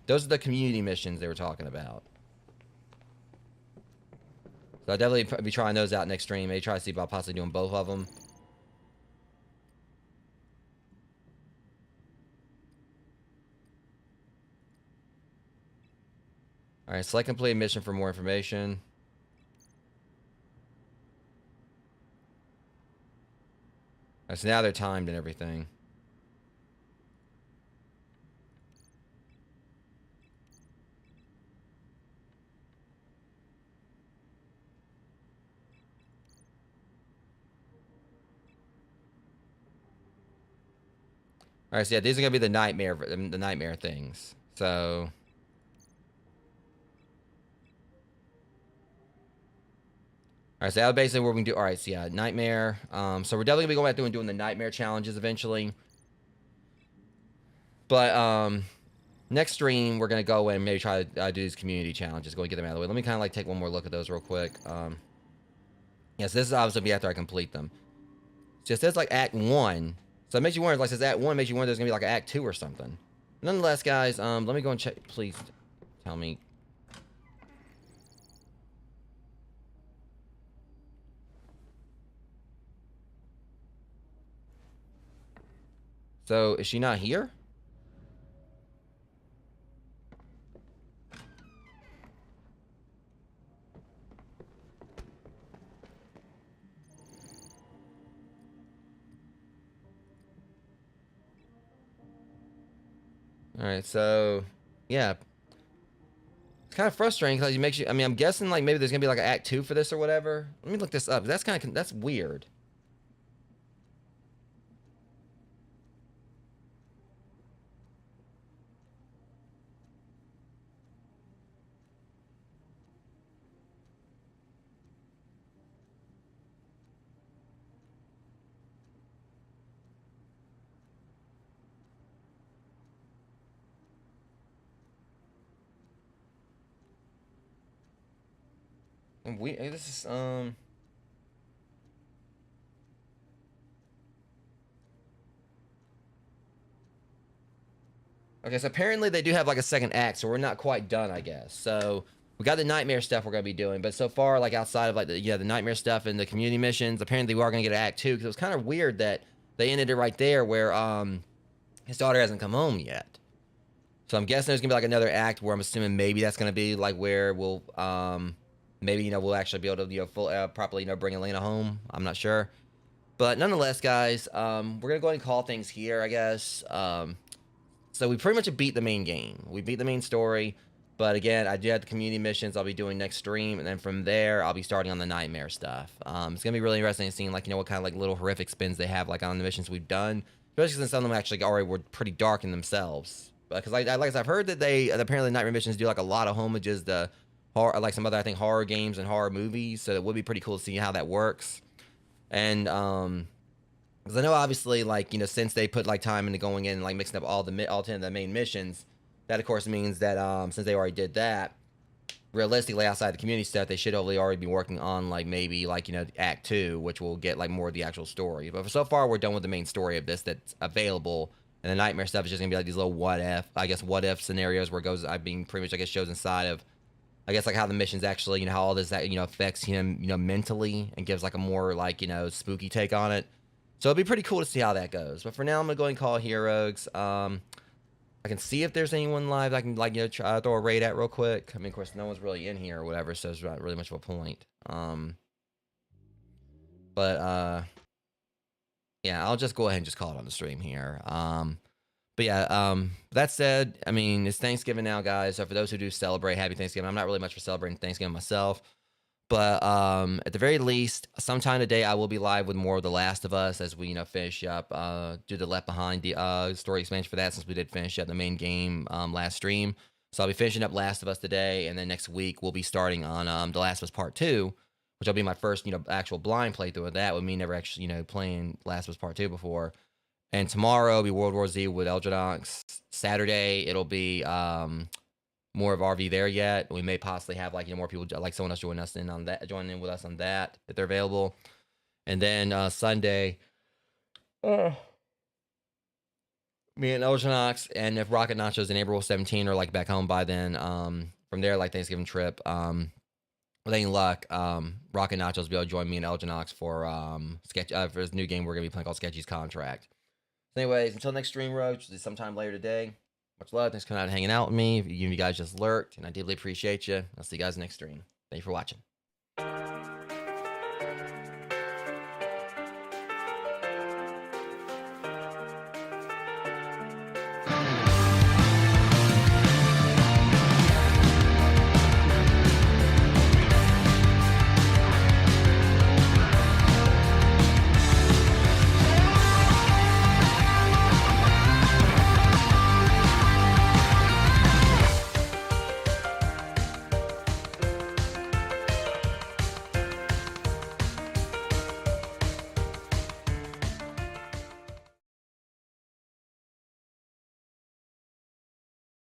those are the community missions they were talking about. So I'll definitely be trying those out next stream. Maybe try to see about possibly doing both of them. All right, select complete mission for more information. All right, so now they're timed and everything. All right, so yeah, these are gonna be the nightmare things. So, all right, so that's basically what we can do. All right, so yeah, nightmare. So we're definitely gonna be going back through and doing the nightmare challenges eventually. But next stream we're gonna go and maybe try to do these community challenges. Go and get them out of the way. Let me kind of like take one more look at those real quick. Yes, this is obviously gonna be after I complete them. So it says like Act 1. So it makes you wonder, like, it says Act 1 makes you wonder there's gonna be like an Act 2 or something. Nonetheless, guys, let me go and check. Please tell me. So is she not here? All right, so yeah, it's kind of frustrating because it makes you. I mean, I'm guessing like maybe there's gonna be like an Act 2 for this or whatever. Let me look this up. That's weird. And this is okay, so apparently they do have like a second act, so we're not quite done, I guess. So we got the nightmare stuff we're gonna be doing, but so far, like outside of like the nightmare stuff and the community missions, apparently we are gonna get an Act 2 because it was kind of weird that they ended it right there where his daughter hasn't come home yet. So I'm guessing there's gonna be like another act where I'm assuming maybe that's gonna be like where we'll maybe we'll actually be able to properly bring Elena home. I'm not sure, but nonetheless, guys, we're gonna go ahead and call things here, I guess. So we pretty much beat the main game. We beat the main story, but again, I do have the community missions I'll be doing next stream, and then from there I'll be starting on the nightmare stuff. It's gonna be really interesting seeing like what kind of like little horrific spins they have like on the missions we've done, especially since some of them actually already were pretty dark in themselves. Because like I've heard that apparently nightmare missions do like a lot of homages to horror, like some other I think horror games and horror movies, so it would be pretty cool to see how that works. And because I know obviously like since they put like time into going in and like mixing up all 10 of the main missions, that of course means that since they already did that, realistically outside the community stuff, they should hopefully already be working on like maybe like Act 2, which will get like more of the actual story. But so far we're done with the main story of this that's available, and the nightmare stuff is just gonna be like these little what if scenarios where it goes being pretty much I guess shows inside of I guess like how the missions actually how all this that affects him mentally and gives like a more like spooky take on it. So it'd be pretty cool to see how that goes. But for now, I'm gonna go and call Heroes. I can see if there's anyone live that I can like try to throw a raid at real quick. I mean, of course, no one's really in here or whatever, so it's not really much of a point. Yeah, I'll just go ahead and just call it on the stream here. But yeah, that said, I mean, it's Thanksgiving now, guys. So for those who do celebrate, happy Thanksgiving. I'm not really much for celebrating Thanksgiving myself. But at the very least, sometime today I will be live with more of The Last of Us as we finish up do the Left Behind the story expansion for that, since we did finish up the main game last stream. So I'll be finishing up Last of Us today, and then next week we'll be starting on The Last of Us Part 2, which will be my first actual blind playthrough of that, with me never actually playing Last of Us Part 2 before. And tomorrow will be World War Z with Eldranox. Saturday it'll be more of RV there yet. We may possibly have like more people like someone else join in with us on that if they're available. And then Sunday, me and Eldranox, and if Rocket Nachos and April 17 are like back home by then, from there like Thanksgiving trip, with any luck, Rocket Nachos will be able to join me and Eldranox for for this new game we're gonna be playing called Sketchy's Contract. So anyways, until next stream, Roach, sometime later today. Much love. Thanks for coming out and hanging out with me. You guys just lurked, and I deeply appreciate you. I'll see you guys next stream. Thank you for watching.